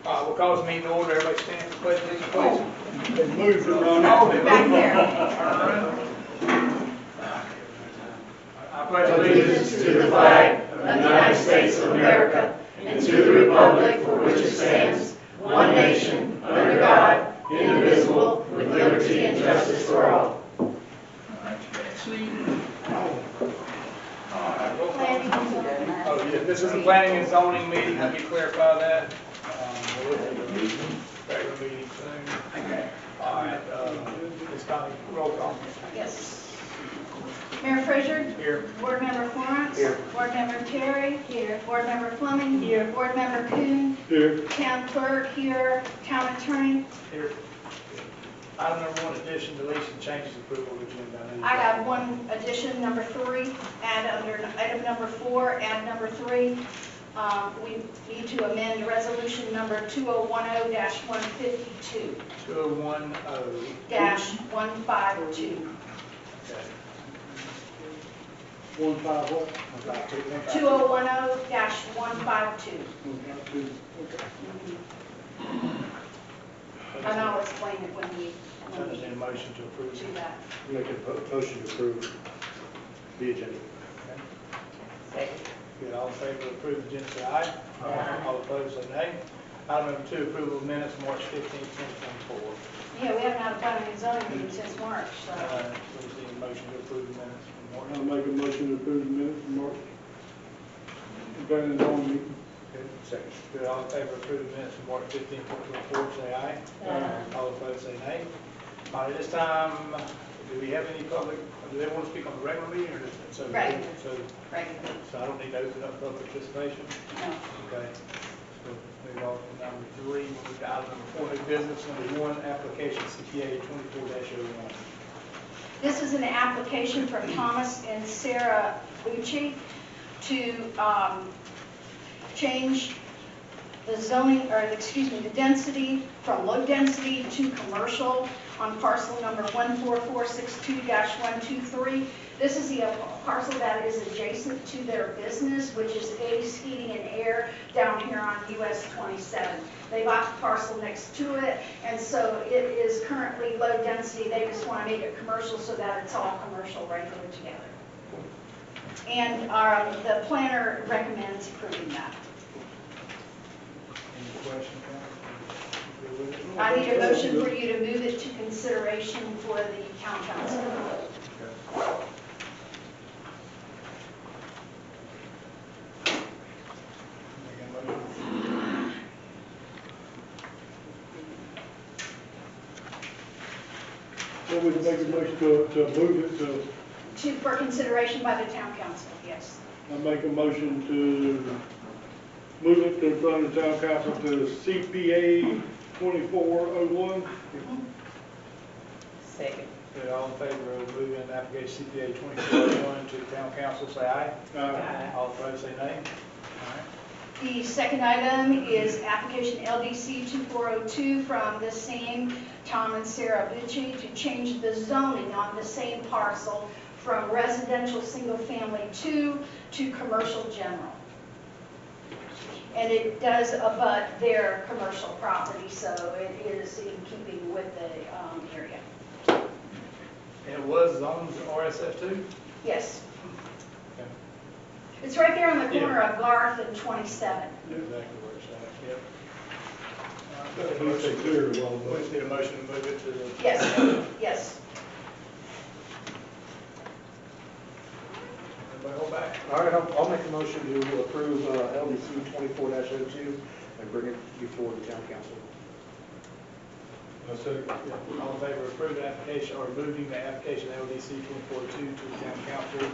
We'll call this meeting to order. Everybody stand for pledge allegiance, please. They moved it, Ron. Back there. I pledge Allegiance to the flag of the United States of America and to the republic for which it stands, one nation, under God, indivisible, with liberty and justice for all. Oh, yeah, this is a planning and zoning meeting. Let me clarify that. We'll look at the regular meeting soon. All right, Ms. Connie, roll call. Yes. Mayor Frazier? Here. Board Member Florence? Here. Board Member Terry? Here. Board Member Fleming? Here. Board Member Kuhn? Here. Town Clerk here. Town Attorney? Here. Item number 1, addition, deletion, changes, approval of agenda. I got one addition, number 3, add under item number 4, add number 3. We need to amend resolution number 2010-152. 2010. -152. Okay. 151. 2010-152. And I'll explain it when we Entertain a motion to approve. do that. Make a motion to approve the agenda. Good, all in favor of approving the agenda, say aye. All opposed, say nay. Item number 2, approval of minutes, March 15, 2024. Yeah, we haven't had a planning and zoning meeting since March, so. We just need a motion to approve the minutes from March. I'll make a motion to approve the minutes from March. Planning and zoning meeting. Good, second. Good, all in favor of approving the minutes from March 15, 2024, say aye. All opposed, say nay. All right, at this time, do we have any public, do they want to speak on the regular meeting or just? Regular. So Regular. I don't need to open up public participation? No. Okay. So move on to number 3, we'll move to item number 4, new business. Number 1, application CPA 24-01. This is an application from Thomas and Sarah Bucci to change the zoning, or excuse me, the density from low density to commercial on parcel number 14462-123. This is the parcel that is adjacent to their business, which is Ace Heating and Air down here on US 27. They bought the parcel next to it, and so it is currently low density. They just want to make it commercial so that it's all commercial regular together. And the planner recommends approving that. Any questions? I need a motion for you to move it to consideration for the town council. So we can make a motion to move it to, For consideration by the town council, yes. I make a motion to move it to front of the town council to CPA 2401. Second. Good, all in favor of moving the application CPA 2401 to the town council, say aye. Aye. All opposed, say nay. All right. The second item is application LDC 2402 from the same Tom and Sarah Bucci to change the zoning on the same parcel from residential single family 2 to commercial general. And it does abut their commercial property, so it is in keeping with the area. And it was zoned RSF2? Yes. Okay. It's right there on the corner of Garth and 27. Exactly where it's at, yep. That looks like clear well. We just need a motion to move it to the. Yes, yes. Everybody hold back. All right, I'll make a motion to approve LDC 24-02 and bring it before the town council. I second. Yeah. All in favor of approving the application or moving the application LDC 2402 to the town council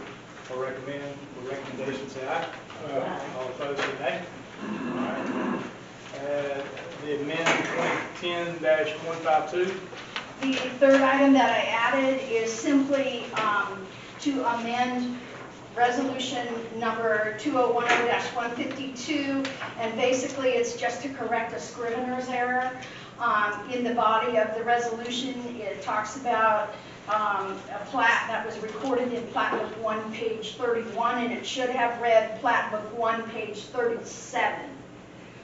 or recommendation, say aye. All opposed, say nay. All right. The amendment 2010-152. The third item that I added is simply to amend resolution number 2010-152, and basically it's just to correct a scrivener's error. In the body of the resolution, it talks about a plat that was recorded in Plat Book 1, page 31, and it should have read Plat Book 1, page 37.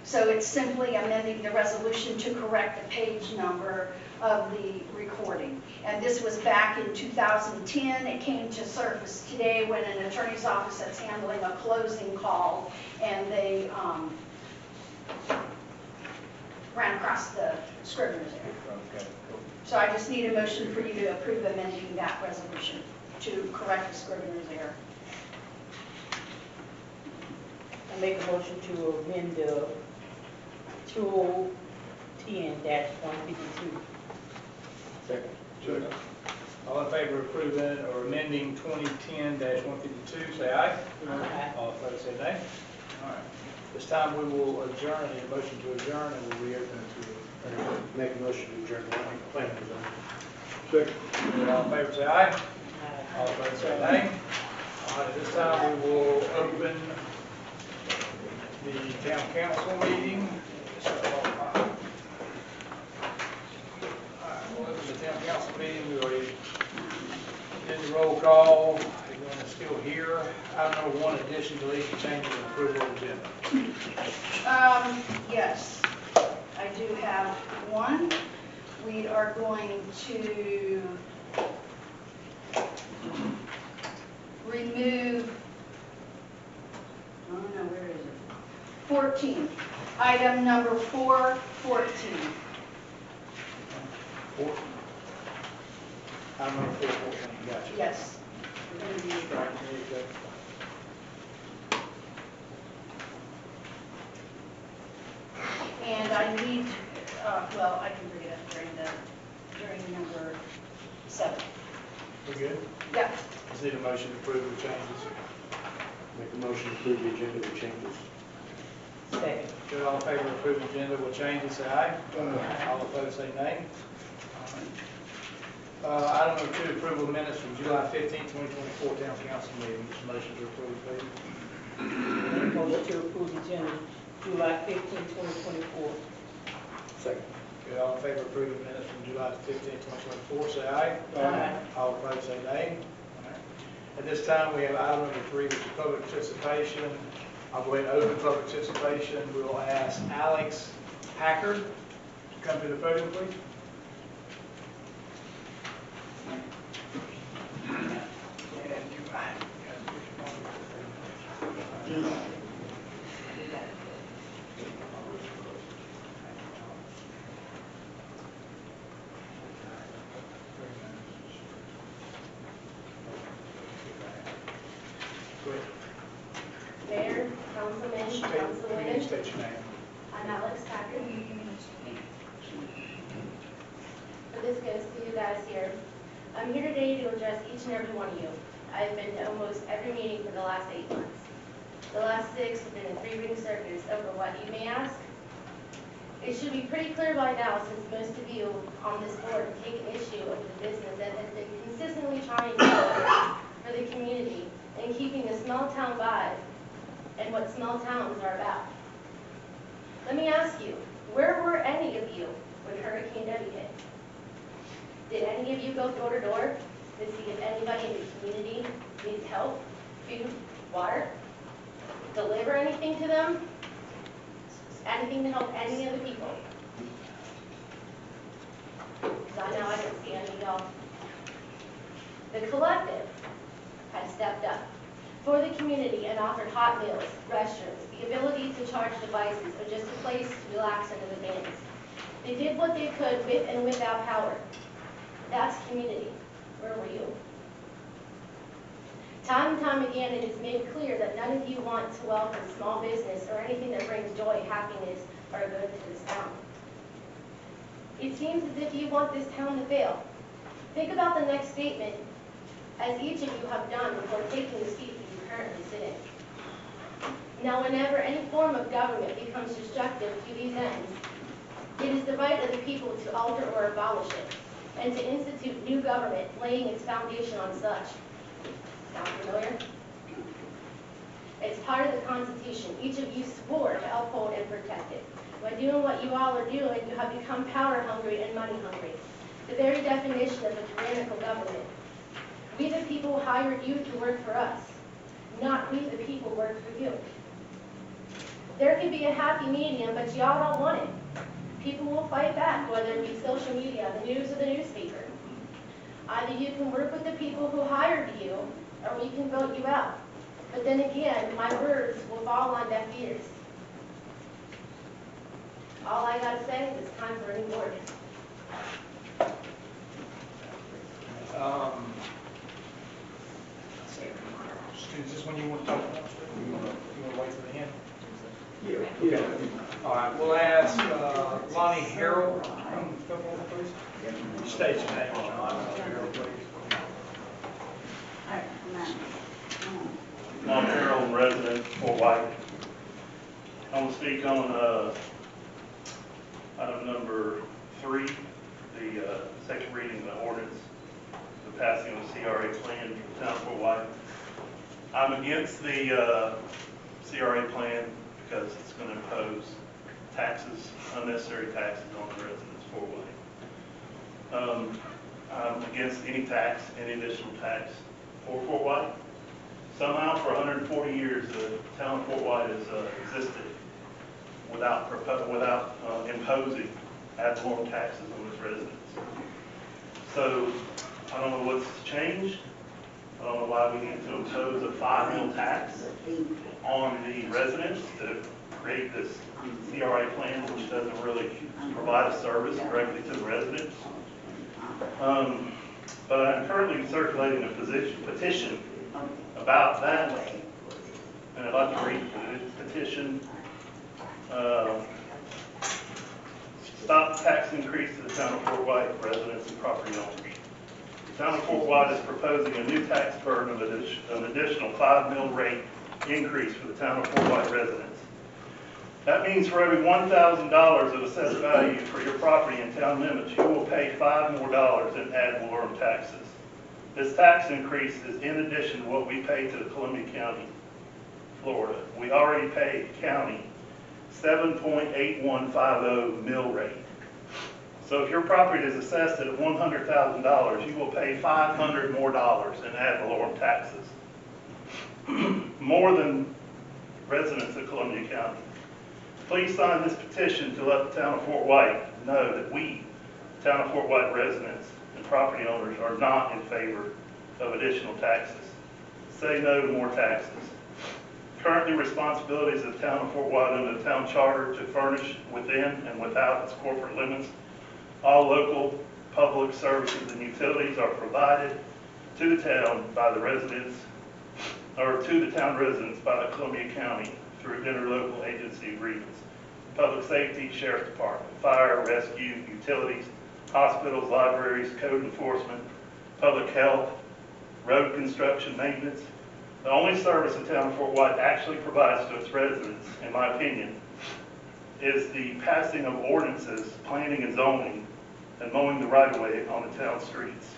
So it's simply amending the resolution to correct the page number of the recording. And this was back in 2010. It came to surface today when an attorney's office that's handling a closing call, and they ran across the Scrivener's error. Okay, cool. So I just need a motion for you to approve amending that resolution to correct the Scrivener's error. I make a motion to amend the 2010-152. Second. Second. All in favor of approving or amending 2010-152, say aye. Aye. All opposed, say nay. All right. This time we will adjourn, I need a motion to adjourn, and we'll reopen it to Make a motion to adjourn the planning zone. Second. all in favor, say aye. All opposed, say nay. All right, at this time we will open the town council meeting. So, all right, we'll open the town council meeting. We already did the roll call. Everyone is still here. I don't know, one addition, deletion, change, and approval of agenda. Yes, I do have one. We are going to remove, oh no, where is it? 14, item number 414. I'm on 414, gotcha. Yes. We're going to be- Right, there you go. And I need, well, I can bring it up during number 7. We good? Yeah. Just need a motion to approve the changes. Make a motion to approve the agenda with changes. Second. Good, all in favor of approving the agenda with changes, say aye. Aye. All opposed, say nay. Item number 2, approval of minutes from July 15, 2024 town council meeting. Just a motion to approve, please. Make a motion to approve the agenda July 15, 2024. Second. Good, all in favor of approving minutes from July 15, 2024, say aye. Aye. All opposed, say nay. All right. At this time, we have item number 3, which is public participation. I'll go ahead and open public participation. We will ask Alex Packard to come to the podium, please. Mayor, Councilman, Councilwoman, State your name. I'm Alex Packard. This goes to you guys here. I'm here today to address each and every one of you. I've been to almost every meeting for the last 8 months. The last 6 have been in 3-ring circus over what you may ask. It should be pretty clear by now, since most of you on this board have taken issue over the business that has been consistently trying to do for the community and keeping the small town vibe and what small towns are about. Let me ask you, where were any of you when Hurricane Debbie hit? Did any of you go door to door to see if anybody in the community needs help, food, water? Deliver anything to them? Anything to help any of the people? Because I know I didn't see any of y'all. The collective has stepped up for the community and offered hot meals, restrooms, the ability to charge devices, or just a place to relax under the bins. They did what they could with and without power. That's community. Where were you? Time and time again, it is made clear that none of you want to welcome small business or anything that brings joy, happiness, or good to this town. It seems as if you want this town to fail. Think about the next statement, as each of you have done before taking the seat that you currently sit in. Now, whenever any form of government becomes destructive to these ends, it is the right of the people to alter or abolish it, and to institute new government, laying its foundation on such. Sound familiar? It's part of the Constitution. Each of you swore to uphold and protect it. By doing what you all are doing, you have become power hungry and money hungry, the very definition of a tyrannical government. We the people hired you to work for us, not we the people work for you. There could be a happy medium, but y'all don't want it. People will fight back, whether it be social media, the news, or the newspaper. Either you can work with the people who hired you, or we can vote you out. But then again, my words will fall on deaf ears. All I gotta say is it's time for a new board. Is this when you want to talk about? You want to wait for the end? Yeah. All right, we'll ask Lonnie Harrell, come forward, please. State your name, Lonnie Harrell, please. I'm Harold, resident, Fort White. I'm going to speak on item number 3, the second reading of the ordinance, the passing of the CRA plan for the town of Fort White. I'm against the CRA plan because it's going to impose taxes, unnecessary taxes on the residents of Fort White. I'm against any tax, any additional tax for Fort White. Somehow, for 140 years, the town of Fort White has existed without imposing ad valorem taxes on its residents. So, I don't know what's changed. I don't know why we need to impose a 5 mil tax on the residents to create this CRA plan, which doesn't really provide a service directly to the residents. But I'm currently circulating a petition about that, and I'd like to read the petition. Stop tax increase to the town of Fort White residents and property owners. The town of Fort White is proposing a new tax burden of an additional 5 mil rate increase for the town of Fort White residents. That means for every $1,000 of assessed value for your property in town limits, you will pay $5 more in ad valorem taxes. This tax increase is in addition to what we pay to the Columbia County, Florida. We already pay county 7.8150 mill rate. So if your property is assessed at $100,000, you will pay $500 more in ad valorem taxes, more than residents of Columbia County. Please sign this petition to let the town of Fort White know that we, town of Fort White residents and property owners, are not in favor of additional taxes. Say no to more taxes. Currently, responsibilities of the town of Fort White under the town charter to furnish within and without its corporate limits all local public services and utilities are provided to the town by the residents, or to the town residents by the Columbia County through interlocal agency agreements. Public safety, sheriff's department, fire, rescue, utilities, hospitals, libraries, code enforcement, public health, road construction, maintenance. The only service the town of Fort White actually provides to its residents, in my opinion, is the passing of ordinances, planning and zoning, and mowing the right-of-way on the town streets.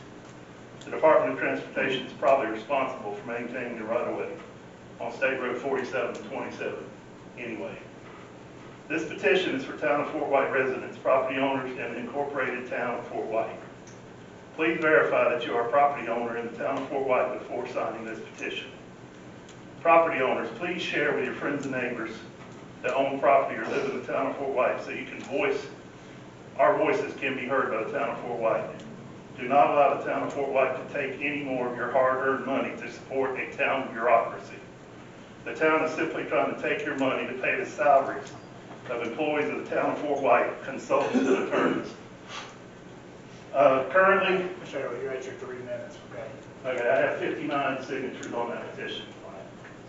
The Department of Transportation is probably responsible for maintaining the right-of-way on State Road 47 and 27 anyway. This petition is for town of Fort White residents, property owners, and the incorporated town of Fort White. Please verify that you are a property owner in the town of Fort White before signing this petition. Property owners, please share with your friends and neighbors that own property or live in the town of Fort White so you can our voices can be heard by the town of Fort White. Do not allow the town of Fort White to take any more of your hard-earned money to support a town bureaucracy. The town is simply trying to take your money to pay the salaries of employees of the town of Fort White, consultants and attorneys. Currently, Mr. Harrell, you're at your 3 minutes, okay? okay, I have 59 signatures on that petition.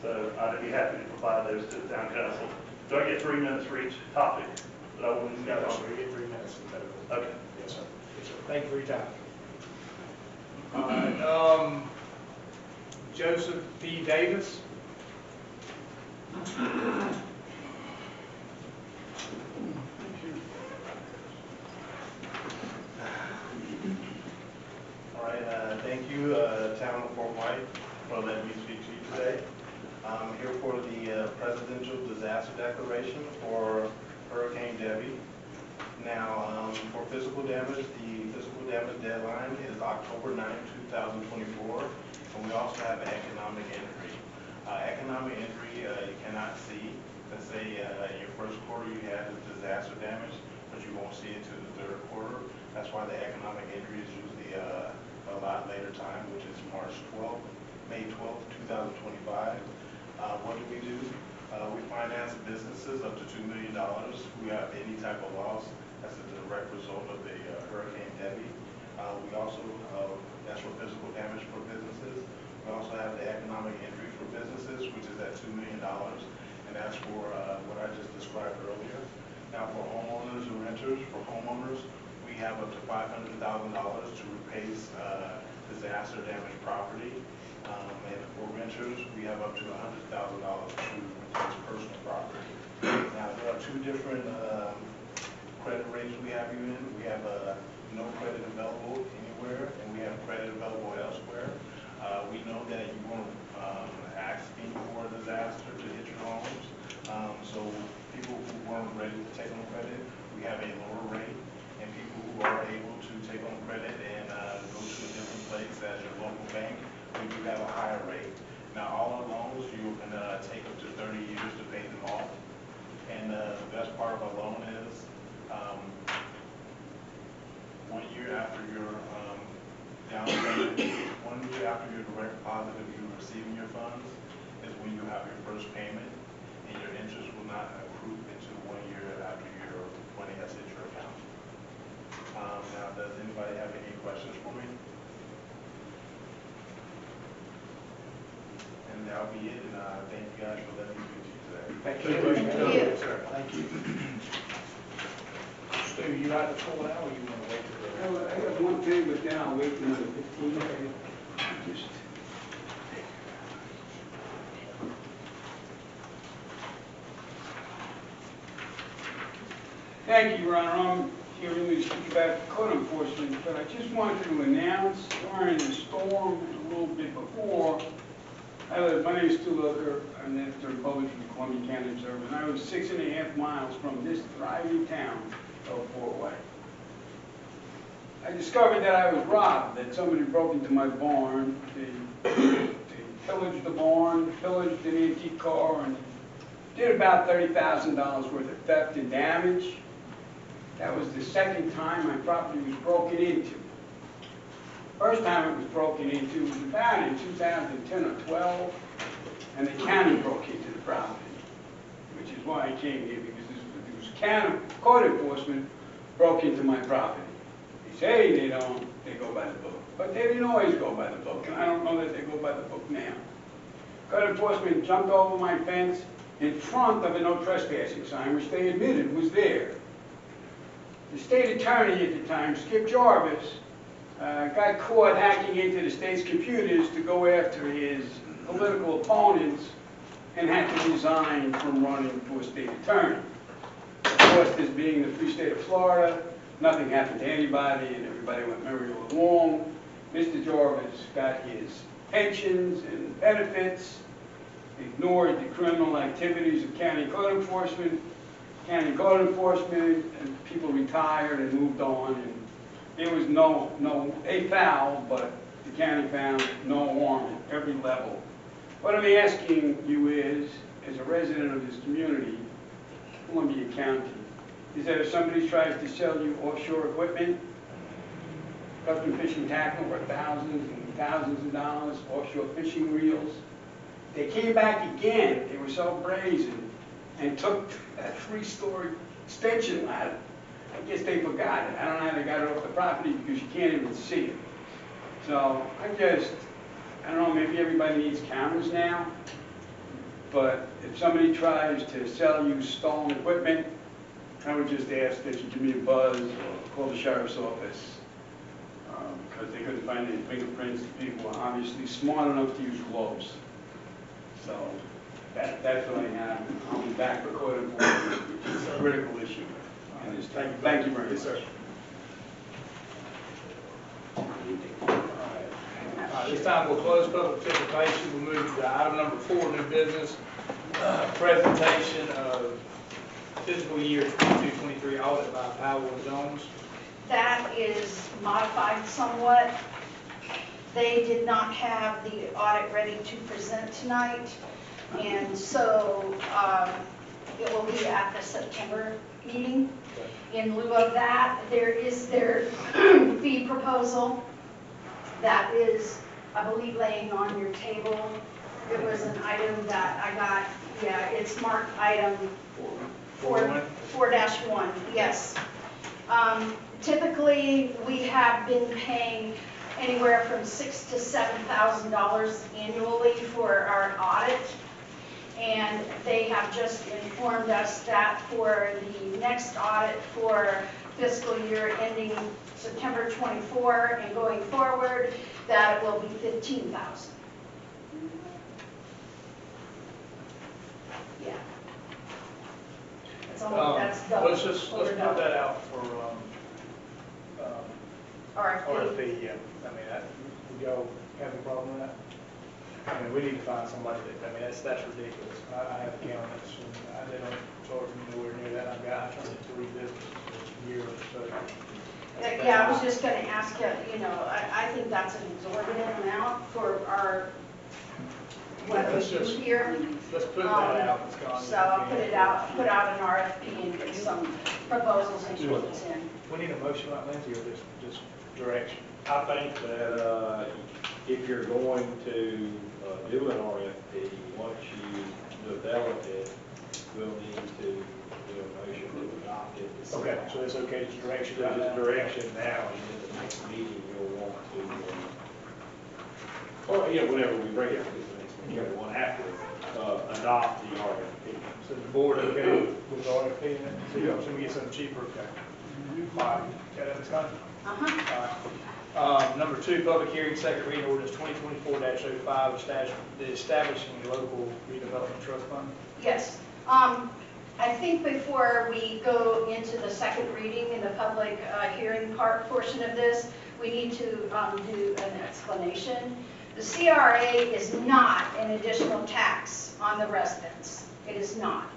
So I'd be happy to provide those to the town council. Do I get 3 minutes for each topic that I want to No, discuss? sir, you get 3 minutes. Okay. Yes, sir. Yes, sir. Thank you for your time. All right, Joseph B. Davis. All right, thank you, Town of Fort White, for letting me speak to you today. I'm here for the Presidential Disaster Declaration for Hurricane Debby. Now, for physical damage, the physical damage deadline is October 9, 2024, and we also have an economic entry. Economic entry you cannot see, let's say in your first quarter you had disaster damage, but you won't see it till the third quarter. That's why the economic entry is usually a lot later time, which is May 12th, 2025. What do? We finance businesses up to $2 million who have any type of loss as a direct result of the Hurricane Debbie. We also, that's for physical damage for businesses. We also have the economic entry for businesses, which is at $2 million, and that's for what I just described earlier. Now for homeowners and renters, for homeowners, we have up to $500,000 to replace disaster damaged property. And for renters, we have up to $100,000 to replace personal property. Now there are two different credit rates we have you in. We have no credit available anywhere, and we have credit available elsewhere. We know that you weren't asking for a disaster to hit your homes. So people who weren't ready to take on credit, we have a lower rate. And people who are able to take on credit and go to a different place as your local bank, we do have a higher rate. Now all our loans, you can take up to 30 years to pay them off. And the best part of a loan is 1 year after your down payment, 1 year after your direct deposit of you receiving your funds is when you have your first payment, and your interest will not accrue until 1 year after your money has hit your account. Now, does anybody have any questions for me? And that'll be it, and thank you guys for letting me speak to you today. Thank Thank you. Sir, thank you. Stu, you like to pull out, or you want to wait till the... I got one thing, but then I'll wait for another 15 minutes. Just Thank you, Your Honor. I'm here to speak about code enforcement, but I just wanted to announce during the storm and a little bit before, my name is Stu Looker. I'm the editor of Public for the Columbia County Observer, and I was 6.5 miles from this thriving town of Fort White. I discovered that I was robbed, that somebody broke into my barn. They pillaged the barn, pillaged an antique car, and did about $30,000 worth of theft and damage. That was the second time my property was broken into. First time it was broken into was about in 2010 or 12, and the county broke into the property, which is why I came here, because it was county code enforcement broke into my property. They say they don't, they go by the book, but they didn't always go by the book, and I don't know that they go by the book now. Code enforcement jumped over my fence in front of a no trespassing sign, which they admitted was there. The state attorney at the time, Skip Jarvis, got caught hacking into the state's computers to go after his political opponents and had to resign from running for state attorney. Of course, this being the free state of Florida, nothing happened to anybody and everybody went merrily along. Mr. Jarvis got his pensions and benefits, ignored the criminal activities of county code enforcement. County code enforcement and people retired and moved on, and there was a foul, but the county found no harm at every level. What I'm asking you is, as a resident of this community, Columbia County, is that if somebody tries to sell you offshore equipment, custom fishing tackle for thousands and thousands of dollars, offshore fishing reels, they came back again, they were so brazen, and took that 3-story extension ladder. I guess they forgot it. I don't know how they got it off the property because you can't even see it. So I don't know, maybe everybody needs cameras now, but if somebody tries to sell you stolen equipment, I would just ask that you give me a buzz or call the sheriff's office, because they couldn't find any fingerprints. The people were obviously smart enough to use gloves. So that's what I have. I'll be back for code enforcement, which is a critical issue. Thank you very much. Yes, sir. This time we'll close public participation. We'll move to item number 4, new business, presentation of fiscal year 22-23 audit by Powell & Jones. That is modified somewhat. They did not have the audit ready to present tonight, and so It will be at the September meeting. In lieu of that, there is their fee proposal that is, I believe, laying on your table. It was an item that I got, yeah, it's marked item 4-1, yes. Typically, we have been paying anywhere from $6,000 to $7,000 annually for our audit. And they have just informed us that for the next audit for fiscal year ending September 24 and going forward, that it will be $15,000. Yeah. That's almost, that's double. Let's put that out for, RFP. RFP, yeah. I mean, would y'all have a problem with that? I mean, we need to find somebody that, I mean, that's ridiculous. I have accountants, and they don't charge me nowhere near that. I turned it to rebusiness this year or so. Yeah, I was just going to ask you, you know, I think that's an exorbitant amount for our, what we do here. Let's put that out. It's gone. So I'll put out an RFP and get some proposals and quotes in. We need a motion like Lindsay, or just direction? I think that if you're going to do an RFP, once you develop it, we'll need to do a motion to adopt it. Okay, so it's okay, just direction So right just now? direction now, and then the next meeting you'll want to, or whenever we bring it to the next meeting, the one after, adopt the RFP. So the board okay with the RFP, and so we get something cheaper, okay? All right, okay, that's fine. Number 2, public hearing, second reading ordinance 2024-05, establishing a local redevelopment trust fund. Yes. I think before we go into the second reading in the public hearing portion of this, we need to do an explanation. The CRA is not an additional tax on the residents. It is not.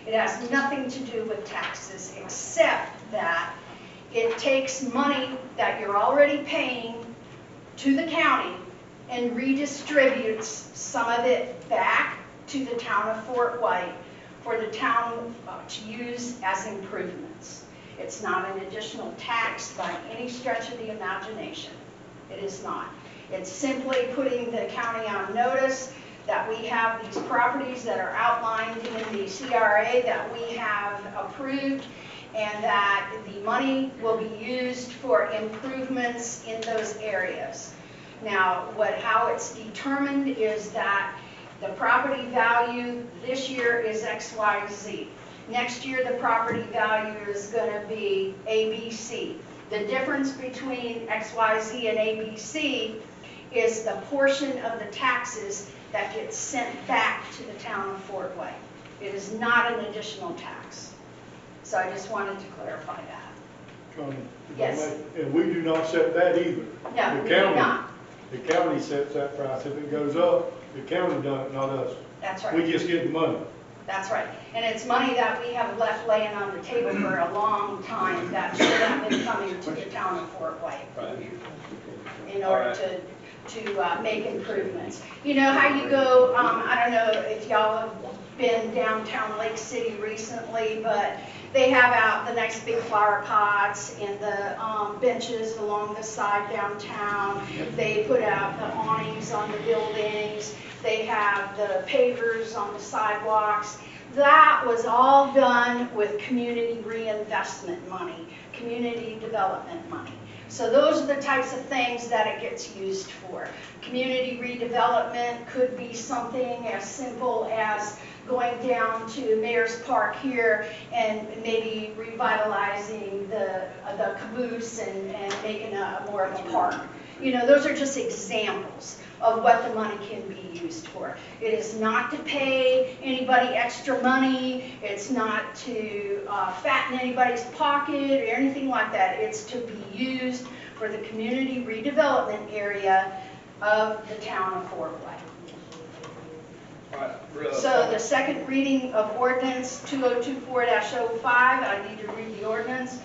It has nothing to do with taxes, except that it takes money that you're already paying to the county and redistributes some of it back to the town of Fort White for the town to use as improvements. It's not an additional tax by any stretch of the imagination. It is not. It's simply putting the county on notice that we have these properties that are outlined in the CRA that we have approved, and that the money will be used for improvements in those areas. Now, how it's determined is that the property value this year is XYZ. Next year, the property value is going to be ABC. The difference between XYZ and ABC is the portion of the taxes that gets sent back to the town of Fort White. It is not an additional tax. So I just wanted to clarify that. Yes. And we do not set that either. No, The we do county- not. The county sets that price. If it goes up, the county does it, not us. That's We right. just get the money. That's right. And it's money that we have left laying on the table for a long time that should have been coming to the town of Fort White in order to make improvements. You know how you go, I don't know if y'all have been downtown Lake City recently, but they have out the nice big flower pots and the benches along the side downtown. They put out the awnings on the buildings. They have the pavers on the sidewalks. That was all done with community reinvestment money, community development money. So those are the types of things that it gets used for. Community redevelopment could be something as simple as going down to Mayor's Park here and maybe revitalizing the caboose and making more of a park. You know, those are just examples of what the money can be used for. It is not to pay anybody extra money. It's not to fatten anybody's pocket or anything like that. It's to be used for the community redevelopment area of the town of Fort White. So the second reading of ordinance 2024-05, I need to read the ordinance.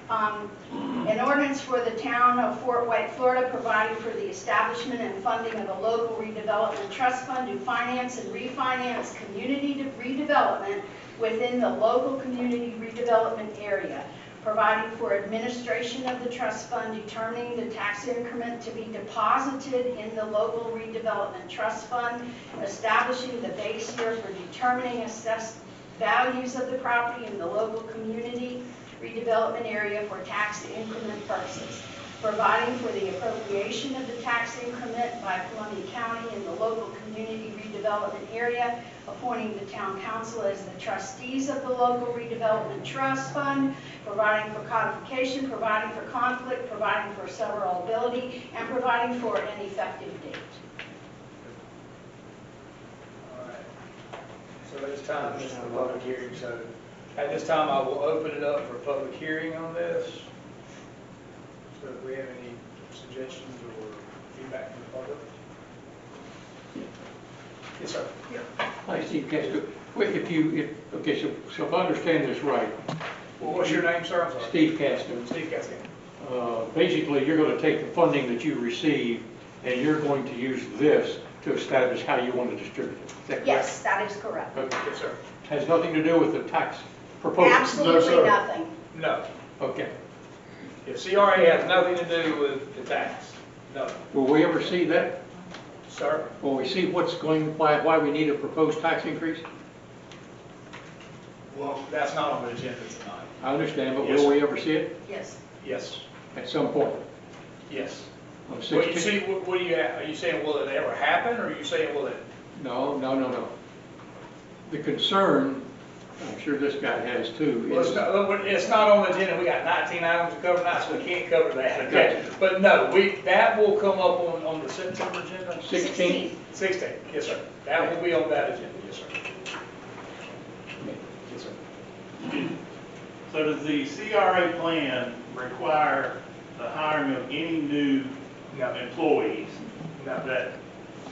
An ordinance for the town of Fort White, Florida, providing for the establishment and funding of a local redevelopment trust fund to finance and refinance community redevelopment within the local community redevelopment area, providing for administration of the trust fund, determining the tax increment to be deposited in the local redevelopment trust fund, establishing the base year for determining assessed values of the property in the local community redevelopment area for tax increment purposes, providing for the appropriation of the tax increment by Columbia County in the local community redevelopment area, appointing the town council as the trustees of the local redevelopment trust fund, providing for codification, providing for conflict, providing for severability, and providing for an effective date. All right. So it's time, this is the public hearing, so at this time, I will open it up for public hearing on this. So if we have any suggestions or feedback from the public? Yes, sir. Hi, Steve Casco. Wait, okay, so if I understand this right, Well, what's your name, sir? I'm sorry. Steve Casco, Steve Cascan. basically, you're going to take the funding that you receive, and you're going to use this to establish how you want to distribute it. Is that correct? Yes, that is correct. Okay. Yes, sir. Has nothing to do with the tax proposal? Absolutely sir. nothing. No. Okay. Yeah, CRA has nothing to do with the tax. No. Will we ever see that? Sir? Will we see why we need a proposed tax increase? Well, that's not on the agenda tonight. I understand, but Yes, will sir. we ever see it Yes. Yes. at some point? Yes. On Well, you 16 see, what do you, are you saying, will it ever happen, or are you saying, will it? No. The concern, I'm sure this guy has too, Well, is it's not on the agenda, we got 19 items to cover tonight, so we can't cover that, okay? Gotcha. But no, that will come up on the September agenda? 16. 16, yes, sir. That will be on that agenda, yes, sir. Yes, sir. So does the CRA plan require the hiring of any new No, employees? no. That,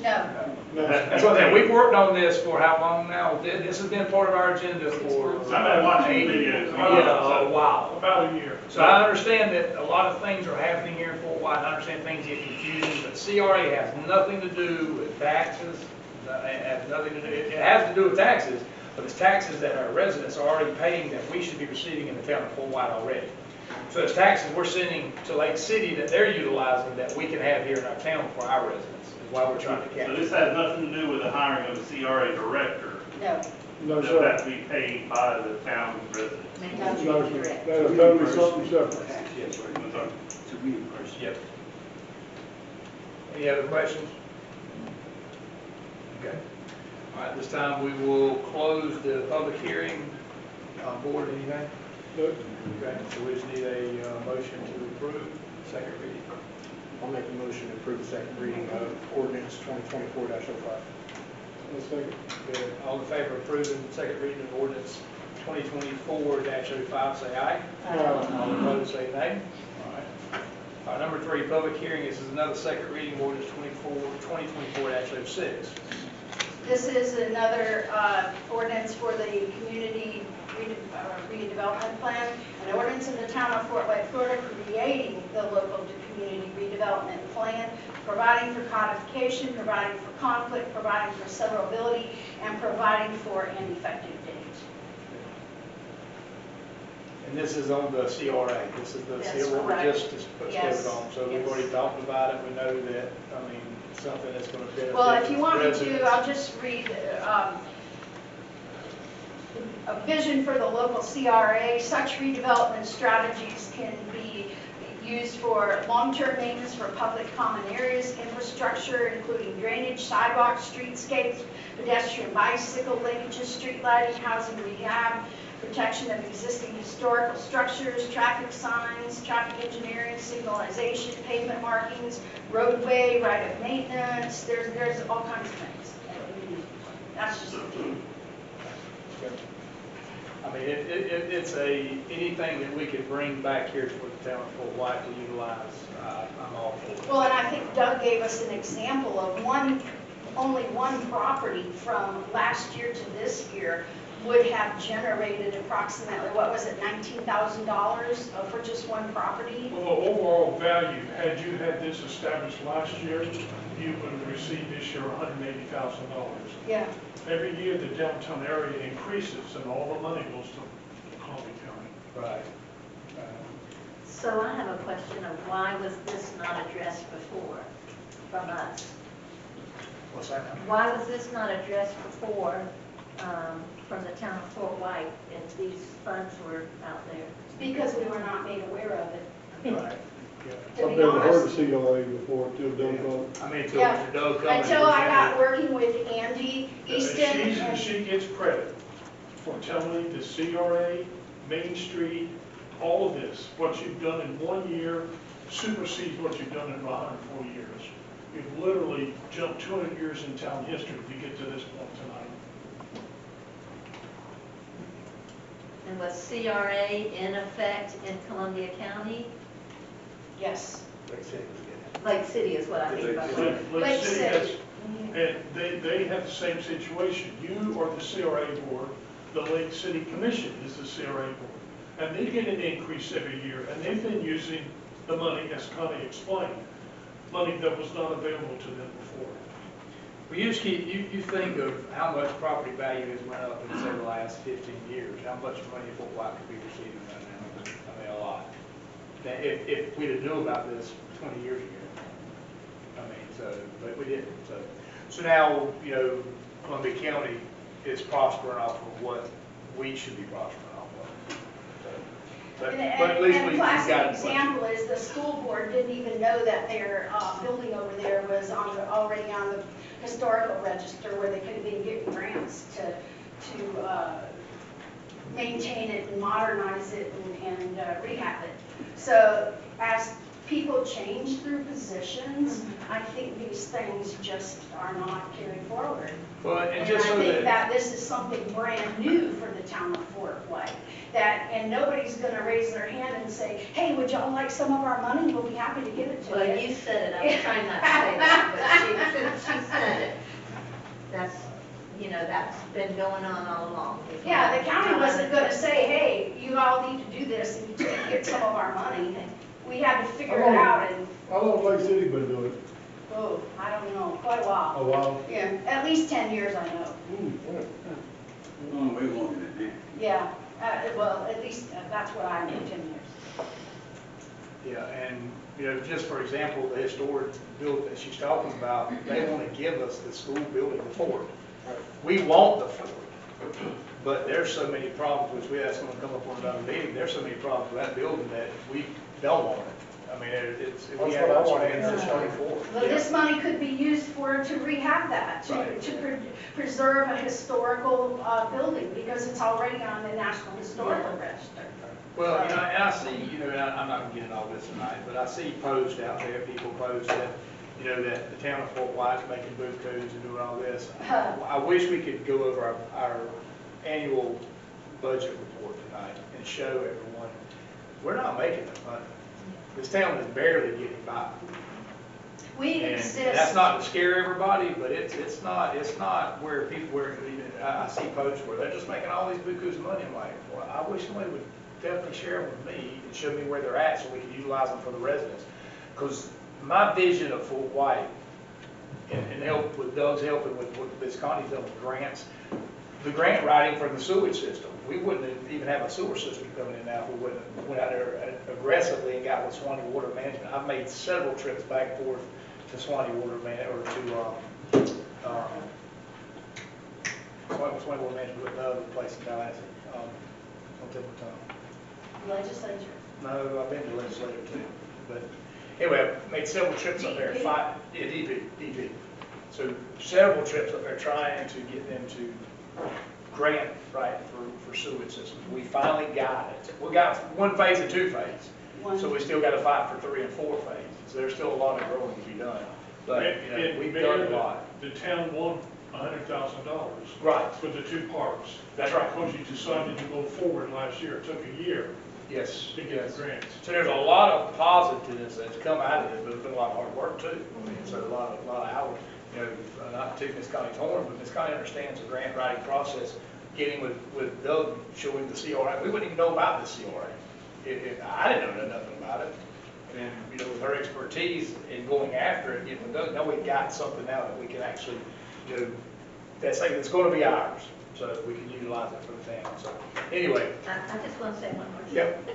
No. That's what I'm saying, we've worked on this for how long now? This has been part of our agenda for. I've been watching videos. Yeah, a while. About a year. So I understand that a lot of things are happening here in Fort White, I understand things get confusing, but CRA has nothing to do with taxes. It has nothing to do, it has to do with taxes, but it's taxes that our residents are already paying that we should be receiving in the town of Fort White already. So it's taxes we're sending to Lake City that they're utilizing that we can have here in our town for our residents, is why we're trying to so capture. this has nothing to do with the hiring of a CRA director? No. No, That would sir. have to be paid by the town residents? No, sir. That is totally something separate. Yes, sir. Yep. Any other questions? Okay. All right, this time we will close the public hearing. Board, anything? No. Okay, so we just need a motion to approve second reading. I'll make a motion to approve the second reading of ordinance 2024-05. One second. Good. All in favor of approving second reading of ordinance 2024-05, say aye. All opposed, say nay. All right. Number 3, public hearing. This is another second reading of ordinance 2024-06. This is another ordinance for the community redevelopment plan, an ordinance in the town of Fort White, Florida, creating the local community redevelopment plan, providing for codification, providing for conflict, providing for severability, and providing for an effective date. And this is on the CRA. This is the That's CRA we correct. just spoke Yes. on. So we've Yes. already talked about it. We know that, I mean, something that's going to benefit Well, if you want me residents. to, I'll just read a vision for the local CRA. Such redevelopment strategies can be used for long-term maintenance for public common areas, infrastructure, including drainage, sidewalks, streetscapes, pedestrian bicycle linkages, street lighting, housing rehab, protection of existing historical structures, traffic signs, traffic engineering, signalization, pavement markings, roadway, right of maintenance. There's all kinds of things. That's just a few. I mean, it's anything that we could bring back here for the town of Fort White to utilize, I'm all for it. Well, and I think Doug gave us an example of only one property from last year to this year would have generated approximately, what was it, $19,000 for just one property. Well, the overall value, had you had this established last year, you would have received this year $180,000. Yeah. Every year, the downtown area increases, and all the money goes to Columbia County. Right. So I have a question of why was this not addressed before from us? What's that? Why was this not addressed before from the town of Fort White if these funds were out there? Because we were not made aware of it. Right. Yeah. To I've be never heard of honest. CRA before, till Doug called. I mean, until Yeah. Mr. Doug comes. Until I got working with Andy Easton. and- She gets credit for telling the CRA, Main Street, all of this, what you've done in 1 year supersedes what you've done in 104 years. You've literally jumped 200 years in town history to get to this point tonight. And was CRA in effect in Columbia County? Yes. Lake City is what I mean by that. Lake City. And they have the same situation. You are the CRA board, the Lake City Commission is the CRA board. And they get an increase every year, and they've been using the money, as Connie explained, money that was not available to them before. Well, you just keep, you think of how much property value has went up in, say, the last 15 years, how much money Fort White could be receiving right now? I mean, a lot. That if we'd have knew about this 20 years ago. I mean, so, but we didn't, so. So now, you know, Columbia County is prospering off of what we should be prospering off of. So, but at least And we a got classic it. example is the school board didn't even know that their building over there was already on the historical register where they could have been getting grants to maintain it and modernize it and rehab it. So as people change through positions, I think these things just are not carried forward. Well, and And just I so think that, that this is something brand new for the town of Fort White. And nobody's gonna raise their hand and say, hey, would y'all like some of our money? We'll be happy to give it to you. Well, you said it, I was trying not to say that, but she said it. That's, you know, that's been going on all along. Yeah, the county wasn't gonna say, hey, you all need to do this and you can get some of our money. We had to figure it out and, How long Lake City been doing it? oh, I don't know, quite a while. A while? Yeah, at least 10 years, I know. Oh, way longer than that. Yeah, well, at least that's what I know, 10 years. yeah, and, you know, just for example, the historic building that she's talking about, they want to give us the school building, the fort. We want the fort, but there's so many problems, which that's going to come up on another meeting, there's so many problems with that building that we don't want it. I mean, it's, if we That's have what I to want to spend answer this money for. But this money could be used to rehab that, Right. to preserve a historical building, because it's already on the National Historical Register. Well, you know, and I see, you know, and I'm not going to get into all this tonight, but I see posts out there, people post that, you know, that the town of Fort White's making booth codes and doing all this. I wish we could go over our annual budget report tonight and show everyone, we're not making enough money. This town is barely getting by. We And exist. that's not to scare everybody, but it's not where people, I see posts where they're just making all these bukus of money. I'm like, well, I wish somebody would definitely share them with me and show me where they're at so we can utilize them for the residents. Because my vision of Fort White, and help with Doug's helping with Ms. Connie's helping with grants, the grant writing for the sewage system, we wouldn't even have a sewer system coming in now if we wouldn't have went out there aggressively and got with Swanee Water Management. I've made several trips back and forth to Swanee Water or to Swanee Water Management with the other place in Tallahassee, on tip of tongue. Legislature. No, I've been to the legislature too, but anyway, I've made several trips up there, DP. So several trips up there trying to get them to grant, right, for sewage systems. We finally got it. We got one phase and two phase. So we still got to fight for 3 and 4 phases. So there's still a lot of growing to be done. But, you know, we've done a lot. The town won $100,000. Right. For the 2 parks. That's right. Because you decided to go forward last year. It took a year Yes. to get the grants. So there's a lot of positives that's come out of this, but it's been a lot of hard work too. I mean, so a lot of hours. You know, not to toot Ms. Connie's horn, but Ms. Connie understands the grant writing process getting with Doug, showing the CRA, we wouldn't even know about the CRA. I didn't know nothing about it. And, you know, with her expertise in going after it, getting with Doug, now we've got something now that we can actually, you know, that's like, it's gonna be ours, so that we can utilize it for the town. So, anyway, I just want to say one more thing. yep,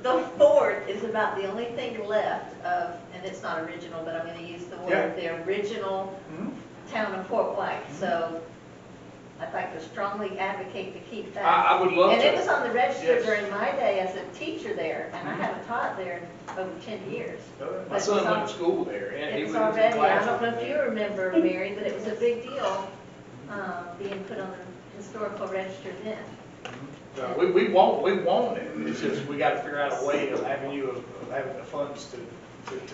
The fort is about the only thing left of, and it's not original, but I'm going to use the word, the original town of Fort White. So I'd like to strongly advocate to keep that. I would love to. And it was on the register Yes. during my day as a teacher there, and I haven't taught there in over 10 years. My son went to school there, and he It was was in already, I class don't know with if me. you remember, Mary, but it was a big deal being put on the historical register then. We want it, it's just, we gotta figure out a way of having the funds to,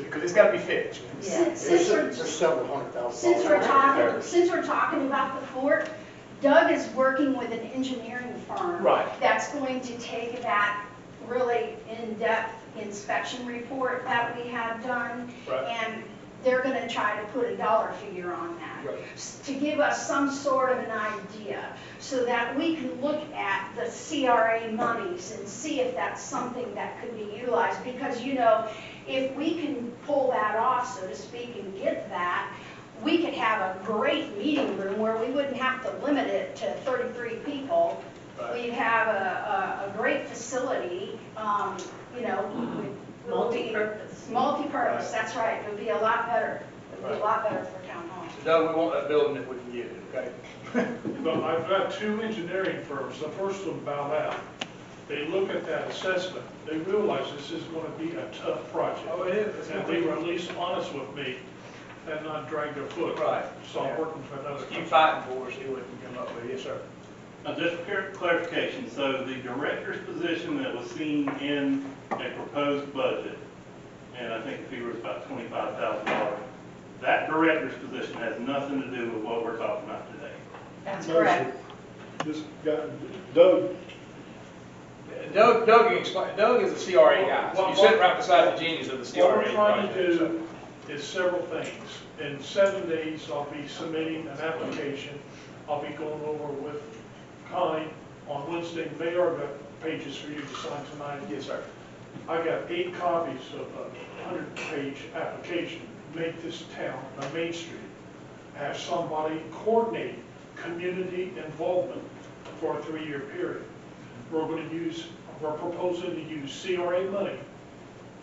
because it's gotta be fixed. Yeah. There's several $100,000. Since we're talking about the fort, Doug is working with an engineering firm. Right. That's going to take that really in-depth inspection report that we had done. Right. And they're gonna try to put a dollar figure on that. Right. To give us some sort of an idea, so that we can look at the CRA monies and see if that's something that could be utilized. Because, you know, if we can pull that off, so to speak, and get that, we could have a great meeting room where we wouldn't have to limit it to 33 people. Right. We'd have a great facility, you know. Multi-purpose. Multi-purpose, that's right. It would be a lot better. It would be a lot better for town hall. So Doug, we want that building if we can get it, okay? But I've got two engineering firms. The first one bowed out. They look at that assessment, they realize this is going to be a tough project. Oh, it is. It's And gonna they be- were at least honest with me and not drag their foot. Right. So I'm Yeah. working for another Keep company. fighting for us, see what we can come up with, yes, sir. Now, just for clarification, so the director's position that was seen in a proposed budget, and I think the fee was about $25,000, that director's position has nothing to do with what we're talking about today. That's No, correct. This guy, Doug, Doug can explain, Doug is a CRA guy, so you sit right beside the genius of the CRA what we're trying to project, so. do is several things. In 7 days, I'll be submitting an application. I'll be going over with Connie on Wednesday. They are the pages for you to sign tonight. Yes, sir. I got 8 copies of a 100-page application. Make this town, Main Street, have somebody coordinate community involvement for a 3-year period. We're proposing to use CRA money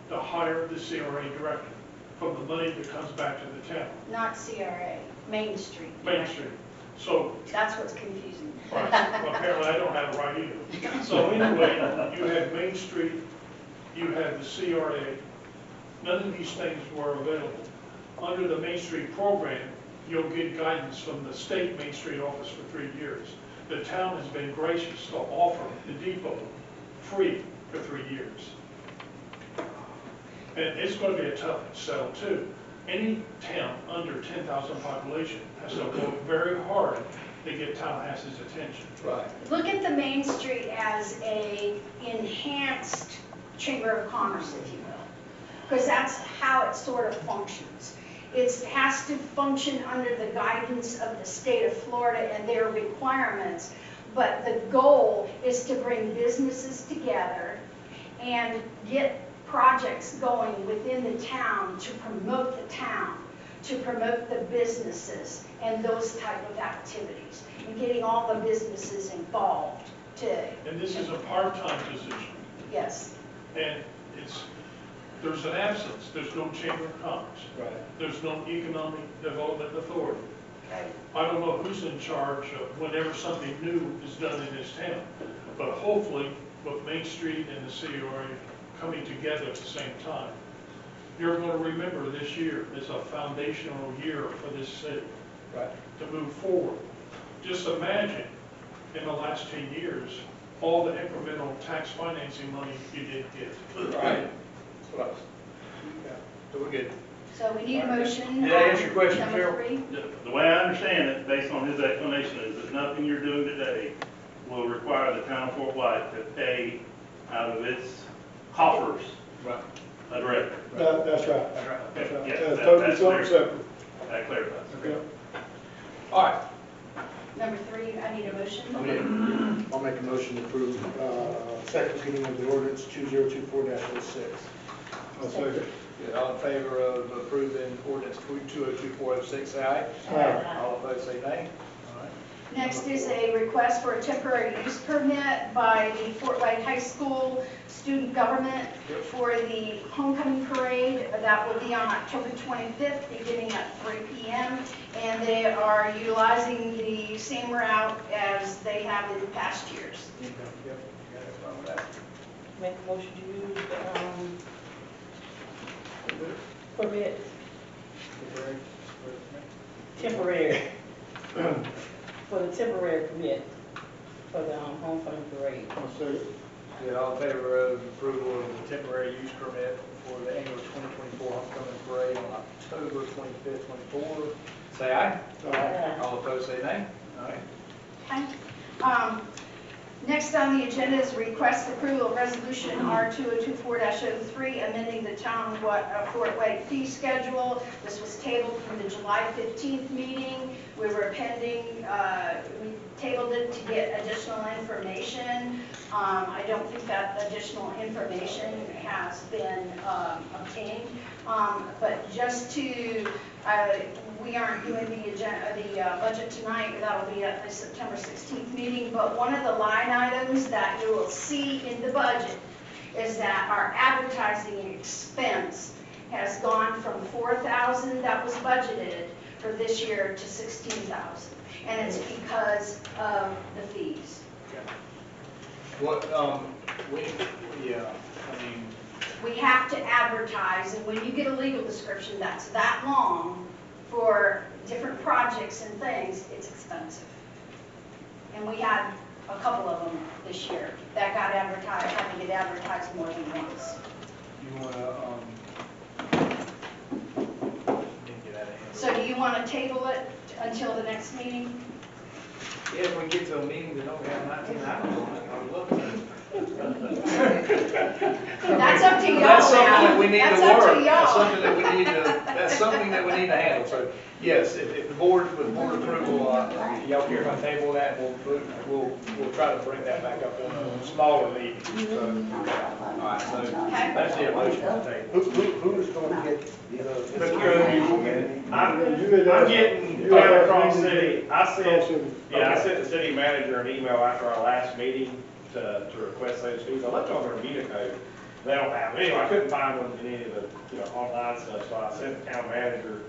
to hire the CRA director from the money that comes back to the town, Not CRA, Main Street. Main Street. So, That's what's confusing. right, well, apparently I don't have it right either. So anyway, you had Main Street, you had the CRA, none of these things were available. Under the Main Street program, you'll get guidance from the state Main Street office for 3 years. The town has been gracious to offer the depot free for 3 years. And it's going to be a tough sell too. Any town under 10,000 population has to work very hard to get Tallahassee's attention. Right. Look at the Main Street as a enhanced Chamber of Commerce, if you will, because that's how it sort of functions. It has to function under the guidance of the state of Florida and their requirements, but the goal is to bring businesses together and get projects going within the town to promote the town, to promote the businesses and those type of activities, and getting all the businesses involved to, And this is a part-time position. yes. And there's an absence. There's no Chamber of Commerce. Right. There's no Economic Development Authority. Okay. I don't know who's in charge of whenever something new is done in this town, but hopefully with Main Street and the CRA coming together at the same time, you're going to remember this year as a foundational year for this city Right. to move forward. Just imagine in the last 10 years, all the incremental tax financing money you did get. Right. That's what I was, yeah, so we're good. So we need a motion. Did I answer your question, Number Cheryl? 3. The way I understand it, based on his explanation, is that nothing you're doing today will require the town of Fort White to pay out of its coffers Right. a director. That's right. That's right. That's right. Yeah, That's that- totally that's clear. separate. That clarifies. All right. Number 3, I need a motion. We did. make a motion to approve, second reading of the ordinance 2024-06. I'll second. Good, all in favor of approving ordinance 2024-06, say aye. Aye. All opposed, say nay. All right. Next is a request for a temporary use permit by the Fort White High School student government for the homecoming parade. That will be on October 25th, beginning at 3 p.m. And they are utilizing the same route as they have in past years. Yep, yep, got it, wrong with that. Make a motion to use the, permit, temporary, for the temporary permit for the homecoming parade. Good, all in favor of approval of the temporary use permit for the annual 2024 homecoming parade on October 25th, 24, say aye. Aye. All opposed, say nay. All right. Okay. Next on the agenda is request approval of resolution R2024-03, amending the town Fort White fee schedule. This was tabled from the July 15th meeting. We were pending, we tabled it to get additional information. I don't think that additional information has been obtained. But just to, we aren't doing the budget tonight, that'll be at the September 16th meeting, but one of the line items that you will see in the budget is that our advertising expense has gone from $4,000 that was budgeted for this year to $16,000, and it's because of the fees. What, yeah, I mean, We have to advertise, and when you get a legal description that's that long for different projects and things, it's expensive. And we had a couple of them this year that got advertised, had to get advertised more than once. you wanna, didn't get out of hand. So do you want to table it until the next meeting? Yeah, if we get to a meeting that don't have 19 items on it, I would love to. That's up to y'all That's something now. that we need to That's up to work. That's y'all. something that we need to, that's something that we need to handle. So, yes, if the board, with board approval, y'all care about table that, we'll try to bring that back up in a smaller meeting. So, all right, so that's the motion on the table. Who is going to get I'm getting down across city. I sent the city manager an email after our last meeting to request those fees. I left on their meter code. They don't have it. Anyway, I couldn't find one in any of the, online stuff, so I sent the town manager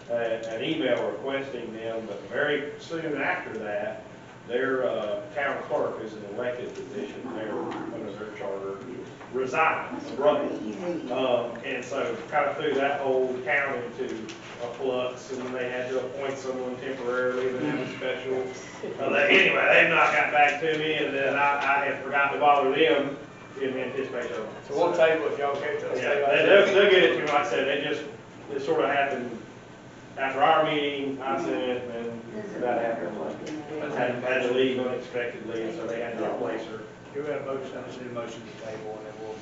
an email requesting them, but very soon after that, their town clerk, who's an elected position there under their charter, resigned abruptly. And so kind of threw that whole town into a flux, and they had to appoint someone temporarily, then have a special. Anyway, they've not got back to me, and then I had forgotten to bother them in anticipation of. So we'll table if y'all care to. Yeah, they'll get it to me. Like I said, it sort of happened after our meeting. I sent it, and that happened. Had to leave unexpectedly, so they had to replace her. Give me a motion, I just need a motion to table, and then we'll.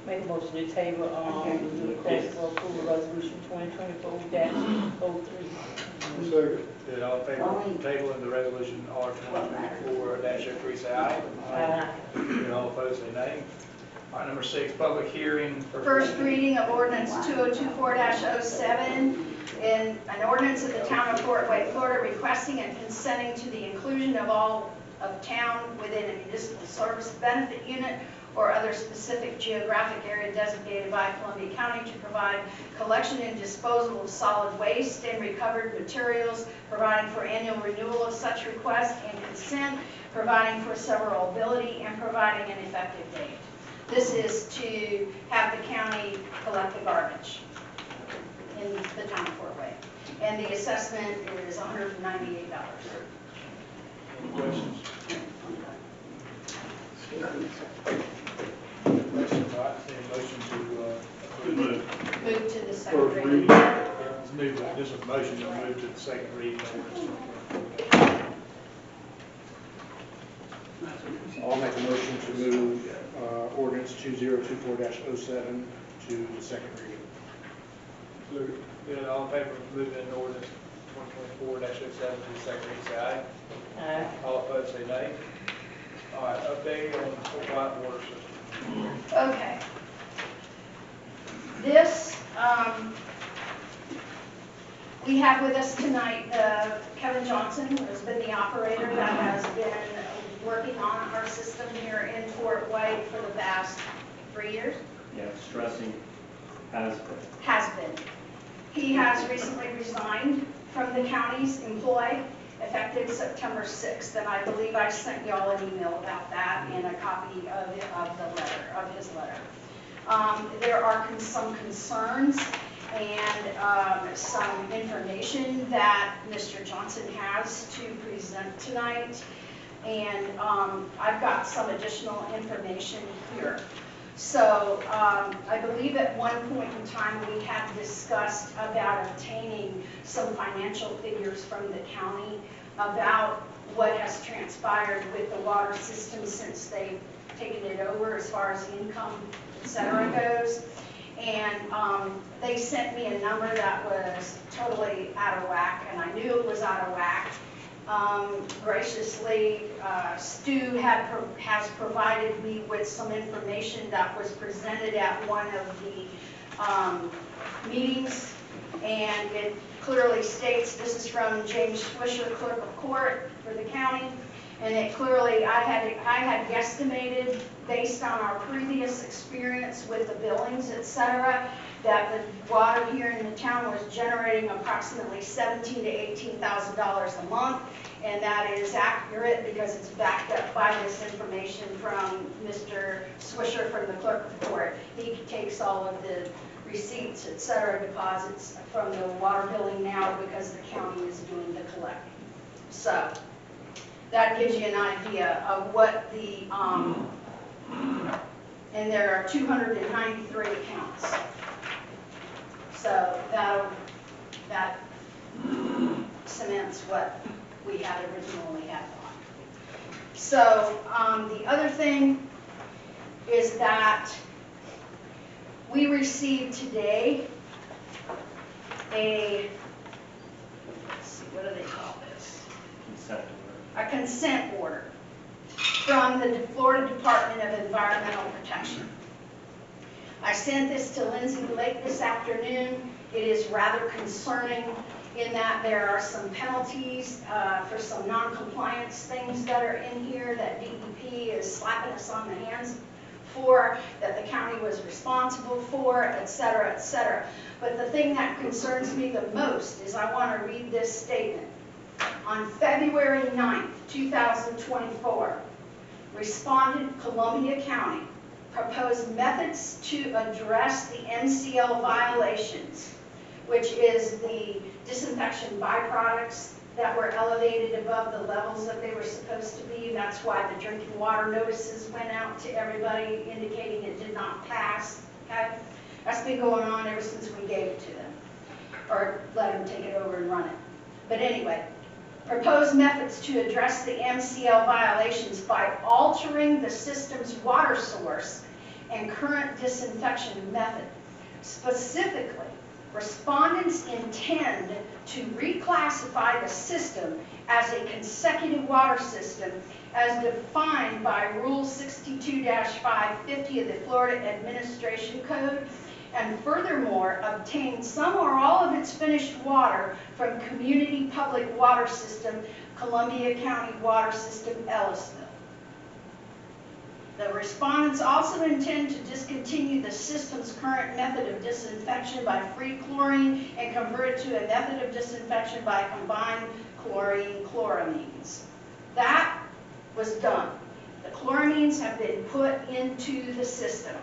Make a motion to table, the request for approval resolution 2024-03. Good, all in favor of tabling the resolution R2024-03, say aye. Aye. Good, all opposed, say nay. All right, number 6, public hearing. First reading of ordinance 2024-07, in an ordinance of the town of Fort White, Florida, requesting and consenting to the inclusion of all of town within a municipal service benefit unit or other specific geographic area designated by Columbia County to provide collection and disposal of solid waste and recovered materials, providing for annual renewal of such request and consent, providing for severability, and providing an effective date. This is to have the county collect the garbage in the town of Fort White. And the assessment is $198. Any questions? Questions, all right, need a motion to approve. Move to the second reading. Let's move, this is a motion to move to the second reading. I'll make a motion to move ordinance 2024-07 to the second reading. Good, all in favor of moving ordinance 2024-07 to the second reading, say aye. Aye. All opposed, say nay. All right, update on the Fort White water system. Okay. This, we have with us tonight Kevin Johnson, who has been the operator that has been working on our system here in Fort White for the past 3 years. Yeah, stressing has been. Has been. He has recently resigned from the county's employ effective September 6th, and I believe I sent y'all an email about that and a copy of the letter, of his letter. There are some concerns and some information that Mr. Johnson has to present tonight, and I've got some additional information here. So I believe at one point in time we had discussed about obtaining some financial figures from the county about what has transpired with the water system since they've taken it over as far as income, et cetera, goes. And they sent me a number that was totally out of whack, and I knew it was out of whack. Graciously, Stu has provided me with some information that was presented at one of the meetings, and it clearly states, this is from James Swisher, Clerk of Court for the county, and it clearly, I had guesstimated based on our previous experience with the billings, et cetera, that the water here in the town was generating approximately $17,000 to $18,000 a month, and that is accurate because it's backed up by this information from Mr. Swisher from the Clerk of Court. He takes all of the receipts, et cetera, deposits from the water billing now because the county is doing the collecting. So that gives you an idea of what the, and there are 293 accounts. So that cements what we had originally had on. So the other thing is that we received today a, let's see, what do they call this? Consent order. A consent order from the Florida Department of Environmental Protection. I sent this to Lindsay late this afternoon. It is rather concerning in that there are some penalties for some non-compliance things that are in here that DEP is slapping us on the hands for, that the county was responsible for, et cetera, et cetera. But the thing that concerns me the most is I want to read this statement. On February 9th, 2024, respondent Columbia County proposed methods to address the MCL violations, which is the disinfection byproducts that were elevated above the levels that they were supposed to be. That's why the drinking water notices went out to everybody indicating it did not pass. Okay? That's been going on ever since we gave it to them, or let them take it over and run it. But anyway, proposed methods to address the MCL violations by altering the system's water source and current disinfection method. Specifically, respondents intend to reclassify the system as a consecutive water system as defined by Rule 62-550 of the Florida Administration Code, and furthermore, obtain some or all of its finished water from Community Public Water System, Columbia County Water System, Ellisville. The respondents also intend to discontinue the system's current method of disinfection by free chlorine and convert it to a method of disinfection by combined chlorine-chloramines. That was done. The chloramines have been put into the system.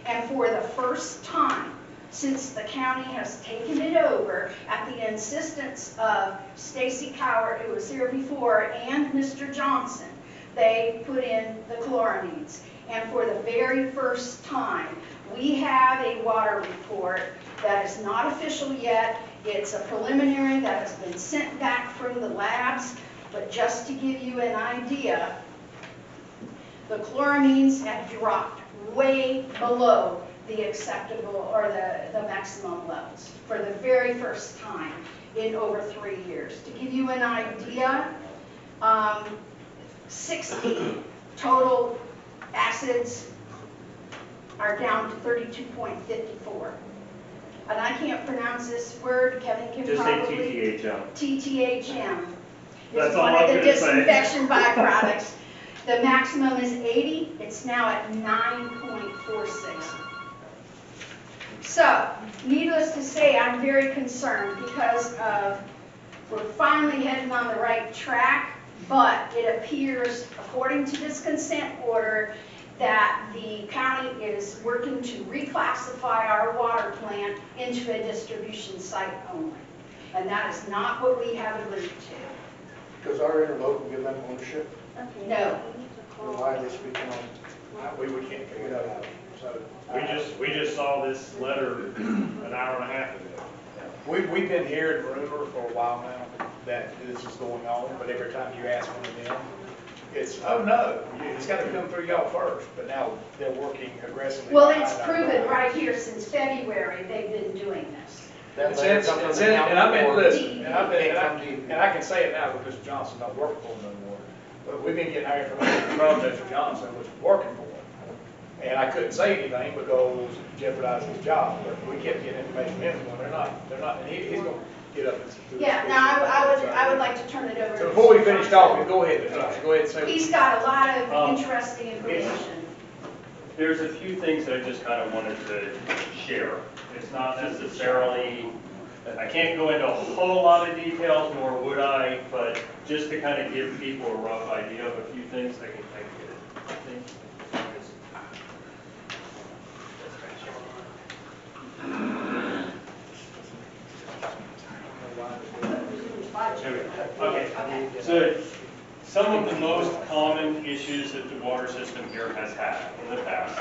And for the first time since the county has taken it over, at the insistence of Stacy Cowart, who was here before, and Mr. Johnson, they put in the chloramines. And for the very first time, we have a water report that is not official yet. It's a preliminary that has been sent back from the labs. But just to give you an idea, the chloramines have dropped way below the acceptable or the maximum levels for the very first time in over 3 years. To give you an idea, 60 total acids are down to 32.54. And I can't pronounce this word, Kevin can Just say probably. TTHM. TTHM. That's It's all one I'm of the gonna say. disinfection byproducts. The maximum is 80, it's now at 9.46. So, needless to say, I'm very concerned because we're finally heading on the right track, but it appears, according to this consent order, that the county is working to reclassify our water plant into a distribution site only. And that is not what we have agreed to. Does our interlocal give them ownership? No. Or why are they speaking on? We can't figure that out, so. We just saw this letter an hour and a half ago. We've been hearing rumor for a while now that this is going on, but every time you ask one of them, it's, oh no, it's got to come through y'all first, but now they're working aggressively. Well, it's behind our proven back. right here since February, they've been doing this. That letter It's come from in, the and I've been, county listen, or- and I can say it now because Johnson don't work for them no more. But we've been getting our information from Mr. Johnson, which is working for him. And I couldn't say anything because it jeopardized his job, but we kept getting information in from them. They're not, and he's gonna get up and. do Yeah, this. now I would like to turn it over to. So before we Mr. finish Johnson. talking, go ahead, Johnson, go ahead and say. He's got a lot of interesting information. There's a few things that I just kind of wanted to share. It's not necessarily, I can't go into a whole lot of details, nor would I, but just to kind of give people a rough idea of a few things, I can get it. I think. Okay, so some of the most common issues that the water system here has had in the past,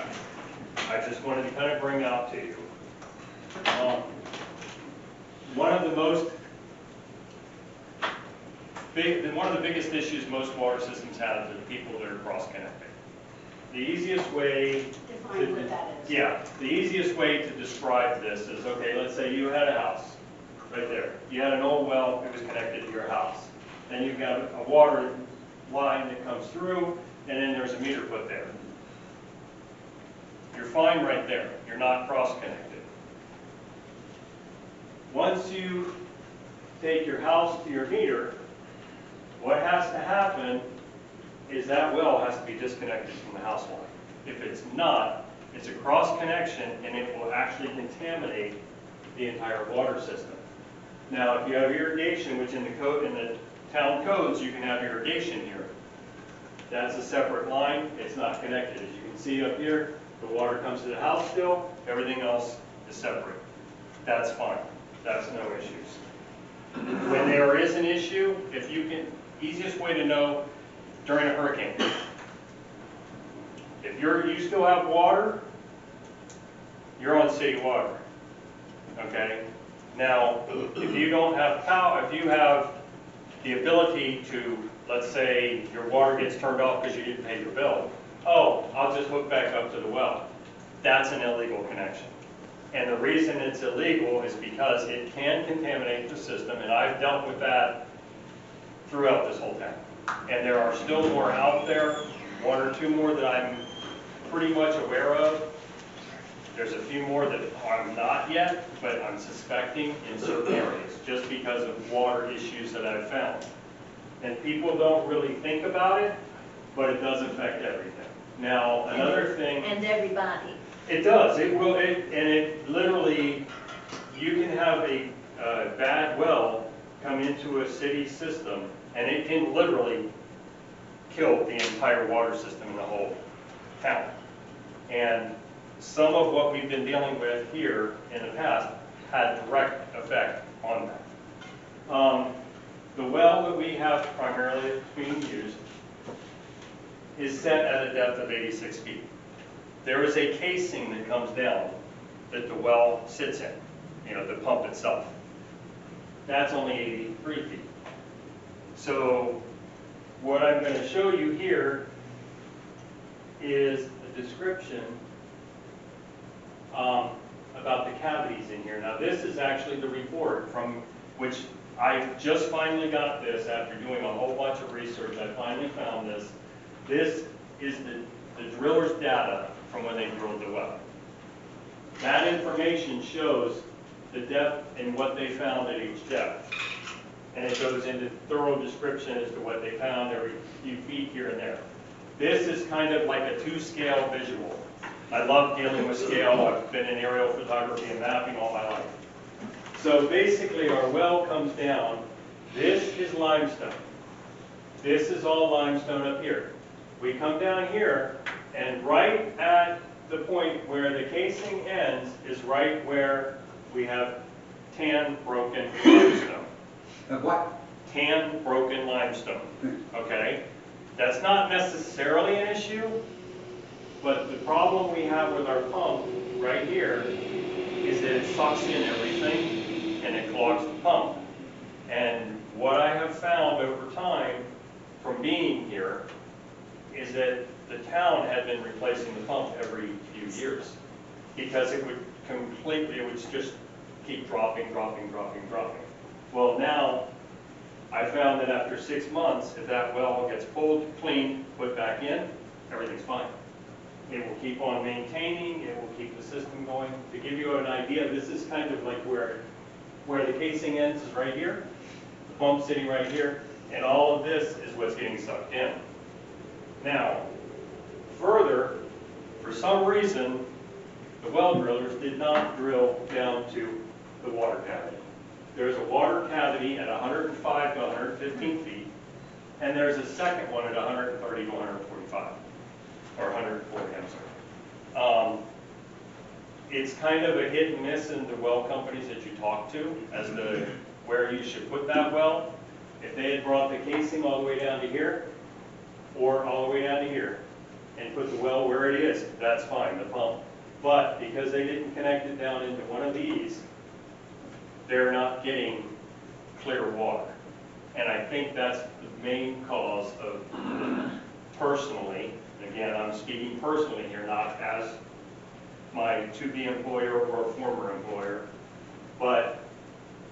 I just wanted to kind of bring out to you. One of the biggest issues most water systems have is the people that are cross-connected. The easiest way Define what that is. yeah, the easiest way to describe this is, okay, let's say you had a house, right there. You had an old well that was connected to your house. Then you've got a water line that comes through, and then there's a meter put there. You're fine right there. You're not cross-connected. Once you take your house to your meter, what has to happen is that well has to be disconnected from the house line. If it's not, it's a cross connection and it will actually contaminate the entire water system. Now, if you have irrigation, which in the town codes, you can have irrigation here. That's a separate line, it's not connected. As you can see up here, the water comes to the house still, everything else is separate. That's fine, that's no issues. When there is an issue, if you can, easiest way to know during a hurricane. If you still have water, you're on city water, okay? Now, if you don't have power, if you have the ability to, let's say your water gets turned off because you didn't pay your bill, oh, I'll just hook back up to the well. That's an illegal connection. And the reason it's illegal is because it can contaminate the system, and I've dealt with that throughout this whole town. And there are still more out there, one or two more that I'm pretty much aware of. There's a few more that I'm not yet, but I'm suspecting in certain areas, just because of water issues that I've found. And people don't really think about it, but it does affect everything. Now, another thing. And everybody. It does, it will, and it literally, you can have a bad well come into a city system, and it can literally kill the entire water system in the whole town. And some of what we've been dealing with here in the past had direct effect on that. The well that we have primarily being used is set at a depth of 86 feet. There is a casing that comes down that the well sits in, you know, the pump itself. That's only 83 feet. So what I'm going to show you here is a description about the cavities in here. Now, this is actually the report from which I just finally got this after doing a whole bunch of research. I finally found this. This is the driller's data from when they drilled the well. That information shows the depth and what they found at each depth. And it goes into thorough description as to what they found every few feet here and there. This is kind of like a 2-scale visual. I love dealing with scale. I've been in aerial photography and mapping all my life. So basically our well comes down. This is limestone. This is all limestone up here. We come down here, and right at the point where the casing ends is right where we have tan broken limestone. What? Tan broken limestone, okay? That's not necessarily an issue, but the problem we have with our pump right here is that it sucks in everything and it clogs the pump. And what I have found over time from being here is that the town had been replacing the pump every few years because it would just keep dropping. Well, now I found that after 6 months, if that well gets pulled, cleaned, put back in, everything's fine. It will keep on maintaining, it will keep the system going. To give you an idea, this is kind of like where the casing ends is right here, the pump's sitting right here, and all of this is what's getting sucked in. Now, further, for some reason, the well drillers did not drill down to the water cavity. There's a water cavity at 105 to 115 feet, and there's a second one at 130 to 145, or 140, I'm sorry. It's kind of a hit and miss in the well companies that you talk to as to where you should put that well. If they had brought the casing all the way down to here, or all the way down to here, and put the well where it is, that's fine, the pump. But because they didn't connect it down into one of these, they're not getting clear water. And I think that's the main cause of, personally, again, I'm speaking personally here, not as my to-be employer or former employer, but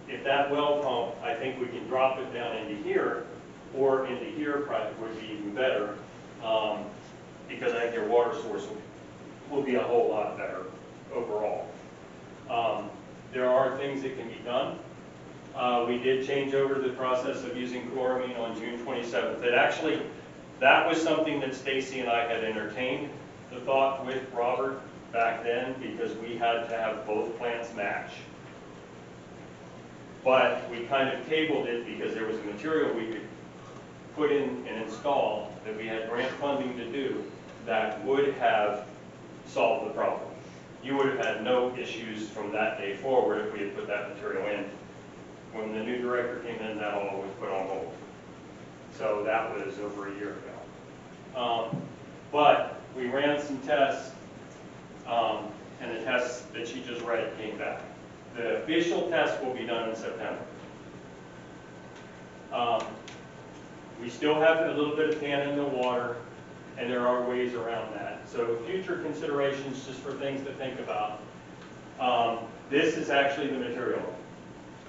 if that well pump, I think we can drop it down into here, or into here probably would be even better, because I think your water source will be a whole lot better overall. There are things that can be done. We did change over to the process of using chloramine on June 27th. That was something that Stacy and I had entertained the thought with Robert back then, because we had to have both plants match. But we kind of tabled it because there was a material we could put in and install that we had grant funding to do that would have solved the problem. You would have had no issues from that day forward if we had put that material in. When the new director came in, that all was put on hold. So that was over a year ago. But we ran some tests, and the tests that she just read came back. The official test will be done in September. We still have a little bit of tan in the water, and there are ways around that. So future considerations, just for things to think about. This is actually the material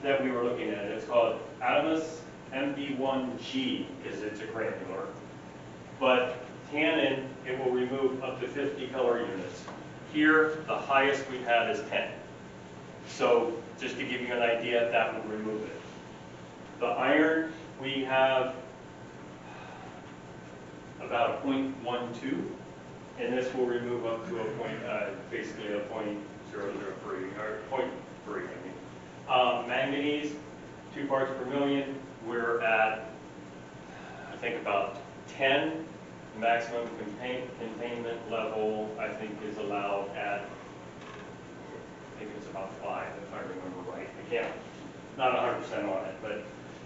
that we were looking at. It's called Adamas MB1G, because it's a granular. But tannin, it will remove up to 50 color units. Here, the highest we've had is 10. So just to give you an idea, that would remove it. The iron, we have about a 0.12, and this will remove up to a point, basically a 0.003, or 0.3, I mean. Manganese, 2 parts per million, we're at, I think, about 10. The maximum containment level, I think, is allowed at, I think it's about 5, if I remember right. Again, not 100% on it, but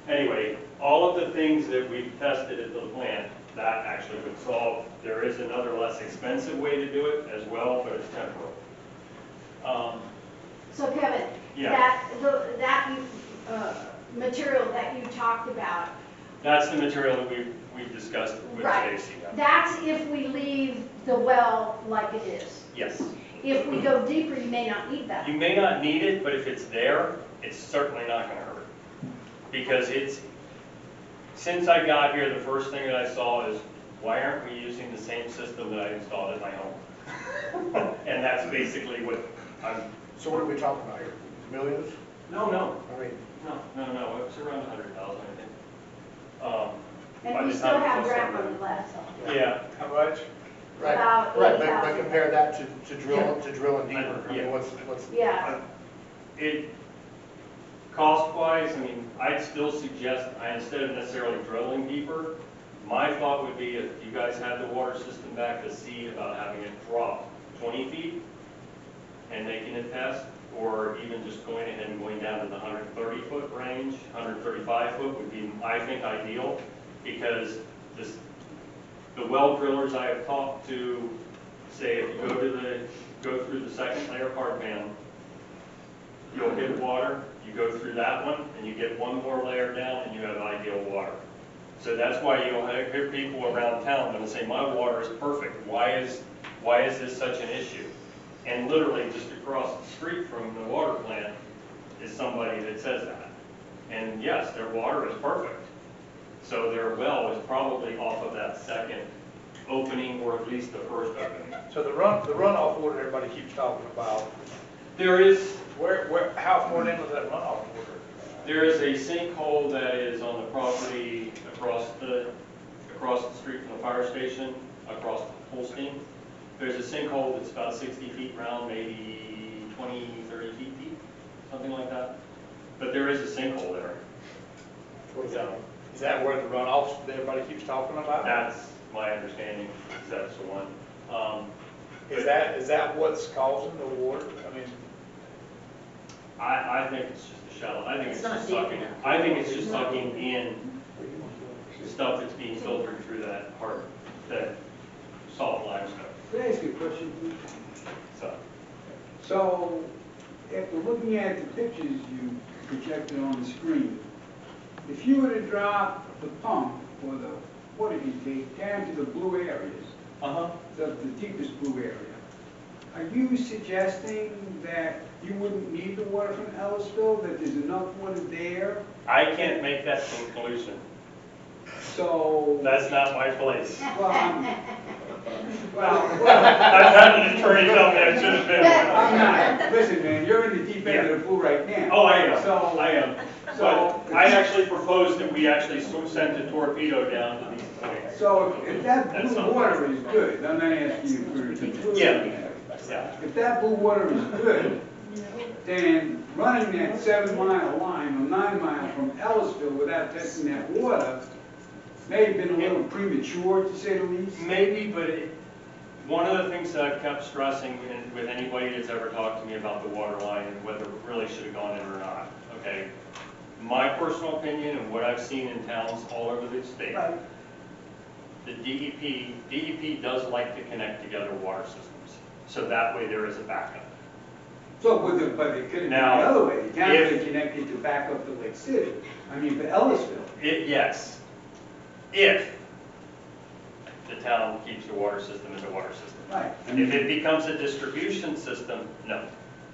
anyway, all of the things that we've tested at the plant, that actually would solve. There is another less expensive way to do it as well, but it's temporal. So Kevin, Yeah. that material that you talked about. That's the material that we've discussed with Right. Stacy. That's if we leave the well like it is. Yes. if we go deeper, you may not need that. You may not need it, but if it's there, it's certainly not gonna hurt. Because since I got here, the first thing that I saw is, why aren't we using the same system that I installed at my home? And that's basically what I'm, So what are we talking about here? Millions? no, I mean, no, it's around 100,000, I think. By And we the still time have it's all grant said money and left. done. Yeah, How much? right, About right, but 80,000. compare that to drilling deeper. I Yeah. mean, what's, Yeah, it, cost-wise, I mean, I'd still suggest, instead of necessarily drilling deeper, my thought would be if you guys had the water system back to see about having it drop 20 feet and making it test, or even just going ahead and going down to the 130-foot range, 135-foot would be, I think, ideal, because the well drillers I have talked to say if you go through the second layer hard pan, you'll hit water, you go through that one, and you get one more layer down, and you have ideal water. So that's why you'll hear people around town that'll say, my water is perfect, why is this such an issue? And literally just across the street from the water plant is somebody that says that. And yes, their water is perfect. So their well is probably off of that second opening, or at least the first opening. So the runoff water everybody keeps talking about, There is how far in was that runoff water? There is a sinkhole that is on the property across the street from the fire station, across Holstein. There's a sinkhole that's about 60 feet round, maybe 20, 30 feet deep, something like that. But there is a sinkhole there. Is that where the runoffs that everybody keeps talking about? That's my understanding, that's the one. Is that what's causing the water? I mean, I think it's just a shallow, I think it's It's not just deep sucking, enough. I think it's just sucking in stuff that's being filtered through that soft limestone. Can I ask you a question, please? So, So, after looking at the pictures you projected on the screen, if you were to drop the pump or the water intake down to the blue areas, the deepest blue area, are you suggesting that you wouldn't need the water from Ellisville, that there's enough water there? I can't make that conclusion. So, That's not my place. well, I've had an attorney tell me I should have been. I'm not. Listen, man, you're in the deep end of the pool right now. Oh, I am, So- I am. So, But I actually proposed that we actually send a torpedo down to these points. so if that That's blue not- water is good, I'm not asking you for a conclusion. Yeah. If that blue water is good, then running that 7-mile line or 9-mile from Ellisville without testing that water may have been a little premature, to say the least. Maybe, but one of the things that I've kept stressing with anybody that's ever talked to me about the water line and whether it really should have gone in or not, okay? My personal opinion and what I've seen in towns all over the state, Right. the DEP does like to connect together water systems. So that way there is a backup. So, but it could have been the Now, other way. The town if- could have connected to back up to Lake City. I mean, for Ellisville. Yes, if the town keeps the water system as a water system. Right. If it becomes a distribution system, no.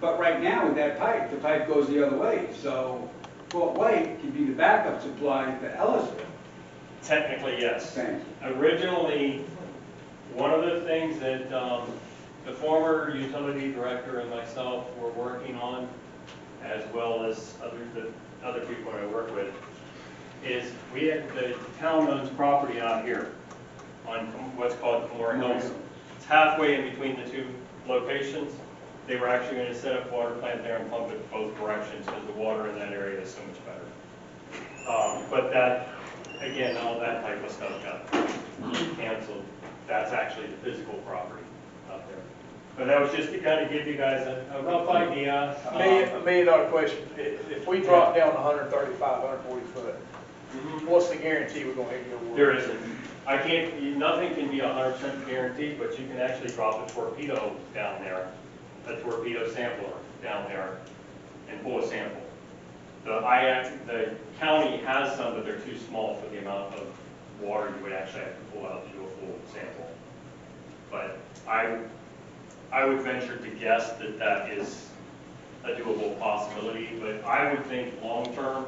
But right now with that pipe, the pipe goes the other way. So Fort White could be the backup supply to Ellisville. Technically, yes. Thank Originally, one of the things that the former utility director and myself were working on, as well as the other people I work with, is the town owns property out here on what's called Camorra Hills. It's halfway in between the two locations. They were actually going to set up a water plant there and pump it both directions because the water in that area is so much better. But that, again, all that type of stuff got canceled. That's actually the physical property out there. But that was just to kind of give you guys a rough idea. $1 million question. If we drop down 135, 140 foot, what's the guarantee we're gonna hit your water? There isn't. I can't, nothing can be 100% guaranteed, but you can actually drop a torpedo down there, a torpedo sampler down there, and pull a sample. The county has some, but they're too small for the amount of water you would actually have to pull out to do a full sample. But I I would venture to guess that that is a doable possibility, but I would think long-term,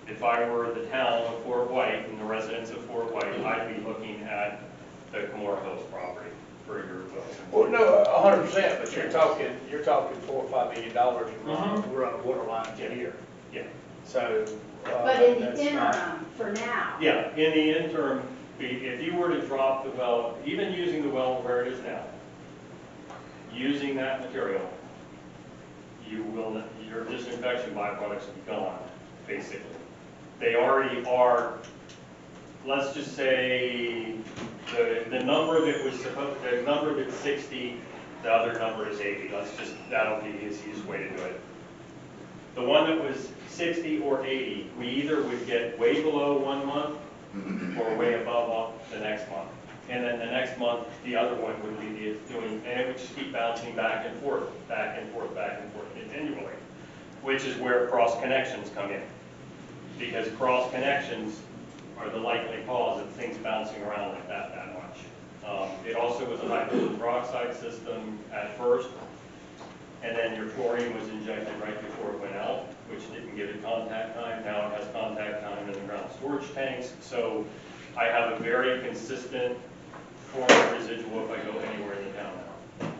if I were the town of Fort White and the residents of Fort White, I'd be looking at the Camora Hills property for your Well, no, 100%, but you're talking $4 or $5 million we're on a water line a year. Yeah. So. But in the that's not- interim, for now. Yeah, in the interim, if you were to drop the well, even using the well where it is now, using that material, your disinfection byproducts will be gone, basically. They already are, let's just say, the number that was supposed, the number that's 60, the other number is 80. That'll be the easiest way to do it. The one that was 60 or 80, we either would get way below 1 month or way above the next month. And then the next month, the other one would be doing, and it would just keep bouncing back and forth, back and forth, back and forth continually, which is where cross connections come in. Because cross connections are the likely cause of things bouncing around like that much. It also was a hydrogen peroxide system at first, and then your chlorine was injected right before it went out, which didn't give it contact time. Now it has contact time in the ground storage tanks. So I have a very consistent form of residual if I go anywhere in the town now.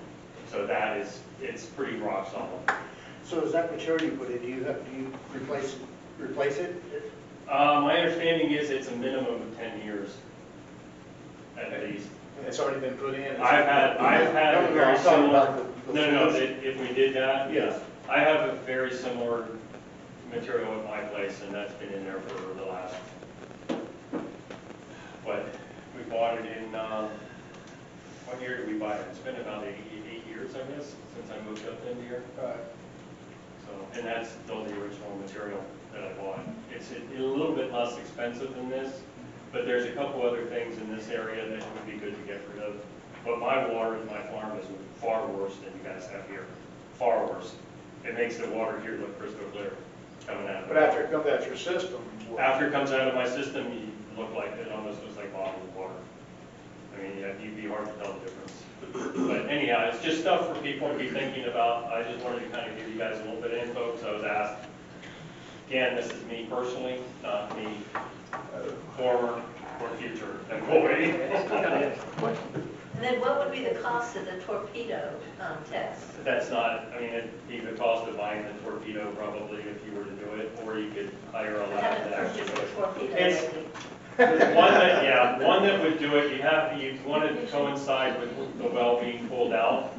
So that is, it's pretty rock solid. So is that maturity put in, do you replace it? My understanding is it's a minimum of 10 years, at least. It's already been put in? I've had a very I'm talking similar, about the no, solution. if we did that, Yes. yes. I have a very similar material at my place, and that's been in there for the last, we bought it in, what year did we buy it? It's been about 8 years, I guess, since I moved up into here. Right. So, and that's still the original material that I bought. It's a little bit less expensive than this, but there's a couple other things in this area that would be good to get rid of. But my water in my farm is far worse than you guys have here, far worse. It makes the water here look crystal clear coming out of it. But after it comes out your system. After it comes out of my system, you look like, it almost looks like bottled water. I mean, you'd be hard to tell the difference. But anyhow, it's just stuff for people to be thinking about. I just wanted to kind of give you guys a little bit of info, because I was asked. Again, this is me personally, not me, former or future employee. And then what would be the cost of the torpedo test? That's not, I mean, it'd be the cost of buying the torpedo probably if you were to do it, or you could hire a I lab haven't to actually purchased do a it. torpedo It's- lately. One that would do it, you want to coincide with the well being pulled out,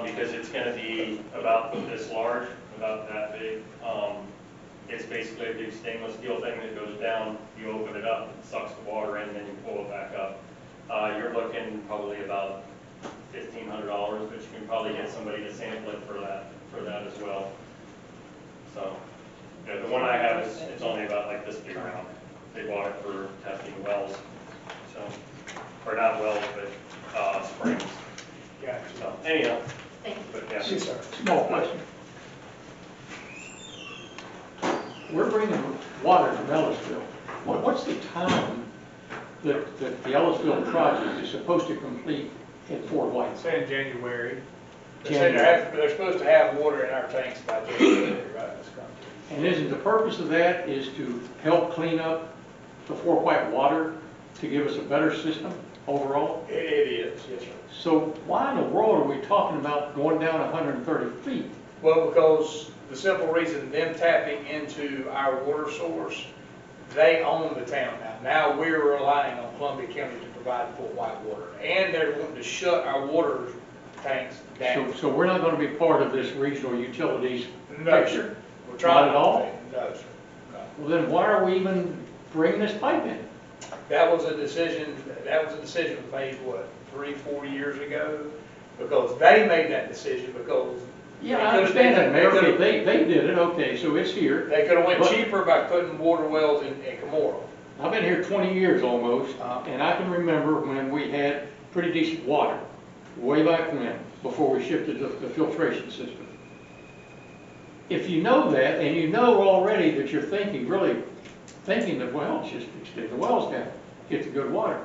because it's going to be about this large, about that big. It's basically a big stainless steel thing that goes down, you open it up, it sucks the water in, and then you pull it back up. You're looking probably about $1,500, but you can probably get somebody to sample it for that as well. So, yeah, the one I have is, it's only about like this big around. They bought it for testing wells, so, or not wells, but springs. Gotcha. So anyhow, Thank you. but yeah. Yes, sir. Small question. We're bringing water from Ellisville. What's the time that the Ellisville project is supposed to complete in Fort White? It's in January. They're supposed to have water in our tanks by January, right? That's correct. And isn't the purpose of that is to help clean up the Fort White water to give us a better system overall? It is, yes, sir. So why in the world are we talking about going down 130 feet? Well, because the simple reason, them tapping into our water source, they own the town now. Now we're relying on Columbia County to provide Fort White water. And they're wanting to shut our water tanks down. So we're not going to be part of this regional utilities No, picture? sir. We're trying Not at all? No, sir. No. Well, then why are we even bringing this pipe in? That was a decision made, what, 3-4 years ago? Because they made that decision because. Yeah, I understand that, Mayor. They did it, okay, so it's here. They could have went But- cheaper by putting water wells in Camora. I've been here 20 years almost, and I can remember when we had pretty decent water, way back when, before we shifted to the filtration system. If you know that, and you know already that you're really thinking that, well, just extend the wells down, get the good water,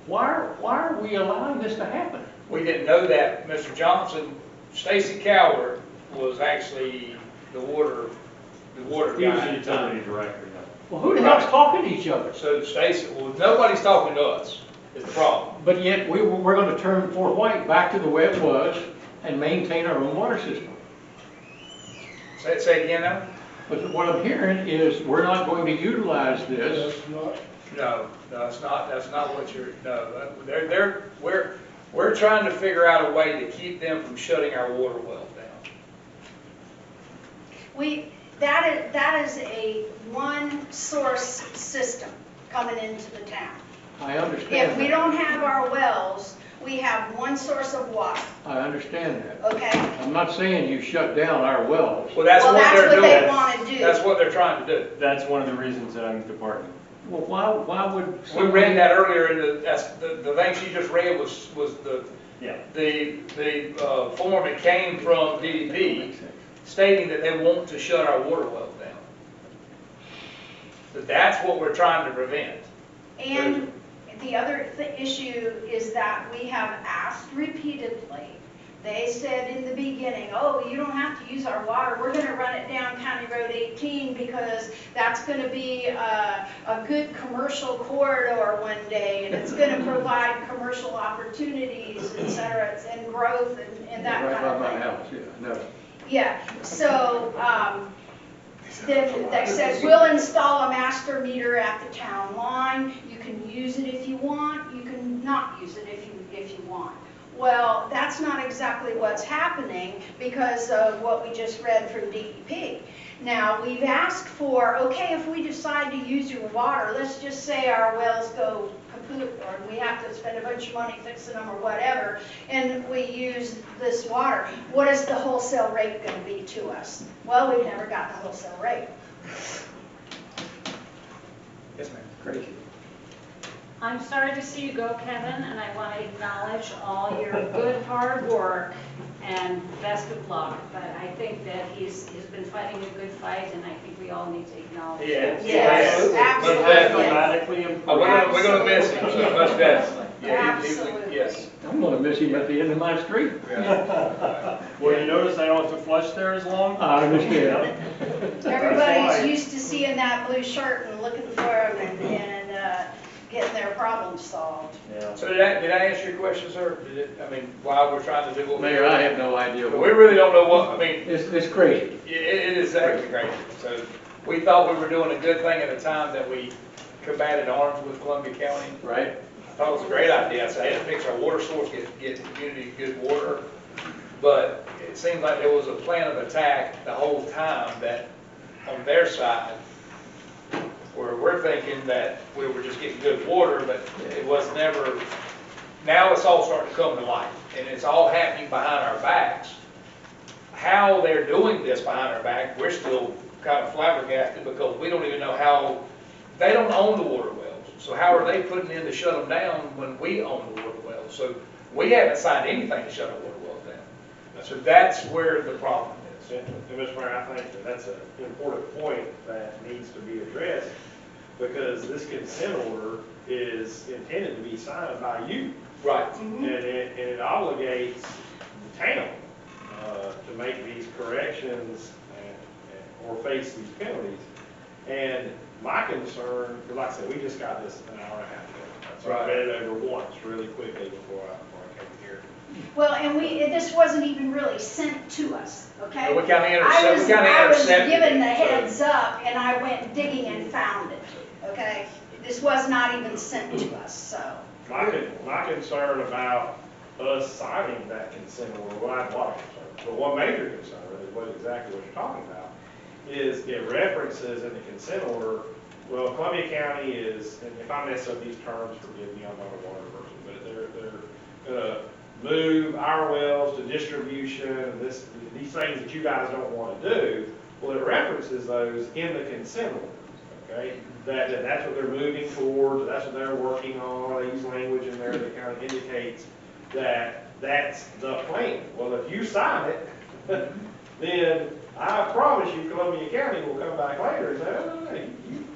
why are we allowing this to happen? we didn't know that Mr. Johnson, Stacy Coward was actually the water He was guy the at the time. utility director, yeah. Well, who the hell's talking to each other? So Stacy, well, nobody's talking to us, is the problem. But yet, we're gonna turn Fort White back to the way it was and maintain our own water system. Say again now? But what I'm hearing is, we're not going to utilize this. No, that's not what you're, no, we're trying to figure out a way to keep them from shutting our water wells down. That is a one source system coming into the town. I understand If we that. don't have our wells, we have one source of water, I understand that. okay? I'm not saying you shut down our wells. Well, that's Well, what that's they're what they doing. wanna do. That's what they're trying to do. That's one of the reasons that I'm departing. Well, why would? We read that earlier in the thing she just read was Yeah. the form that came from DEP stating that they want to shut our water wells down. But that's what we're trying to prevent. And the other issue is that we have asked repeatedly. They said in the beginning, oh, you don't have to use our water. We're going to run it down County Road 18 because that's going to be a good commercial corridor one day, and it's going to provide commercial opportunities, et cetera, and growth and that Right kind by of my thing. house, yeah, no. Yeah, so, then they said, we'll install a master meter at the town line. You can use it if you want, you can not use it if you want. Well, that's not exactly what's happening because of what we just read from DEP. Now, we've asked for, okay, if we decide to use your water, let's just say our wells go kaput, or we have to spend a bunch of money fixing them or whatever, and we use this water, what is the wholesale rate going to be to us? Well, we've never got the wholesale rate. Yes, ma'am. Crazy. I'm sorry to see you go, Kevin, and I want to acknowledge all your good hard work and best of luck. But I think that he's been fighting a good fight, and I think we all need to acknowledge that. Yes, absolutely. Dramatically improved. We're gonna miss him, so much definitely. Yeah, Absolutely. yes. I'm gonna miss him at the end of my street. Well, you notice I don't have to flush there as long? I understand. Everybody's used to seeing that blue shirt and looking for them and getting their problems solved. Yeah. So did I answer your question, sir? I mean, why we're trying to do what we're Mayor, doing? I have no idea. We really don't know what, I mean, It's crazy. it is actually crazy. So we thought we were doing a good thing at the time that we combated arms with Columbia County. Right? I thought it was a great idea. I said, hey, to fix our water source, get the community good water. But it seemed like there was a plan of attack the whole time that on their side, where we're thinking that we were just getting good water, but it was never, now it's all starting to come to light, and it's all happening behind our backs. How they're doing this behind our back, we're still kind of flabbergasted because we don't even know how, they don't own the water wells. So how are they putting in to shut them down when we own the water wells? So we haven't signed anything to shut our water wells down. So that's where the problem is. And Mr. Mayor, I think that that's an important point that needs to be addressed, because this consent order is intended to be signed by you. Right. And it obligates the town to make these corrections or face these penalties. And my concern, because like I said, we just got this an hour and a half ago. So I read it over once really quickly before I came here. Well, and this wasn't even really sent to us, okay? We kinda I was intercepted given the it, so- heads up and I went digging and found it, okay? This was not even sent to us, so. My concern about us signing that consent order, well, I have a lot of concerns, but one major concern is exactly what you're talking about, is it references in the consent order, well, Columbia County is, and if I mess up these terms, forgive me, I'm not a water person, but they're gonna move our wells to distribution, and these things that you guys don't want to do. Well, it references those in the consent order, okay? That's what they're moving towards, that's what they're working on. They use language in there that kind of indicates that that's the plan. Well, if you sign it, then I promise you Columbia County will come back later and say, oh,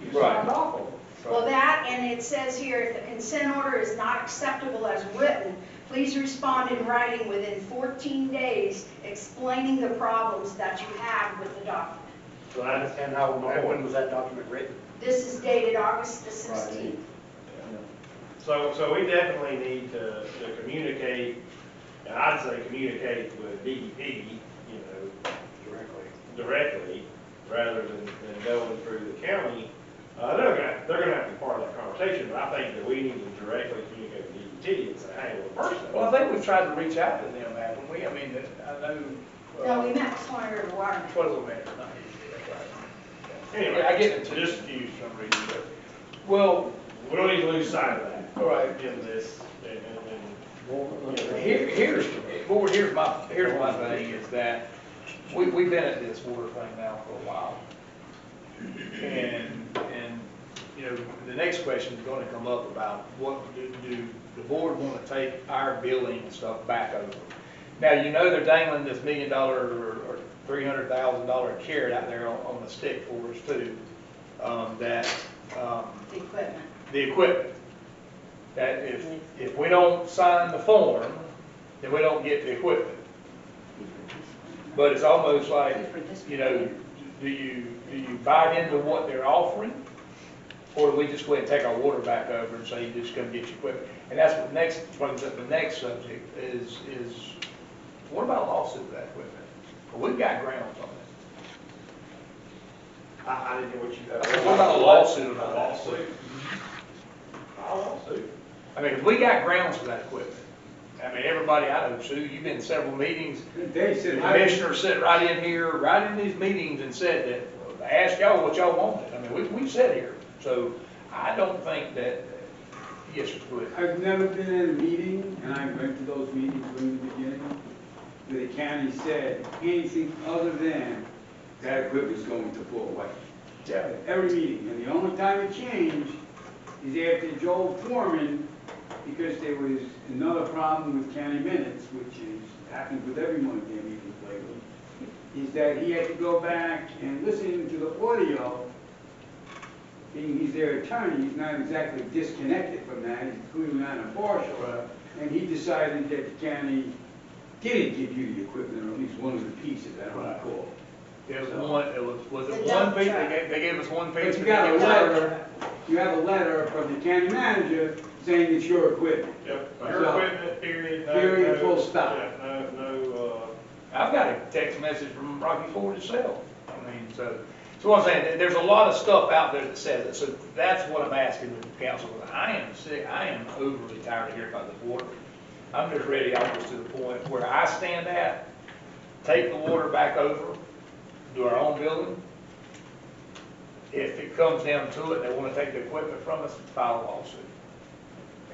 you signed off on it. Well, that, and it says here, if the consent order is not acceptable as written, Please respond in writing within 14 days explaining the problems that you have with the document. So that's, and how, when was that document written? This is dated August the 16th. So we definitely need to communicate, and I'd say communicate with DEP, you know, directly, rather than going through the county. They're gonna have to be part of that conversation, but I think that we need to directly communicate with DEP and say, hey, well, first of all. Well, I think we've tried to reach out to them, haven't we? I mean, I know. No, we met with Swan River Waterman. What is it, man? Not you, that's right. Anyway, I get it. just confused for some reason, but Well, we don't need to lose sight of that. all right. In this, Here's my thing is that we've been at this water thing now for a while. And, you know, the next question is gonna come up about what do the board wanna take our billing and stuff back over? Now, you know they're dangling this $1 million or $300,000 carrot out there on the stick for us too. The equipment. The equipment. That if we don't sign the form, then we don't get the equipment. But it's almost like, you know, do you buy into what they're offering? Or do we just go ahead and take our water back over and say, you just come get your equipment? And that's what brings up the next subject is what about a lawsuit of that equipment? Well, we've got grounds on it. I didn't hear what you. What about a lawsuit of that? Lawsuit? A lawsuit? I mean, 'cause we got grounds for that equipment. I mean, everybody I know, Sue, you've been in several meetings. They The said, commissioner sat right in here, right in these meetings and said that, asked y'all what y'all wanted. I mean, we've sat here. So I don't think that, yes, sir, go ahead. I've never been in a meeting, and I went to those meetings from the beginning, where the county said anything other than that equipment's going to Fort White. Yeah. Every meeting, and the only time it changed is after Joel Foreman, because there was another problem with county minutes, which is, happens with every one of their meetings lately, is that he had to go back and listen to the audio. Being he's their attorney, he's not exactly disconnected from that, he's clearly not impartial. Right. And he decided that the county didn't give you the equipment, or at least one of the pieces, I don't Right. recall. It was The it dump one piece? truck. They gave us one piece. But you and got they a gave us letter, you have a letter from the county manager saying it's your equipment. Yep, So- your equipment, period. Period, full stop. Yeah, no, I've got a text message from Rocky Ford itself. I mean, so what I'm saying, there's a lot of stuff out there that says it. So that's what I'm asking the council. I am sick, I am overly tired of hearing about this water. I'm just ready, almost to the point where I stand at, take the water back over, do our own building. If it comes down to it, they want to take the equipment from us, file a lawsuit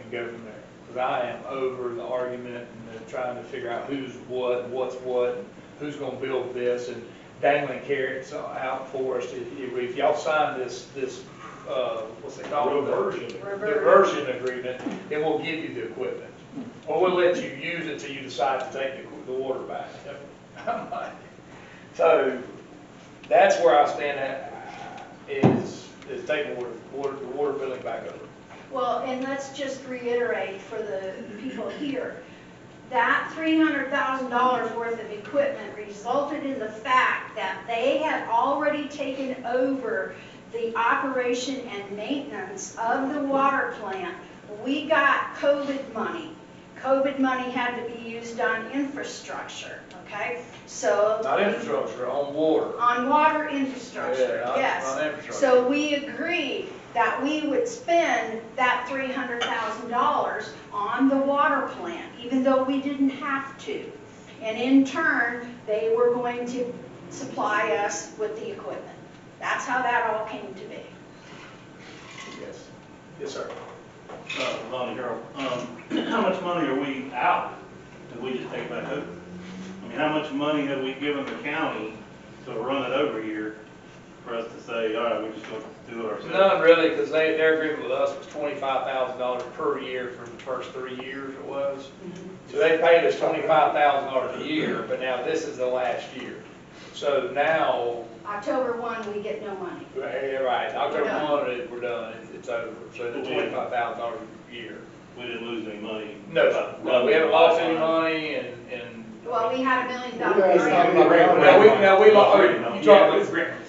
and go from there. Because I am over the argument and trying to figure out who's what, what's what, who's going to build this, and dangling carrots out for us. If y'all sign this, what's it called? Reversion agreement, then we'll give you the equipment. Or we'll let you use it till you decide to take the water back. I'm like, so that's where I stand at, is taking the water billing back over. Well, and let's just reiterate for the people here, that $300,000 worth of equipment resulted in the fact that they had already taken over the operation and maintenance of the water plant. We got COVID money. COVID money had to be used on infrastructure, okay? So. Not infrastructure, on water. On water infrastructure, Yeah, yes. on infrastructure. So we agreed that we would spend that $300,000 on the water plant, even though we didn't have to. And in turn, they were going to supply us with the equipment. That's how that all came to be. Yes. Yes, sir. Lonnie Harold, how much money are we out? Did we just take it back over? I mean, how much money have we given the county to run it over here for us to say, all right, we're just going to do it ourselves? None really, because their agreement with us was $25,000 per year for the first 3 years it was. So they paid us $25,000 a year, but now this is the last year. So now, October 1, we get no money. right, October We're done. 1, we're done, it's over. So the $25,000 a year. We didn't lose any money. No, we haven't lost any money and. Well, we had $1 million You guys grant. talking about- No, we lost, you talking, grant.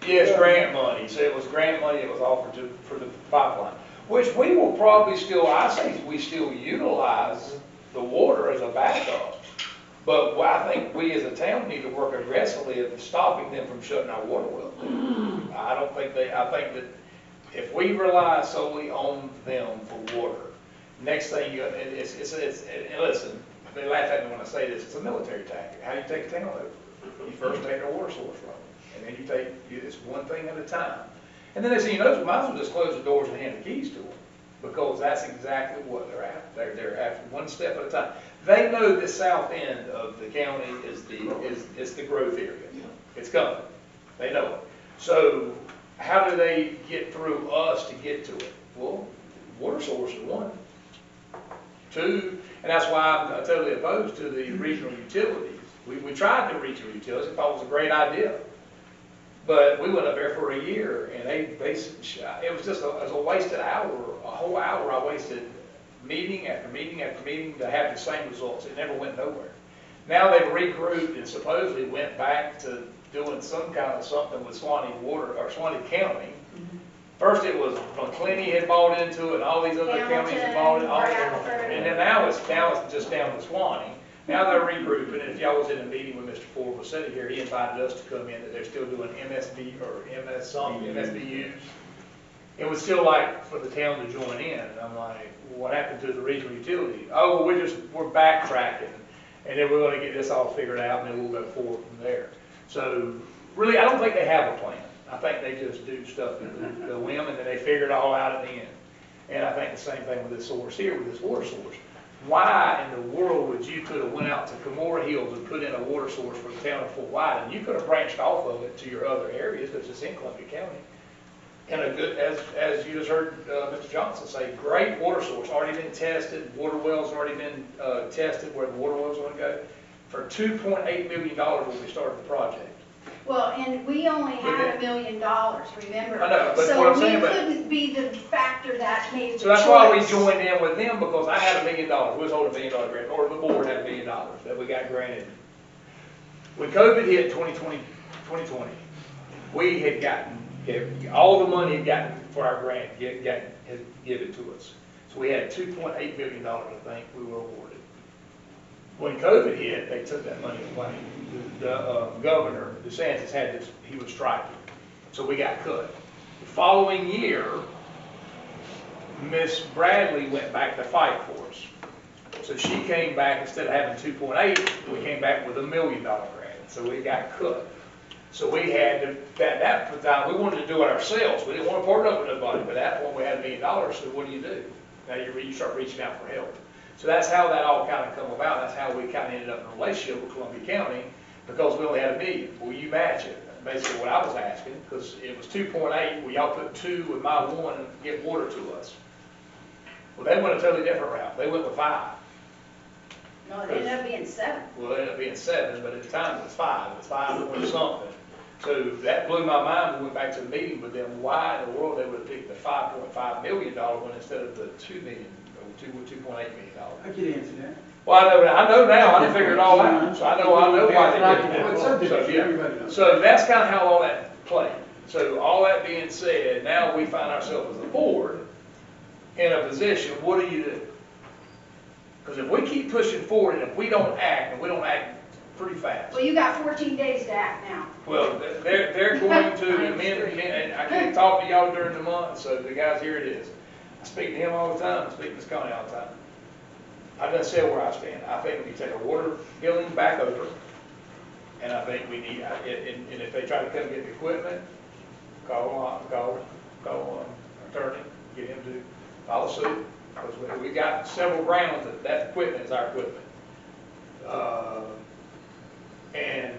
yes, grant money, so it was grant money that was offered for the pipeline, which we will probably still, I say we still utilize the water as a backup. But I think we as a town need to work aggressively at stopping them from shutting our water well. I think that if we rely solely on them for water, next thing you, and listen, they laugh at me when I say this, it's a military tactic. How do you take a town over? You first take their water source from them, and then it's one thing at a time. And then they say, you know, might as well just close the doors and hand the keys to them, because that's exactly what they're after. They're after one step at a time. They know the south end of the county is the growth area. It's coming. They know it. So how do they get through us to get to it? Well, water source is one. Two, and that's why I'm totally opposed to the regional utilities. We tried the regional utilities, I thought it was a great idea. But we went up there for a year, and it was just it was a wasted hour, a whole hour I wasted meeting after meeting after meeting to have the same results. It never went nowhere. Now they've regrouped and supposedly went back to doing some kind of something with Swanee Water, or Swanee County. First it was McClenny had bought into it, and all these other counties had bought it, and then now it's just down to Swanee. Now they're regrouping, and if y'all was in a meeting when Mr. Ford was sitting here, he invited us to come in, that they're still doing MSB or MS something, MSBUs. It was still like for the town to join in, and I'm like, well, what happened to the regional utility? Oh, well, we're backtracking, and then we're gonna get this all figured out, and then we'll go forward from there. So, really, I don't think they have a plan. I think they just do stuff at the whim, and then they figure it all out at the end. And I think the same thing with this source here, with this water source. Why in the world would you could have went out to Cumorah Hills and put in a water source for the town of Fort White, and you could have branched off of it to your other areas, because it's in Columbia County. And a good, as you just heard Mr. Johnson say, great water source, already been tested, water wells already been tested where the water wells are going to go. For $2.8 million when we started the project. Well, and we only had $1 million, remember? I know, but what I'm saying, So we couldn't be the factor that made the choice. So that's why we joined in with them, because I had $1 million. We was holding $1 million grant, or the board had $1 million that we got granted. When COVID hit 2020, we had gotten, all the money had gotten for our grant, had given to us. So we had $2.8 million, I think, we were awarded. When COVID hit, they took that money away. The governor, DeSantis, had this, he was striking. So we got cut. The following year, Miss Bradley went back to fight for us. So she came back, instead of having 2.8, we came back with $1 million grant. So we got cut. So we had to, that time, we wanted to do it ourselves. We didn't want to partner up with nobody, but at that point we had $1 million, so what do? Now you start reaching out for help. So that's how that all kind of come about. That's how we kind of ended up in a relationship with Columbia County, because we only had $1 million. Will you match it? Basically what I was asking, because it was 2.8, well, y'all put 2 with my 1 and get water to us. Well, they went a totally different route. They went with 5. No, it ended up being 7. Well, it ended up being 7, but at the time it was 5. It was 5 point something. So that blew my mind when we went back to the meeting with them. Why in the world they would have picked the $5.5 million one instead of the $2 million, or $2.8 million? I could answer that. Well, I know now, I done figured it all out, so I know why they did It's that. subdivision, everybody knows. So that's kind of how all that played. So all that being said, now we find ourselves as a board in a position, what do you do? Because if we keep pushing forward and if we don't act, and we don't act pretty fast. Well, you got 14 days to act now. Well, they're going to amend, and I can't talk to y'all during the month, so the guys, here it is. I speak to him all the time, I speak to Ms. Connie all the time. I've done said where I stand. I think we take our water billing back over, and I think we need, and if they try to come get the equipment, call attorney, get him to file a suit, because we got several grounds that equipment is our equipment. And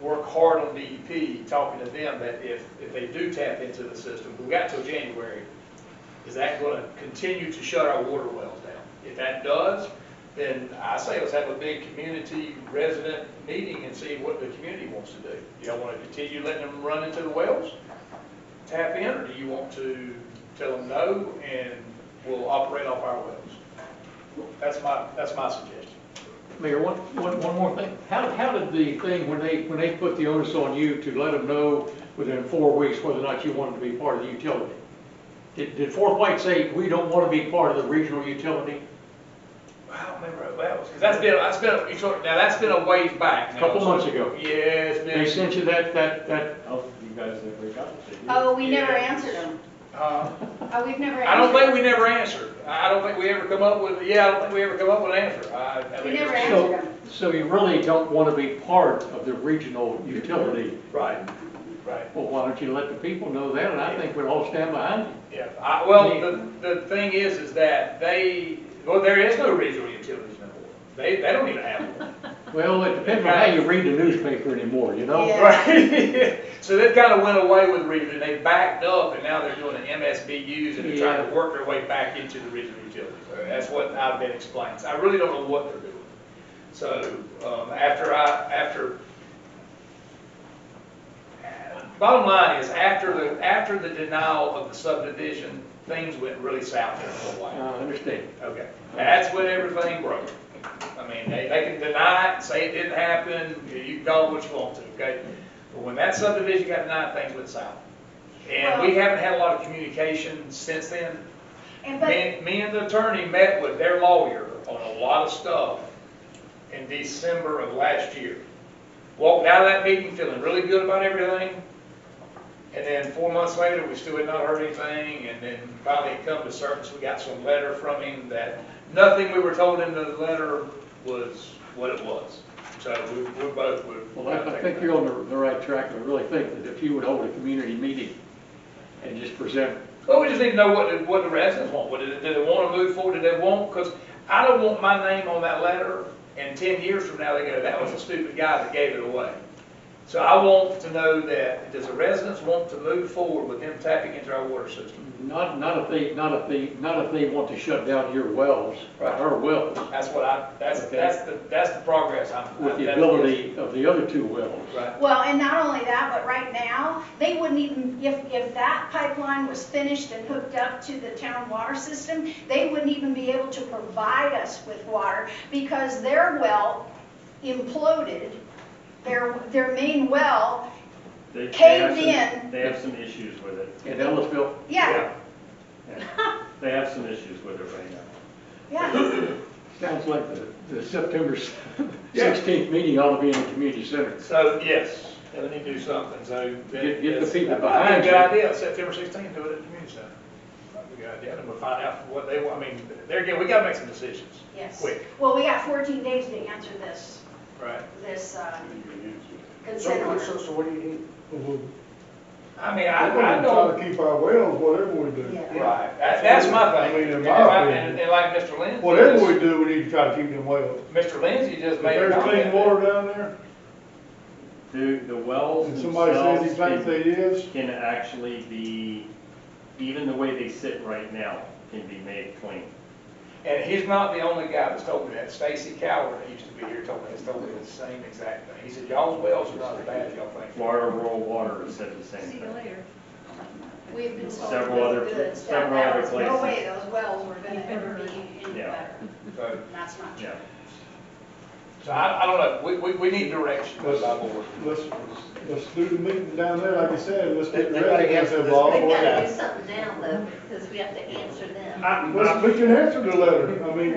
work hard on DEP, talking to them that if they do tap into the system, we got till January, is that going to continue to shut our water wells down? If that does, then I say let's have a big community resident meeting and see what the community wants to do. Do y'all want to continue letting them run into the wells, tap in, or do you want to tell them no and we'll operate off our wells? That's my suggestion. Mayor, one more thing. How did the thing, when they put the onus on you to let them know within 4 weeks whether or not you wanted to be part of the utility? Did Fort White say, we don't want to be part of the regional utility? I don't remember what that was, because that's been a ways back now. Couple months ago. Yeah, it's been. They sent you that, Oh, you guys never got it. Oh, we never answered them. Uh, Oh, we've never answered. I don't think we never answered. I don't think we ever come up with, I don't think we ever come up with an answer. I We mean, never it's- answered So, them. so you really don't want to be part of the regional utility? Right, right. Well, why don't you let the people know that, and I think we'd all stand behind you. Yeah, well, the thing is that there is no regional utilities anymore. They don't even have one. Well, it depends on how you read the newspaper anymore, you know? Yeah. Right. So that kind of went away with regional, they backed up and now they're doing the MSBU's and they're trying to work their way back into the regional utilities. That's what I've been explained. So I really don't know what they're doing. So, bottom line is, after the denial of the subdivision, things went really south there for a while. I understand. Okay, that's when everything broke. I mean, they can deny it, say it didn't happen, you can call it what you want to, okay? But when that subdivision got denied, things went south. And we haven't had a lot of communication since then. Me and the attorney met with their lawyer on a lot of stuff in December of last year. Walked out of that meeting feeling really good about everything. And then 4 months later, we still had not heard anything, and then finally it come to surface, we got some letter from him that nothing we were told in the letter was what it was. So we both would. Well, I think you're on the right track. I really think that if you would hold a community meeting and just present. Well, we just need to know what the residents want. Do they want to move forward? Do they want, because I don't want my name on that letter, and 10 years from now they go, that was a stupid guy that gave it away. So I want to know that, does the residents want to move forward with them tapping into our water system? Not if they want to shut down your wells, our wells. That's what that's the progress I'm. With the ability of the other 2 wells. Right. Well, and not only that, but right now, they wouldn't even, if that pipeline was finished and hooked up to the town water system, they wouldn't even be able to provide us with water because their well imploded, their main well caved in. They have some issues with it. In Ellisville? Yeah, They have some issues with it right now. yeah. Sounds like the September 16th meeting ought to be in the community center. So, yes, we need to do something, so. Get the people That'd behind be a you. good idea, September 16th, do it at the community center. That'd be a good idea, and we'll find out what they want. I mean, there again, we gotta make some decisions. Yes. Quick. Well, we got 14 days to answer this Right. consent order. So what do you need? I mean, We're I gonna don't. try to keep our wells, whatever we do. Right, that's my thing. I mean, in And my if I- opinion. And like Mr. Lindsay. Whatever we do, we need to try to keep them wells. Mr. Lindsay just If made a there's comment. clean water down there, The wells and somebody says he themselves thinks it is, can actually be, even the way they sit right now, can be made clean. And he's not the only guy that's told me that. Stacy Coward, that used to be here, told me the same exact thing. He said, y'all's wells are not as bad as y'all think. Florida Rural Water has said the same See you thing. later. We've been told Several with other- good stuff. several That other was no places. way those wells were gonna ever be any Yeah. better. So, That's not true. Yeah. so I don't know, we need direction by the board. let's do the meeting down there, like I said, let's get the They gotta residents answer this. involved. We've got to do something now, though, because we have to answer them. We can answer the letter, I mean,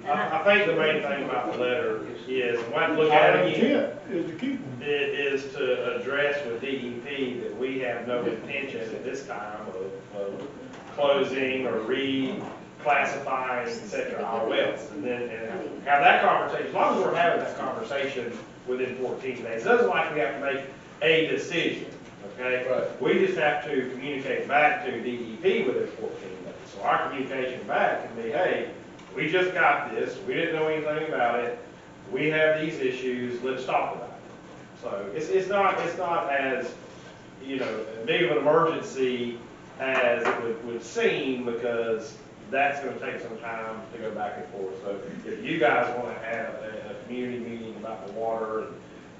I think the main thing about the letter is, when I look our at it again, intent is to keep them. it is to address with DEP that we have no intention at this time of closing or reclassifying, et cetera, our wells. And then have that conversation, as long as we're having that conversation within 14 days. It doesn't like we have to make a decision, okay? Right. We just have to communicate back to DEP within 14 days. So our communication back can be, hey, we just got this, we didn't know anything about it, we have these issues, let's talk about it. So it's not as, big of an emergency as it would seem, because that's gonna take some time to go back and forth. So if you guys wanna have a community meeting about the water and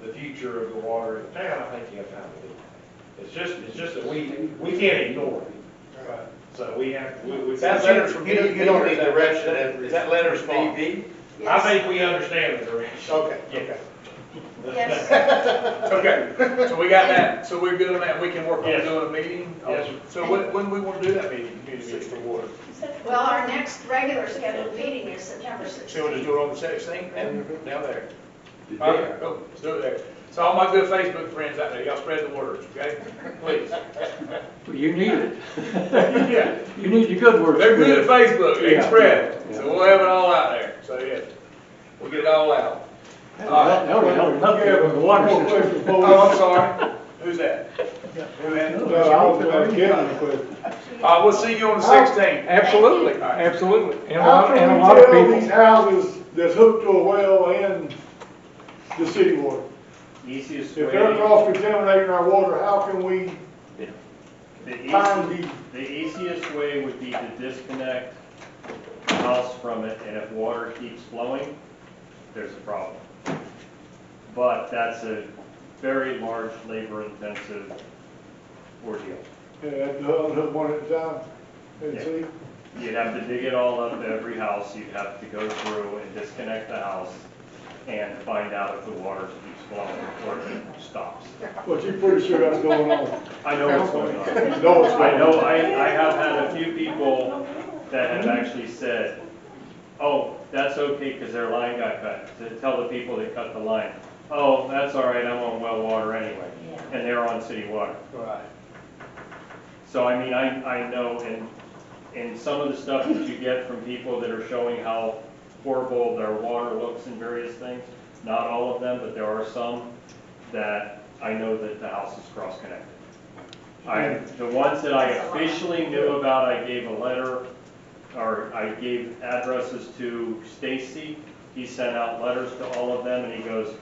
the future of the water in town, I think you have time to do it. It's just that we can't ignore it. Right. So we have, That letter's from You don't- you DEP, don't or need is that- direction. Is that letters from DEP? I think we understand the direction. Okay, okay. Yes. Okay, so we got that, so we're good on that, we can work on Yes. doing a meeting? Yes. So when do we want to do that meeting, community meeting for water? Well, our next regular scheduled meeting is September So we'll just 16th. do it on the 16th and down there? All right, cool, let's do it there. So all my good Facebook friends out there, y'all spread the word, okay? Please. Well, you need it. Yeah, You need the good words. they're good at Facebook, they can Yeah. spread it, so we'll have it all out there, so yeah, we'll get it all out. That would help nothing with the water system. Oh, I'm sorry, who's that? Who that? We'll see you on the 16th. Absolutely, All right. absolutely. And a How lot, can and a we lot of tell these people. houses that's hooked to a well and the city water? Easiest If they're way, cross-contaminating our water, how can we the find easy, the, the easiest way would be to disconnect the house from it, and if water keeps flowing, there's a problem. But that's a very large, labor-intensive ordeal. unhook one at a time and Yeah. see? You'd have to dig it all up to every house, you'd have to go through and disconnect the house and find out if the water keeps flowing or if it stops. But you're pretty sure that's going on. I know what's going on. You know what's I going know, on. I have had a few people that have actually said, oh, that's okay because their line got cut. To tell the people that cut the line, oh, that's all right, I'm on well water anyway. And they're on city water. Right. So I mean, I know, and some of the stuff that you get from people that are showing how horrible their water looks and various things, not all of them, but there are some that I know that the house is cross-connected. The ones that I officially knew about, I gave a letter, or I gave addresses to Stacy. He sent out letters to all of them, and he goes,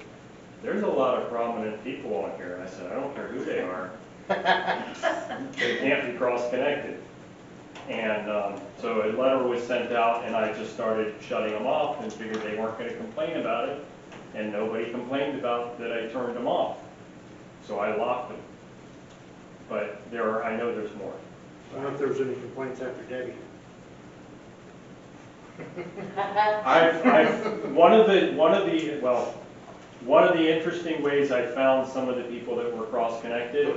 there's a lot of prominent people on here. And I said, I don't care who they are. They can't be cross-connected. And so a letter was sent out, and I just started shutting them off and figured they weren't going to complain about it. And nobody complained about that I turned them off. So I locked them. But I know there's more. I don't know if there was any complaints after Debbie. One of the interesting ways I found some of the people that were cross-connected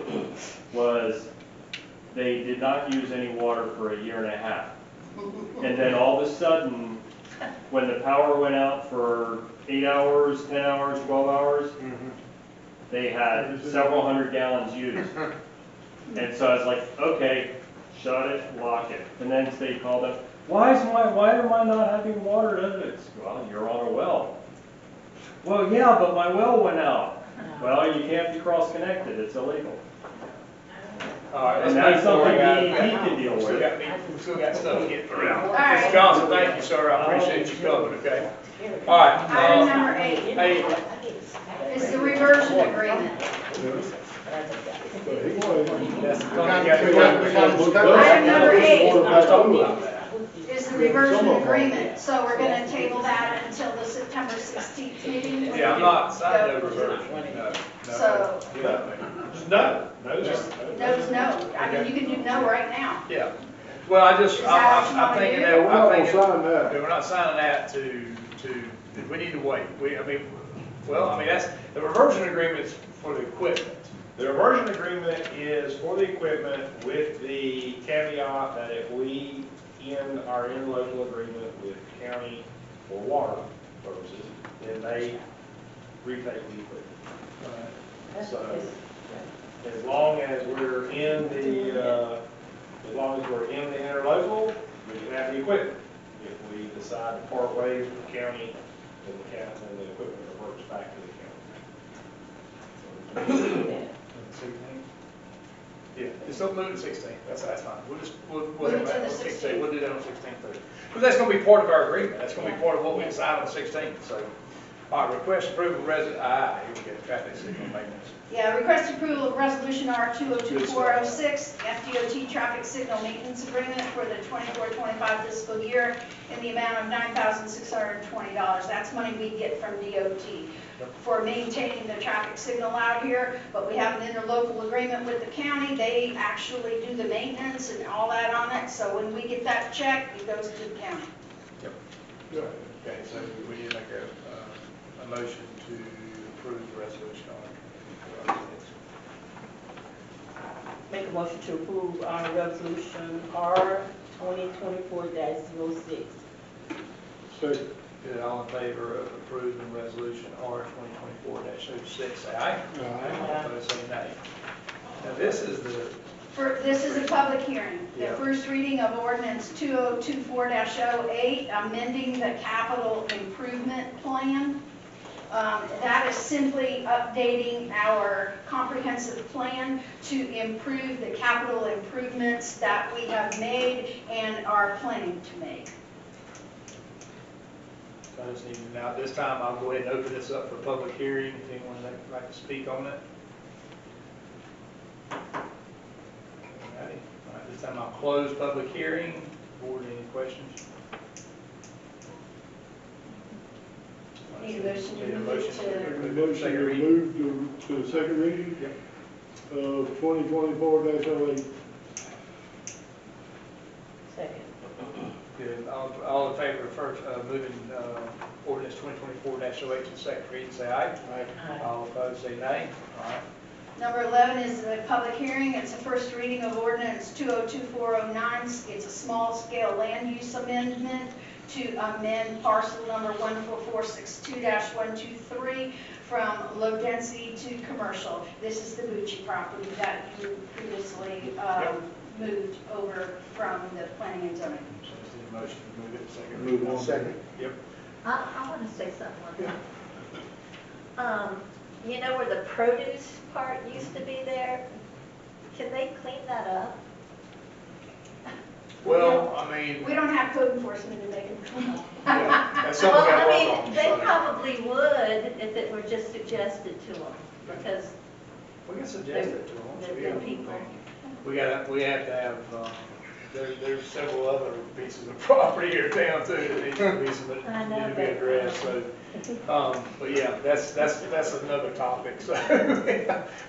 was they did not use any water for a year and a half. And then all of a sudden, when the power went out for 8 hours, 10 hours, 12 hours, they had several hundred gallons used. And so I was like, okay, shut it, lock it. And then they called up, why am I not having water? Well, you're on a well. Well, yeah, but my well went out. Well, you can't be cross-connected, it's illegal. All right, And let's that's move forward, something guys. he can deal We with. still got stuff to get through. All right. Mr. Johnson, thank you, sir, I appreciate you coming, okay? All right. Item number 8 Hey, is the reversion agreement. Item number 8 is the reversion agreement, so we're gonna table that until the September 16th meeting. yeah, I'm not signing no reversion, no. So, No, no's no, I mean, you can do no right now. yeah. Well, I'm Is that what you I'm wanna thinking do? that, We're not I'm gonna thinking, sign that. we're not signing that to, we need to wait. That's, the reversion agreement's for the equipment. The reversion agreement is for the equipment with the caveat that if we end our interlocal agreement with the county for water purposes, then they retake the equipment. So as long as we're in the, interlocal, we can have the equipment. If we decide to part ways with the county, then the equipment reverts back to the county. Yeah, it's up moving 16th, that's fine. We'll Move it to have that the on 16th. 16th. We'll do that on 16th too. Because that's gonna be part of our agreement, that's gonna be part of what we decide on the 16th, so. All right, request approval of here we go, traffic signal maintenance. Yeah, request approval of resolution R 202406, FDOT traffic signal maintenance agreement for the 24-25 fiscal year in the amount of $9,620. That's money we get from DOT for maintaining the traffic signal out here, but we have an interlocal agreement with the county. They actually do the maintenance and all that on it, so when we get that check, it goes to the county. Yep. Okay, so we need to make a motion to approve the resolution on Make a motion to approve resolution R 2024-06. Second. Good, all in favor of approving resolution R 2024-06, say aye. All opposed, say nay. Now, this is This is a public hearing. The Yeah. first reading of ordinance 2024-08, amending the capital improvement plan. That is simply updating our comprehensive plan to improve the capital improvements that we have made and are planning to make. So I just need to, now, this time, I'll go ahead and open this up for public hearing. If anyone would like to speak on it. All right, this time I'll close public hearing. Board, any questions? Need a motion to Need a move motion it to- Motion second to reading. move to the second reading Yep. of 2024-08. Second. Good. All in favor of first, moving ordinance 2024-08 to the second reading, say aye. Aye. All opposed, say nay. All right. Number 11 is the public hearing. It's the first reading of ordinance 2024-09. It's a small-scale land use amendment to amend parcel number 14462-123 from low density to commercial. This is the Bucci property that you previously moved over from the planning and zoning. So just need a motion to move it to second Move reading. on second. Yep. I want to say something on that. You know where the produce part used to be there? Can they clean that up? Well, I mean, We don't have code enforcement to make it clean. yeah, that's something Well, we gotta I work on. mean, they so probably would if it were just suggested to them, because We can suggest it to them. they're We good don't- people. We have to have, there's several other pieces of property here in town too that need to be, I know, need to be addressed, so. But yeah, that's another topic, so.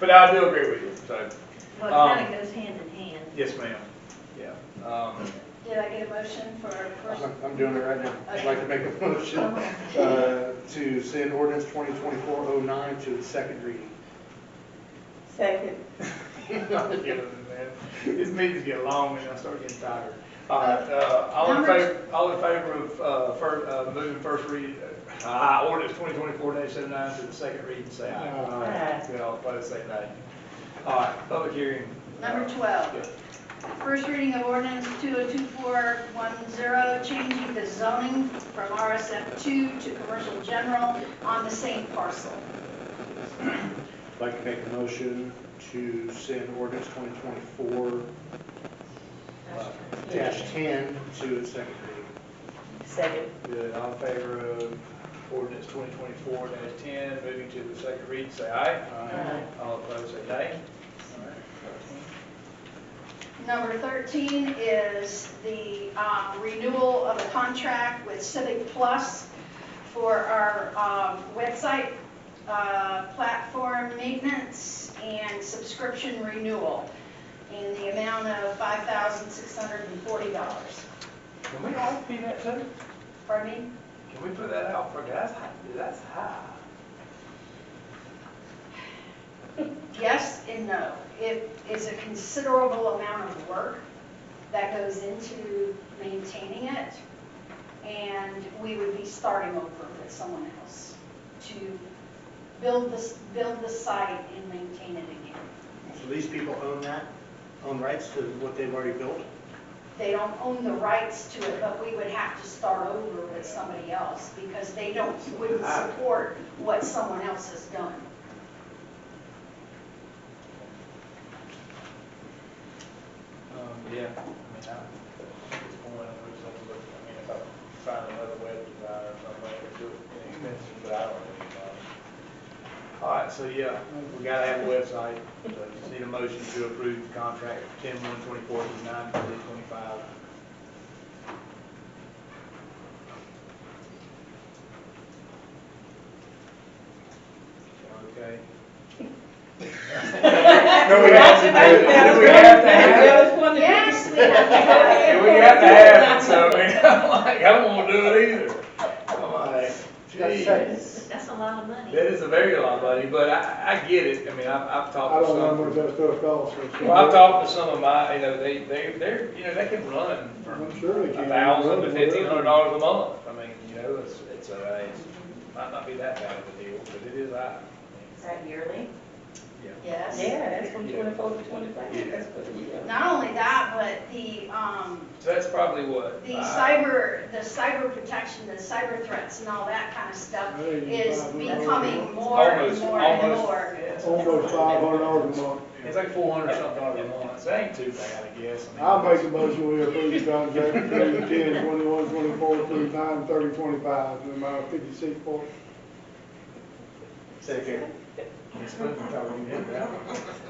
But I do agree with you, so, Well, it kind of goes hand in hand. yes, ma'am, yeah. Did I get a motion for first? I'm doing it right now. I'd like to make a motion to send ordinance 2024-09 to the second reading. Second. These meetings get long and I start getting tired. All right, all in favor of moving first read, ordinance 2024-09 to the second reading, say aye. Aye. Yeah, all opposed, say nay. All right, public hearing. Number 12. Yeah. First reading of ordinance 2024-10, changing the zoning from RSF2 to commercial general on the same parcel. I'd like to make a motion to send ordinance 2024-10 to its second reading. Second. Good, all in favor of ordinance 2024-10, moving to the second reading, say aye. Aye. All opposed, say nay. All right, Number 13 is the renewal of a contract with Civic Plus for our website platform maintenance and subscription renewal in the amount of $5,640. Can we all pay that too? Pardon me? Can we put that out for, that's high. Yes and no. It is a considerable amount of work that goes into maintaining it, and we would be starting over with someone else to build the site and maintain it again. So these people own that, own rights to what they've already built? They don't own the rights to it, but we would have to start over with somebody else because they wouldn't support what someone else has done. Yeah, I mean, at this point, if I find another web designer or something, it would do it inexpensive, but I don't know. so yeah, we gotta have a website, so just need a motion to approve the contract 10/1/24 through 9/30/25. Okay. No, we have to do we have to have it? Yes, we have to have it. We have to have it, so I mean, I'm like, I don't wanna do it either. I'm like, geez. That's a lot of money. That is a very lot of money, but I get it. I mean, I've talked I to don't know how some. much that stuff costs. Well, I've talked to some of my, you know, they're, you know, they can run from I'm sure they can. $1,000 to $1,500 a month. I mean, you know, it's might not be that bad of a deal, but it is that. Is that yearly? Yes. Yeah, that's from 24 to 25, that's for the year. Not only that, but So that's probably what? the cyber protection, the cyber threats and all that kind of stuff is becoming more and more and more. Almost $500 a month. It's like $400 something a month. So it ain't too bad, I guess. I mean, I'll make a motion, we approve the contract between 10/21/24 through 9/30/25, in the amount of $56.40. Second.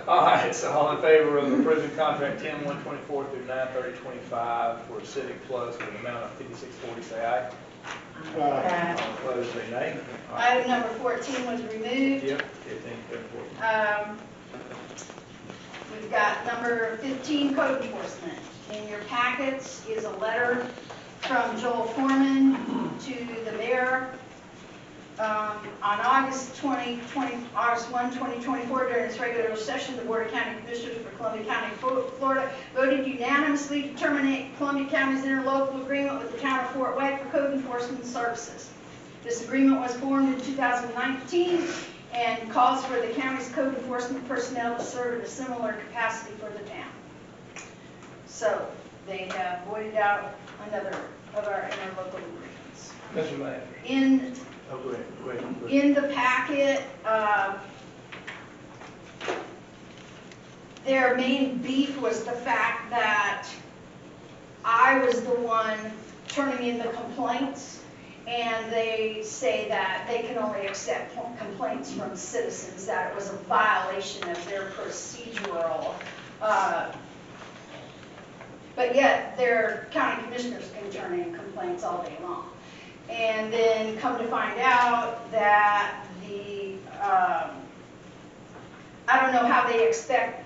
All right, so all in favor of approving contract 10/1/24 through 9/30/25 for Civic Plus with an amount of $56.40, say aye. All opposed, say nay. All right. Item number 14 was removed. Yep, 15, 14. We've got number 15, code enforcement. In your packets is a letter from Joel Foreman to the mayor. On August 1, 2024, during its regular session, the Board of County Commissioners for Columbia County, Florida, voted unanimously to terminate Columbia County's interlocal agreement with the town of Fort White for code enforcement services. This agreement was formed in 2019 and calls for the county's code enforcement personnel to serve in a similar capacity for the town. So they have voided out another of our interlocal agreements. Mr. Manager. In Go ahead. In the packet, their main beef was the fact that I was the one turning in the complaints, and they say that they can only accept complaints from citizens, that it was a violation of their procedural, but yet their county commissioners can turn in complaints all day long. And then come to find out that I don't know how they expect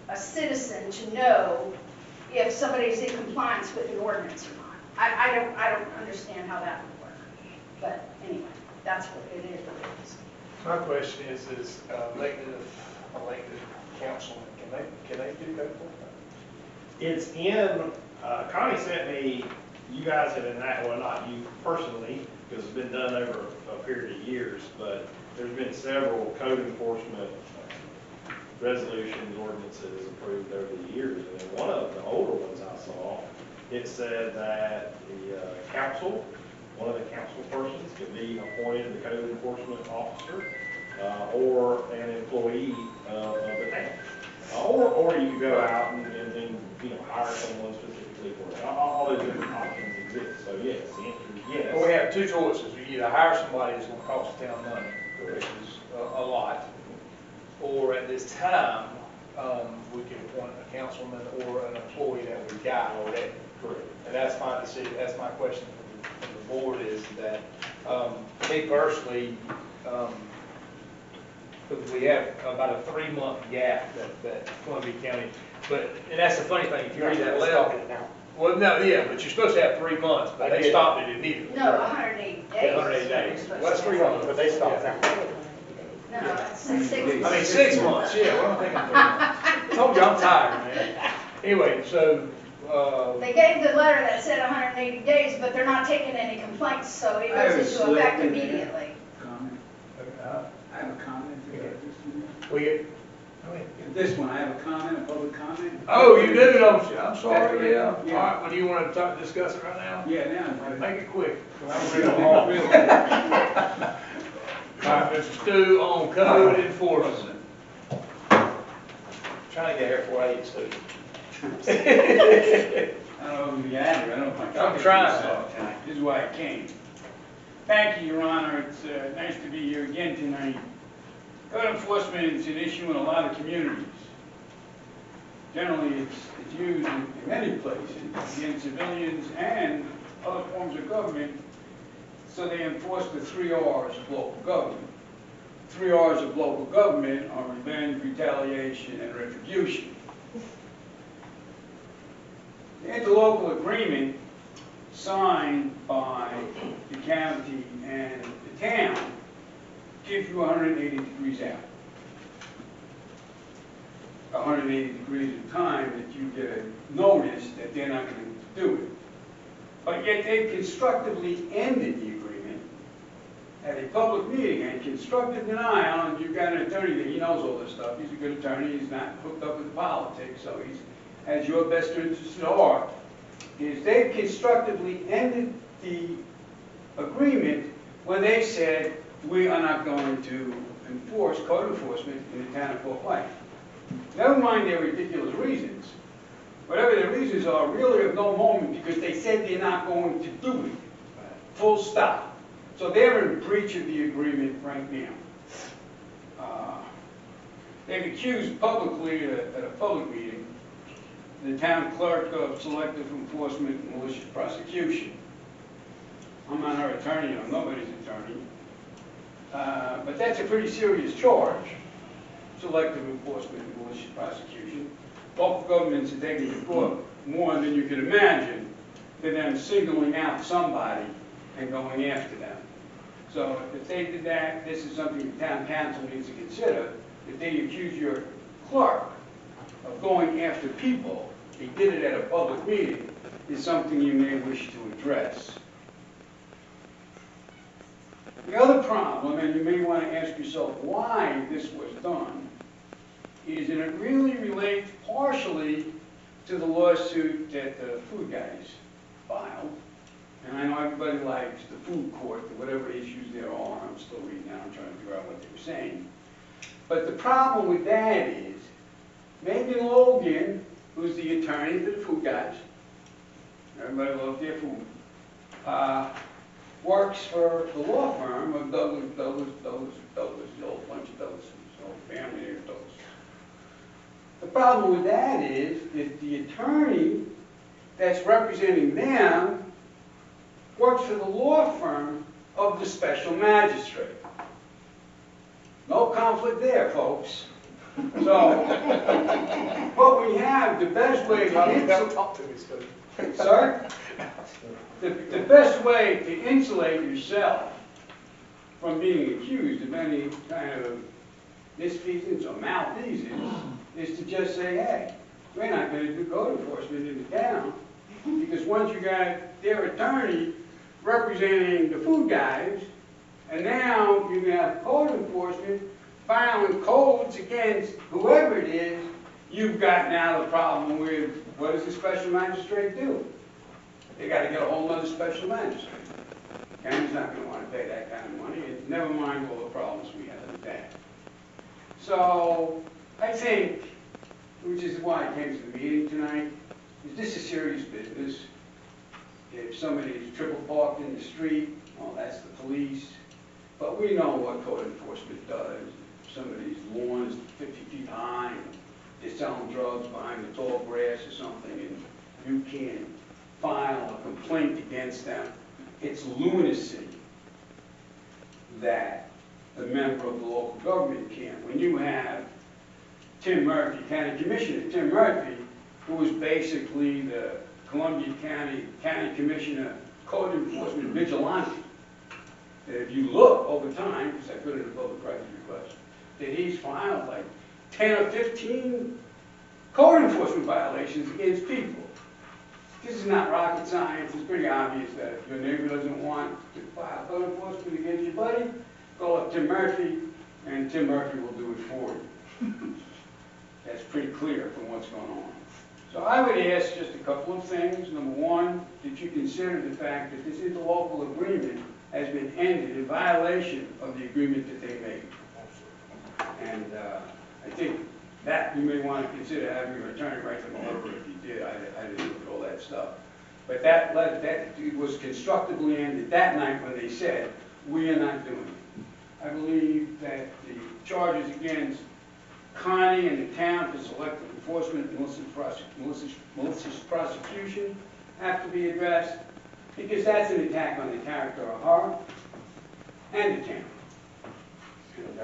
a citizen to know if somebody's in compliance with an ordinance or not. I don't understand how that would work. But anyway, that's what it is. My question is elected councilmen, can they do code enforcement? It's in, Connie sent me, you guys have enacted, well, not you personally, because it's been done over a period of years, but there's been several code enforcement resolutions, ordinances approved over the years. And in one of the older ones I saw, it said that the council, one of the council persons could be appointed the code enforcement officer or an employee of the town. Or you can go out and hire someone specifically for it. All those different options exist. So yes, the answer is yes. Well, we have two choices. We either hire somebody that's going to cost the town money, which is a lot, or at this time, we can appoint a councilman or an employee that we've got already. Correct. And that's my decision, that's my question from the board is that, me personally, because we have about a 3-month gap that Columbia County, and that's the funny thing, if you read that letter. Well, no, yeah, but you're supposed to have 3 months, but they stopped it immediately. No, 180 days. 180 days. Well, that's 3 months. But they stopped that. No, that's 6 months. I mean, 6 months, yeah, what am I thinking? 3 months? I told you I'm tired, man. Anyway, so, They gave the letter that said 180 days, but they're not taking any complaints, so it goes into effect immediately. Comment. I have a comment. we get, This one, I have a comment, a public comment. oh, you do, don't you? I'm sorry, yeah. All Yeah. right, well, do you want to discuss it right now? Yeah, now. Make it quick. I'm real hard. All right, Mr. Stu, on code enforcement. Trying to get here before I eat, Stu. I don't know if you had it, I don't know if I'm trying. This is why I came. Thank you, Your Honor. It's nice to be here again tonight. A Code enforcement is an issue in a lot of communities. Generally, it's used in many places, against civilians and other forms of government, so they enforce the 3 R's of local government. 3 R's of local government are revenge, retaliation, and retribution. The interlocal agreement signed by the county and the town gives you 180 degrees out. 180 degrees of time that you get a notice that they're not going to do it. But yet they constructively ended the agreement at a public meeting, and constructive denial, and you've got an attorney that he knows all this stuff, he's a good attorney, he's not hooked up with politics, so he's has your best interests at heart, is they constructively ended the agreement when they said, we are not going to enforce code enforcement in the town of Fort White. Never mind their ridiculous reasons. Whatever their reasons are, really of no moment, because they said they're not going to do it. Full stop. So they're in breach of the agreement right now. They've accused publicly at a public meeting the town clerk of selective enforcement and malicious prosecution. I'm not her attorney, I'm nobody's attorney. But that's a pretty serious charge, selective enforcement and malicious prosecution. Local governments are taking to court more than you can imagine for them singling out somebody and going after them. So if they did that, this is something the town council needs to consider. If they accuse your clerk of going after people, he did it at a public meeting, is something you may wish to address. The other problem, and you may want to ask yourself why this was done, is that it really relates partially to the lawsuit that the food guys filed. And I know everybody likes the food court, whatever issues there are. I'm still reading that, I'm trying to figure out what they were saying. But the problem with that is, Megan Logan, who's the attorney for the food guys, everybody loves their food, works for the law firm of Douglas, the old bunch of Douglas, the whole family there, Douglas. The problem with that is the attorney that's representing them works for the law firm of the special magistrate. No conflict there, folks. So, what we have, the best way to Sir? The best way to insulate yourself from being accused of any kind of misfeasance or malfeasance is to just say, hey, we're not going to do code enforcement in the town, because once you got their attorney representing the food guys, and now you have code enforcement filing codes against whoever it is, you've got now the problem with, what does the special magistrate do? They got to get a whole other special magistrate. County's not going to want to pay that kind of money, and never mind all the problems we have with that. So, I think, which is why I came to the meeting tonight, is this is serious business. If somebody's triple parked in the street, well, that's the police. But we know what code enforcement does. If somebody's lawn is 50 feet high, and they're selling drugs behind the tall grass or something, and you can't file a complaint against them, it's lunacy that the member of the local government can't. When you have Tim Murphy, County Commissioner Tim Murphy, who was basically the Columbia County Commissioner Code Enforcement Vigilante, that if you look over time, because I put it in a public records request, that he's filed like 10 or 15 code enforcement violations against people. This is not rocket science. It's pretty obvious that if your neighbor doesn't want to file code enforcement against your buddy, call up Tim Murphy, and Tim Murphy will do it for you. That's pretty clear from what's going on. So I would ask just a couple of things. Number one, that you consider the fact that this interlocal agreement has been ended in violation of the agreement that they made. And I think that you may want to consider having your attorney write them over if you did. I didn't look at all that stuff. But that was constructively ended that night when they said, we are not doing it. I believe that the charges against Connie and the town for selective enforcement and malicious prosecution have to be addressed, because that's an attack on the character of her and the town. And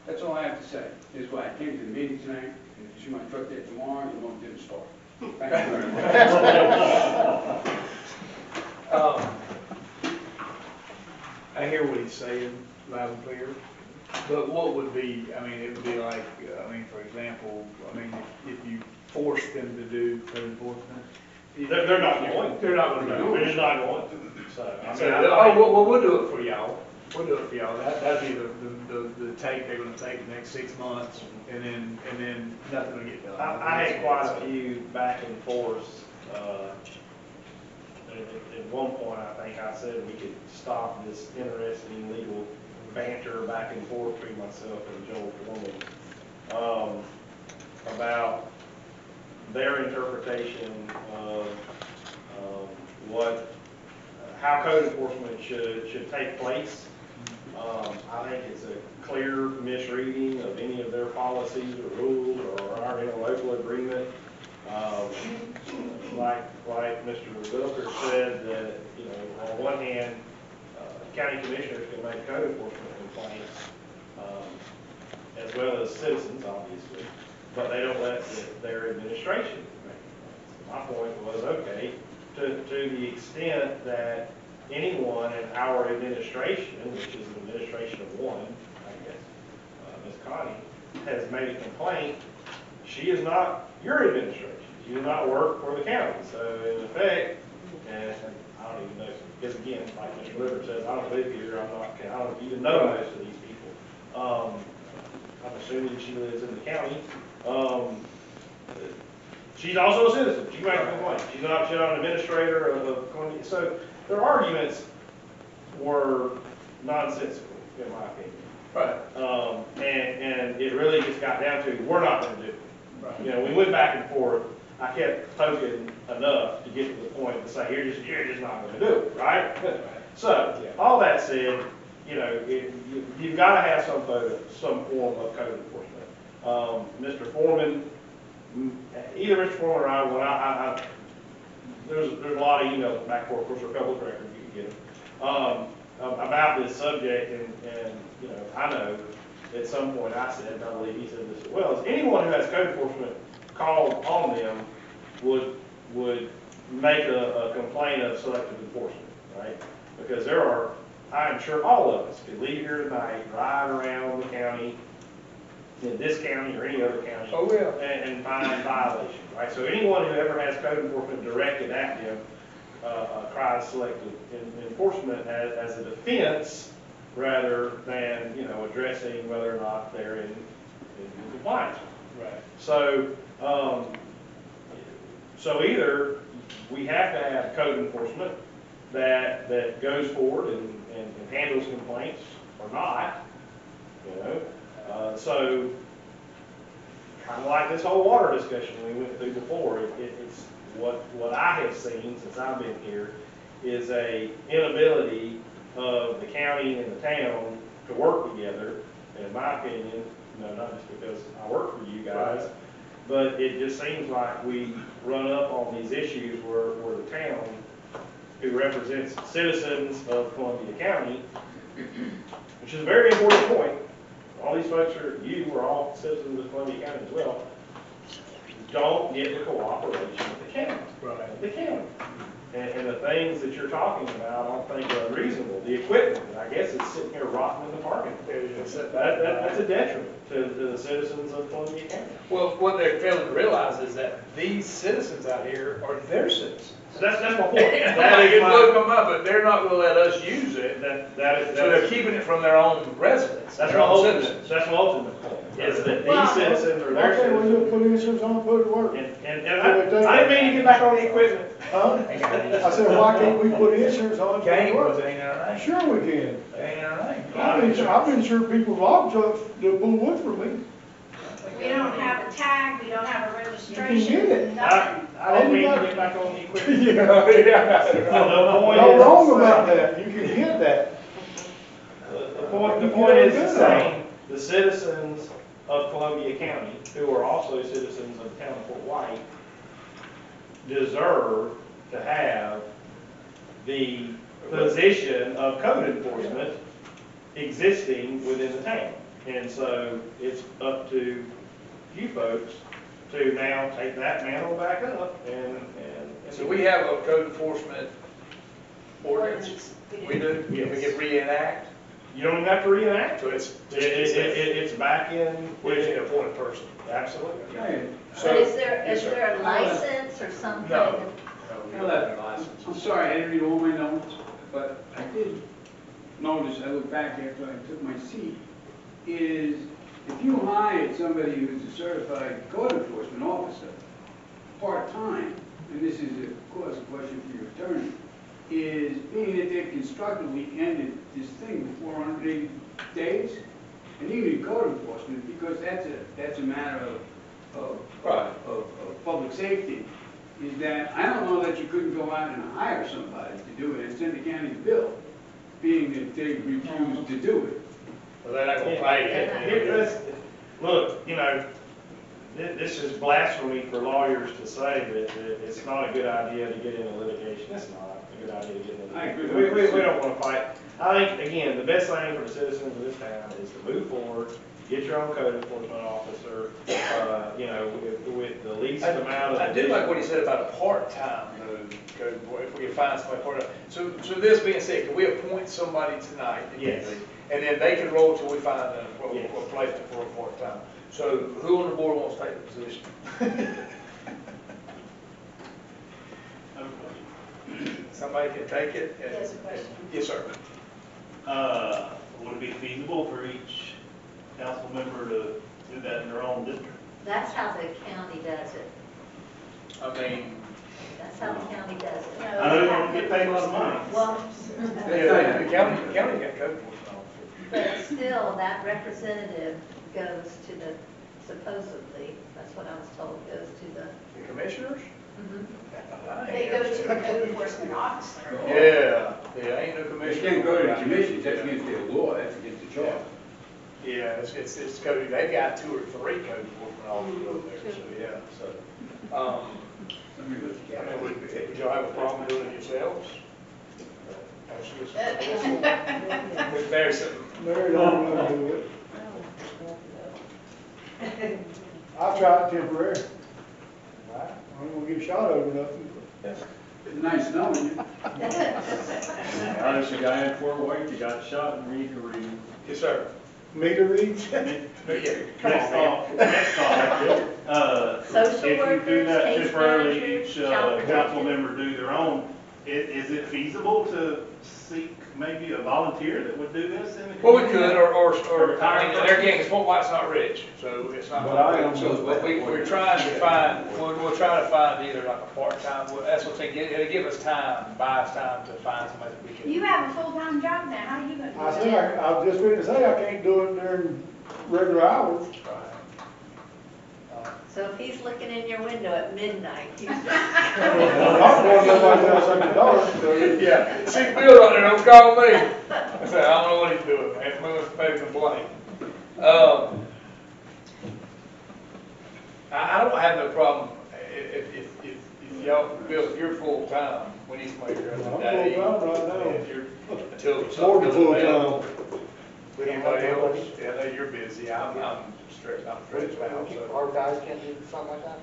that's all I have to say. This is why I came to the meeting tonight, and if you see my truck there tomorrow, you won't get a start. Thank you very much. I hear what he's saying, loud and clear, but what would be, I mean, it would be like, I mean, for example, I mean, if you force them to do code enforcement. They're not going. They're not gonna do it. They're just not going to. So, I mean, well, we'll do it for y'all. We'll do it for y'all. That'd be the take they're gonna take the next 6 months, and then nothing will get done. I had quite a few back and forths. At one point, I think I said we could stop this interesting legal banter back and forth between myself and Joel Foreman about their interpretation of how code enforcement should take place. I think it's a clear misreading of any of their policies or rules or our interlocal agreement. Like Mr. Booker said, that, you know, on one hand, county commissioners can make code enforcement complaints, as well as citizens, obviously, but they don't let their administration make complaints. My point was, okay, to the extent that anyone in our administration, which is an administration of one, I guess, Ms. Connie, has made a complaint, she is not your administration. She does not work for the county. So in effect, and I don't even know, because again, like Mr. Rivers says, I don't live here, I don't even know most of these people. I'm assuming she lives in the county. She's also a citizen. She makes a complaint. She's not an administrator of Columbia. So their arguments were nonsensical, in my opinion. Right. And it really just got down to, we're not going to do it. Right. You know, we went back and forth. I kept poking enough to get to the point to say, you're just not going to do it, right? So, all that said, you know, you've got to have some form of code enforcement. Mr. Foreman, either Mr. Foreman or I, there's a lot of emails back and forth. Of course, there are a couple of records you can get about this subject, and you know, I know at some point I said, and I believe he said this as well, is anyone who has code enforcement called on them would make a complaint of selective enforcement, right? Because there are, I'm sure all of us could leave here tonight, ride around the county, in this county or any other county, and find violations, right? So anyone who ever has code enforcement directed at them cries selective enforcement as a defense rather than, you know, addressing whether or not they're in compliance. Right. So either we have to have code enforcement that goes forward and handles complaints, or not, you know. So kind of like this whole water discussion we went through before, it's what I have seen since I've been here is a inability of the county and the town to work together. And in my opinion, you know, not just because I work for you guys, right, but it just seems like we run up on these issues where the town, who represents citizens of Columbia County, which is a very important point. All these folks are all citizens of Columbia County as well, don't get the cooperation of the county. Right. The county. And the things that you're talking about, I don't think are unreasonable. The equipment, I guess, is sitting here rotting in the parking lot. That's a detriment to the citizens of Columbia County. Well, what they're failing to realize is that these citizens out here are their citizens. So that's my point. They can look them up, but they're not going to let us use it. So they're keeping it from their own residents. That's my ultimate point. Is that these citizens are their citizens. We just put insurance on, put it to work. And I didn't mean to get back on the equipment. Huh? I said, why can't we put insurance on? Can't, because it ain't our name. Sure we can. It ain't our name. I've been sure people rob trucks to pull wood for me. We don't have a tag, we don't have a You registration, can get it. nothing. I didn't mean to get back on the equipment. Yeah. No point No is- wrong about that. You can get that. The The point is the same, the citizens of Columbia County, who are also citizens of the town of Fort White, deserve to have the position of code enforcement existing within the town. And so it's up to you folks to now take that mantle back up and. So we have a code enforcement ordinance. We do, Yes. we can reenact. You don't even have to reenact So it. It's back in. We just need a appointed person. Absolutely. Hey, But is there a license or something? No. I'm sorry, I didn't read all my notes, but I did notice, I looked back after I took my seat, is if you hired somebody who's a certified code enforcement officer, part-time, and this is of course a question for your attorney, is being that they've constructively ended this thing before 180 days, and you need code enforcement, because that's a matter of public safety, is that I don't know that you couldn't go out and hire somebody to do it and send the county a bill, being that they refused to do it. Well, they're not gonna pay it. Look, you know, this is blasphemy for lawyers to say that it's not a good idea to get into litigation. It's not a good idea to get into I agree. litigation. We don't want to fight. I think, again, the best thing for the citizens of this town is to move forward, get your own code enforcement officer, you know, with the least amount of. I do like what he said about a part-time code, if we can find somebody part-time. So this being said, can we appoint somebody tonight? Yes. And then they can roll till we find a Yes. replacement for a part-time. So who on the board wants to take the position? Somebody can take it? and- Yes, a question. Yes, sir. Would it be feasible for each council member to do that in their own district? That's how the county does it. I mean, That's how the county does it. No, I know they don't get paid a lot of money. Well, yeah, the county got code enforcement officer. but still, that representative goes to the, supposedly, that's what I was told, goes to the. The commissioners? They go to the code enforcement officer. Yeah, ain't no They commissioner. can't go to the commission, that's against their law, that's against the charter. Yeah, it's code, they've got 2 or 3 code enforcement officers over there, so, yeah, so. Let me look I at mean, would y'all have a problem doing it yourselves? With Mary something. Mary don't want to do it. I'll try it temporarily. I'm gonna get shot over nothing. It's nice knowing you. There's a guy in Fort White that got shot in Reed. Yes, sir. Meter reads? Yeah, come Next on, man. thought, next thought. Social If you do workers, that case temporarily, managers, each child council protective. member do their own, is it feasible to seek maybe a volunteer that would do this in the community? Well, we could, or, I mean, there again, Fort White's not rich, so it's not. But I am. So, but we're trying to find, we'll try to find either like a part-time, that's what I'm saying, it'll give us time, buy us time to find somebody that we can. You have a full-time job now, how are you gonna do I that? said, I was just going to say, I can't do it during regular hours. So if he's looking in your window at midnight, he's. I'm not going nobody else in the dark, so. Yeah, see Bill on there, don't call me. I said, I don't know what he's doing, man, maybe complain. I don't have no problem, if y'all, Bill, if you're full-time, we need somebody here I'm every day. full-time right now. If you're, until More something than goes full-time. available. With anybody else, yeah, I know you're busy, I'm stretched out now, so. Our guys can't do something like that?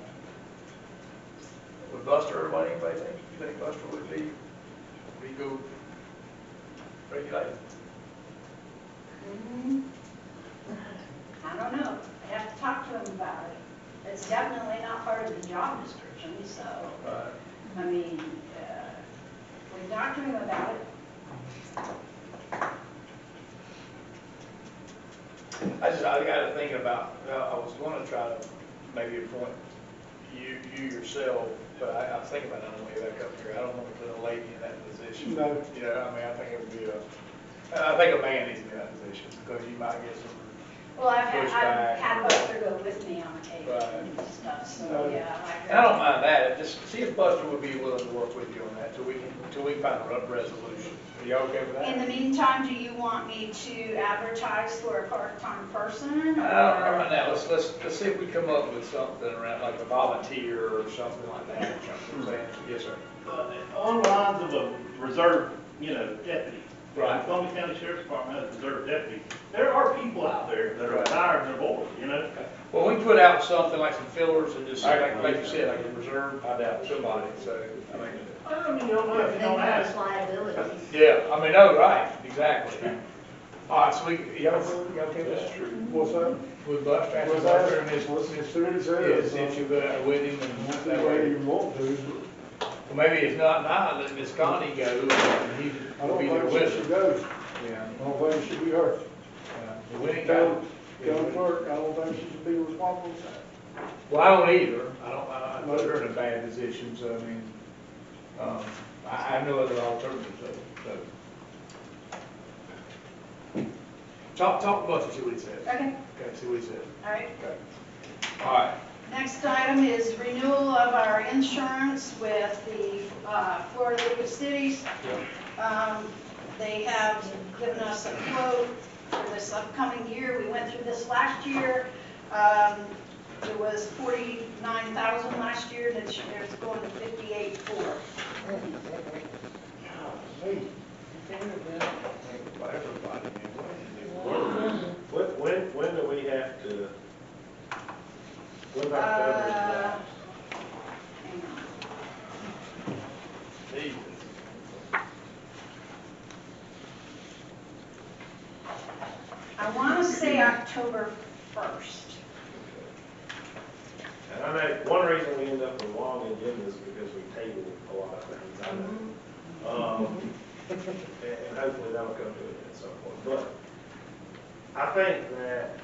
Would Buster, or anybody think, you think Buster would be, go regulated? I don't know, I have to talk to him about it. It's definitely not part of the job description, so, I mean, we talked to him about it. I got to thinking about, I was gonna try to maybe appoint you yourself, but I was thinking about it on the way back up here. I don't want to put a lady in that position. No. You know, I mean, I think it would be I think a man needs to be in that position, because you might get some Well, I've pushback. had Buster go with me on the cable Right. and stuff, so, yeah. And I don't mind that, just see if Buster would be willing to work with you on that till we can find a resolution. Are you okay with that? In the meantime, do you want me to advertise for a part-time person? I don't know or- right now, let's see if we come up with something around, like a volunteer or something like that, or something. Yes, sir. On the lines of a reserve, deputy. Right. Columbia County Sheriff's Department has a reserve deputy. There are people out there that are retired and they're bored. Well, we put out something like some fillers and just, like you said, like a reserve, I doubt somebody, so, I mean, you don't know if you don't ask. liability. yeah, I mean, no, right, exactly. All right, so y'all okay with this? What's that? With Buster, after What's that? Buster and his, What's his city is if you go out with him and that way. you want to. Well, maybe it's not now, let Miss Connie go, and he I will don't be there think with she her. should go. Yeah. I don't think it should be her. The winning go. County clerk, I don't think she should be responsible for that. Well, I don't either. I put her in a bad position, so I mean, I have no other alternative, so. Talk to Buster, see what he says. Okay, Okay, see what he says. all right. Okay. All right. Next item is renewal of our insurance with the Florida League of Cities. They have given us a quote for this upcoming year. We went through this last year. It was $49,000 last year, this year it's going to $58,400. When do we have to, when October is that? Hang on. I want to say October 1st. And I know, one reason we end up with long agendas is because we table a lot of things, I know. And hopefully that'll come to it at some point. But I think that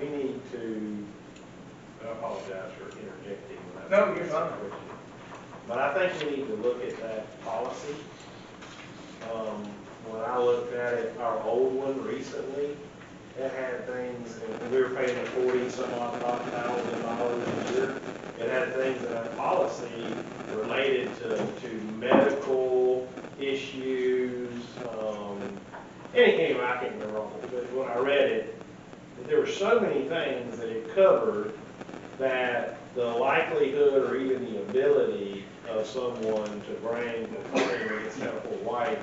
we need to, I apologize for interjecting. when I- No, you're fine. But I think we need to look at that policy. When I looked at it, our old one recently, it had things, and we were paying it $40-some-odd thousand a year. It had things in that policy related to medical issues, anything I can remember wrong. But when I read it, there were so many things that it covered that the likelihood or even the ability of someone to bring a claim against Fort White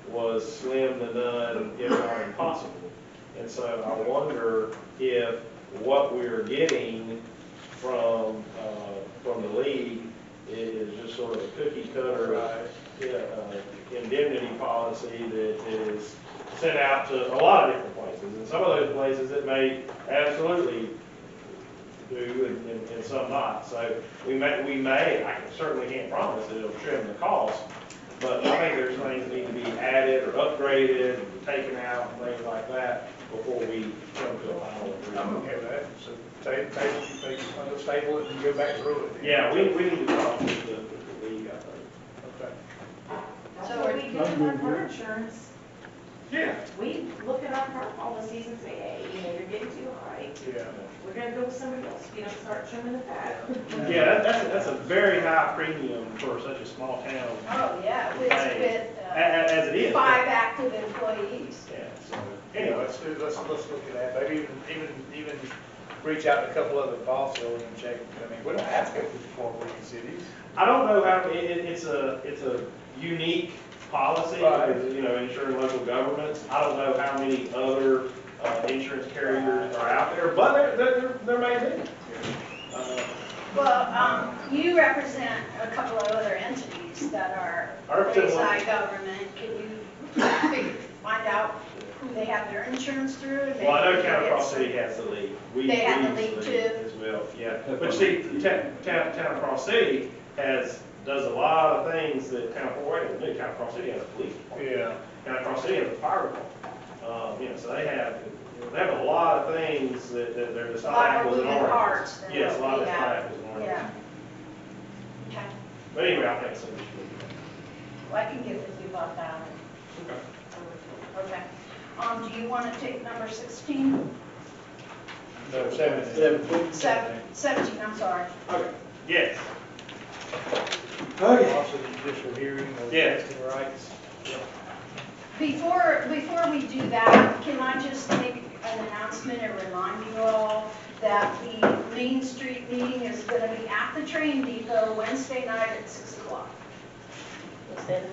was slim to none, if not impossible. And so I wonder if what we're getting from the league is just sort of a cookie cutter indemnity policy that is sent out to a lot of different places. And some of those places it may absolutely do, and some not. So we may, I certainly can't promise that it'll trim the cost, but I think there's things that need to be added or upgraded and taken out and things like that before we come to a final agreement. I'm okay with that. So table it and go back through it. Yeah, we need to talk with the league, I think. Okay. So are we Good on car insurance. Yeah. We look at our car policies and say, hey, you're getting too high. Yeah. We're gonna go with somebody else, start trimming the fat. Yeah, that's a very high premium for such a small town. Oh, yeah, with As it is. 5 active employees. Yeah, so, Anyway, let's look at that. Maybe even reach out to a couple other policyholders and check. I mean, we don't have to go through the 4 leading cities. I don't know how, it's a unique policy, Right. insuring local governments. I don't know how many other insurance carriers are out there, but there may be. Well, you represent a couple of other entities that are I represent one. quasi-government. Can you find out who they have their insurance through? And Well, I know maybe Town get Cross some- City has the lead. They have the use lead too? As well, yeah. But see, Town Cross City does a lot of things that Town Fort Wayne doesn't do. Town Cross City has a police department. Yeah. Town Cross City has a fire department. So they have a lot of things that they're just A not lot of apples and moving oranges. parts than Yes, a what lot we of have. apples and oranges. Yeah. Okay. But anyway, I think so. we should Well, I can get with you about that. do that. Okay. Do you want to take number 16? No, 17. 17, I'm sorry. Okay. Yes. Also the judicial hearing of Yes. vesting rights. Before we do that, can I just make an announcement and remind you all that the Main Street meeting is going to be at the train depot Wednesday night at 6 o'clock. What's that?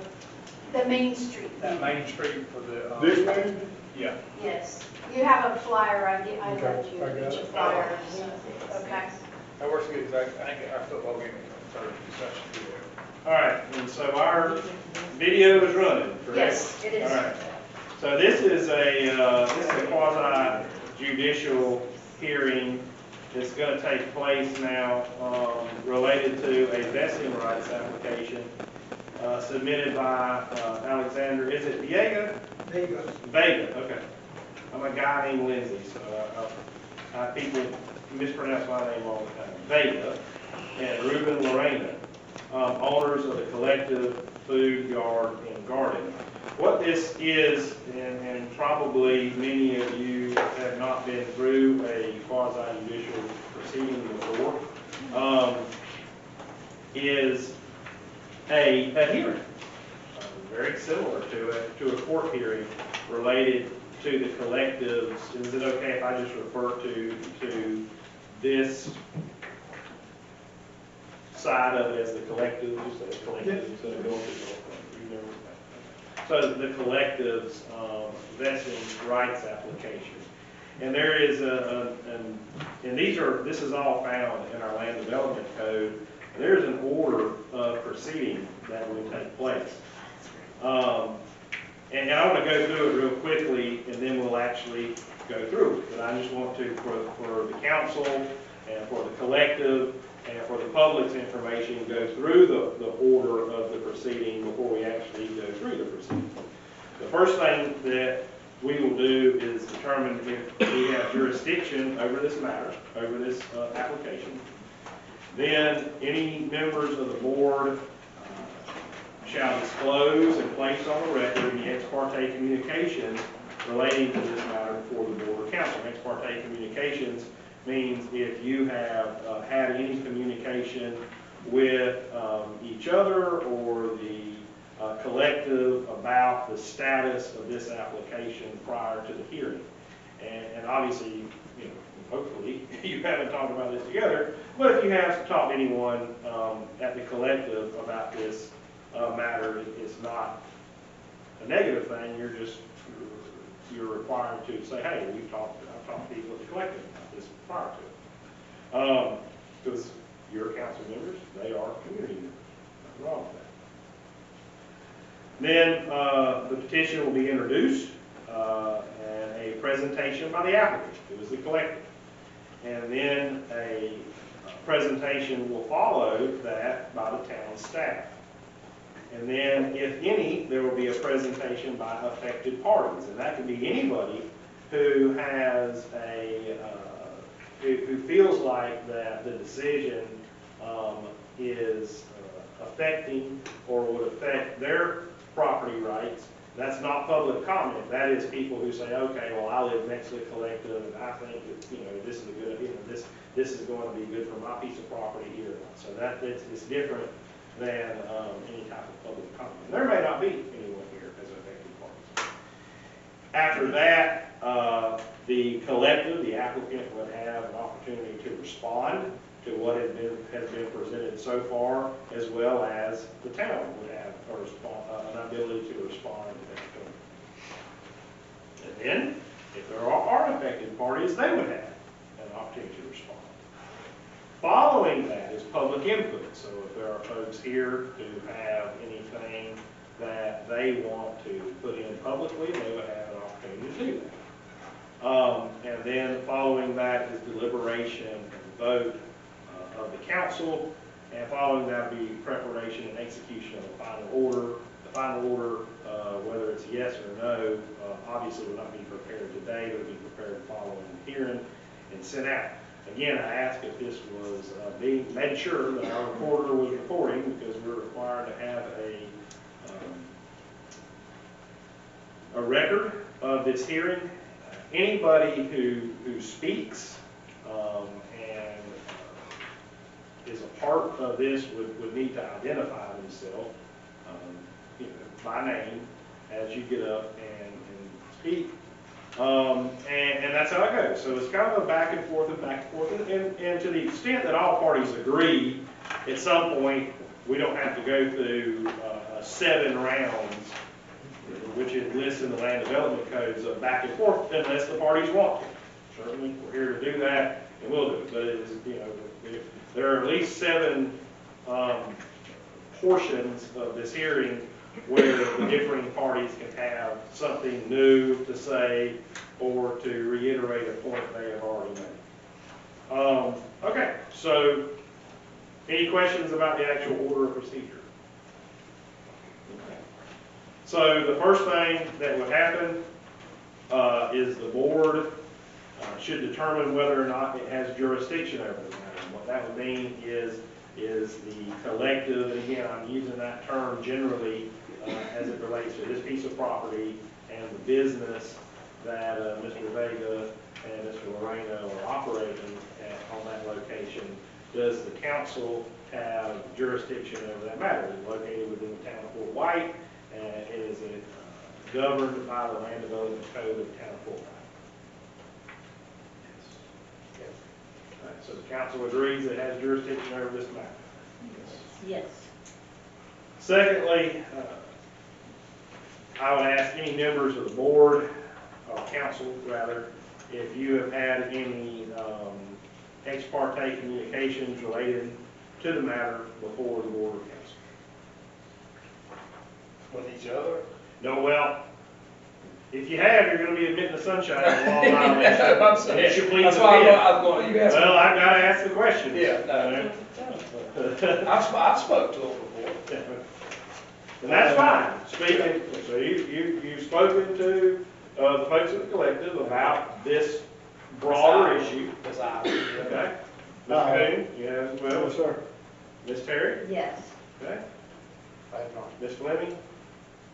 The Main Street That meeting. Main Street for the. This Wednesday? Yeah. Yes. You have a flyer, I Okay, left you, I got each it. flyer. Okay. That works good, 'cause I think our football game is on Thursday, so that should be there. All right, and so our video is running, correct? Yes, it is. All right. So this is a quasi judicial hearing that's going to take place now related to a vesting rights application submitted by Alexander, is it Viega? Vega, okay. I'm a guy named Lindsay, so people mispronounce my name all the time. Vega and Ruben Lorena, owners of the Collective Food Yard and Garden. What this is, and probably many of you have not been through a quasi-judicial proceeding before, is a hearing, very similar to a court hearing related to the collectives. Is it okay if I just refer to this side of it as the collective, just as collective instead of going to the so the collective's vesting rights application. And there is this is all found in our land development code. There's an order of proceeding that will take place. And I want to go through it real quickly, and then we'll actually go through it. But I just want to, for the council and for the collective and for the public's information, go through the order of the proceeding before we actually go through the proceeding. The first thing that we will do is determine if we have jurisdiction over this matter, over this application. Then any members of the board shall disclose and place on the record any ex parte communications relating to this matter before the board or council. Ex parte communications means if you have had any communication with each other or the collective about the status of this application prior to the hearing. And obviously, you know, hopefully you haven't talked about this together, but if you have talked to anyone at the collective about this matter, it's not a negative thing. You're required to say, hey, I've talked to people at the collective about this prior to it. Because you're council members, they are community members. Nothing wrong with that. Then the petition will be introduced and a presentation by the applicant, who is the collective. And then a presentation will follow that by the town staff. And then, if any, there will be a presentation by affected parties. And that could be anybody who has who feels like that the decision is affecting or would affect their property rights. That's not public comment. That is people who say, okay, well, I live next to the collective, and I think that, this is a good, this is going to be good for my piece of property here. So it's different than any type of public comment. And there may not be anyone here as affected parties. After that, the collective, the applicant, would have an opportunity to respond to what has been presented so far, as well as the town would have an ability to respond to that point. And then, if there are affected parties, they would have an opportunity to respond. Following that is public input. So if there are folks here who have anything that they want to put in publicly, they would have an opportunity to do that. And then following that is deliberation and vote of the council. And following that will be preparation and execution of the final order. The final order, whether it's yes or no, obviously will not be prepared today, but will be prepared following the hearing and sent out. Again, I asked if this was made sure that our reporter was recording, because we're required to have a record of this hearing. Anybody who speaks and is a part of this would need to identify themselves, you know, by name as you get up and speak. And that's how it goes. So it's kind of a back and forth and back and forth. And to the extent that all parties agree, at some point, we don't have to go through 7 rounds, which it lists in the land development codes of back and forth, unless the parties want to. Certainly, we're here to do that, and we'll do it. But it is, you know, there are at least 7 portions of this hearing where the differing parties can have something new to say or to reiterate a point they have already made. Okay, so any questions about the actual order of procedure? Okay. So the first thing that would happen is the board should determine whether or not it has jurisdiction over the matter. And what that would mean is the collective, and again, I'm using that term generally as it relates to this piece of property and the business that Mr. Vega and Mr. Moreno are operating on that location. Does the council have jurisdiction over that matter? It is located within the town of Fort White, and it is governed by the land development code of the town of Fort White. Yes. All right, so the council agrees it has jurisdiction over this matter. Yes. Secondly, I would ask any members of the board, or council rather, if you have had any ex parte communications related to the matter before the board or council. With each other? No, well, if you have, you're going to be admitting the sunshine of the law violation. That's what I'm Yes, you plead That's the why fifth. I'm going, you asked me. Well, I've got to ask the questions. Yeah, no. I've spoke to them before. And that's fine. Speaking, so you've spoken to the folks at the collective about this broader issue. That's I. Okay. Mr. Coon, you have as well. Yes, sir. Ms. Terry? Yes. Okay. Ms. Fleming?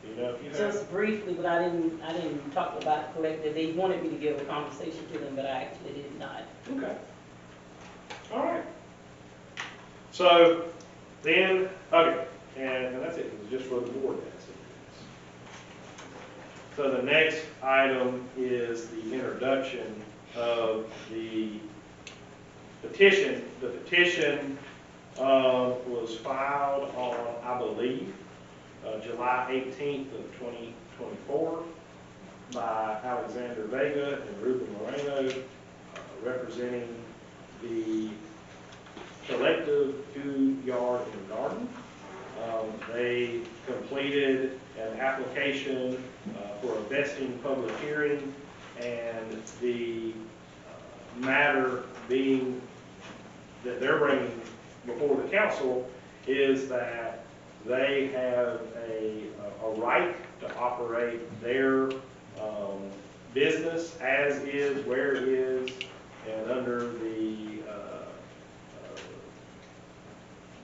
Do you know if you have? Just briefly, but I didn't talk about collective. They wanted me to give a conversation to them, but I actually did not. Okay. All right. So then, okay, and that's it. It was just for the board. So the next item is the introduction of the petition. The petition was filed on, I believe, July 18th of 2024 by Alexander Vega and Ruben Moreno, representing the collective Food, Yard, and Garden. They completed an application for a vesting public hearing, and the matter being that they're bringing before the council is that they have a right to operate their business as is, where it is, and under the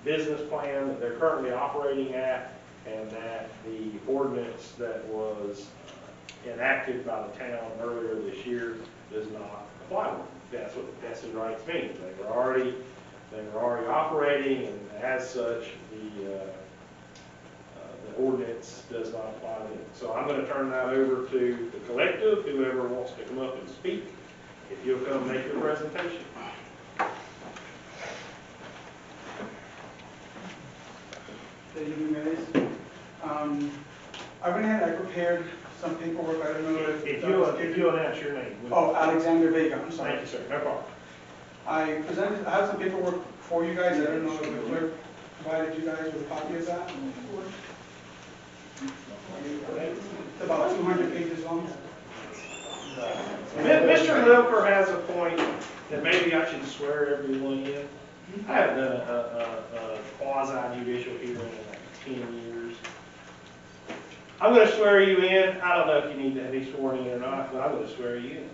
business plan that they're currently operating at, and that the ordinance that was enacted by the town earlier this year does not apply to them. That's what the vested rights mean. They were already operating, and as such, the ordinance does not apply to them. So I'm going to turn that over to the collective, whoever wants to come up and speak, if you'll come make your presentation. Good evening, guys. I went ahead, I prepared some paperwork, I don't know If you announce your name. Oh, Alexander Vega, I'm sorry. Thank you, sir. No problem. I have some paperwork for you guys, I don't know if the clerk provided you guys with a copy of that. It's about 200 pages long. Mr. Milker has a point that maybe I should swear everyone in. I haven't done a quasi-judicial hearing in like 10 years. I'm going to swear you in. I don't know if you need to be sworn in or not, but I'm going to swear you in.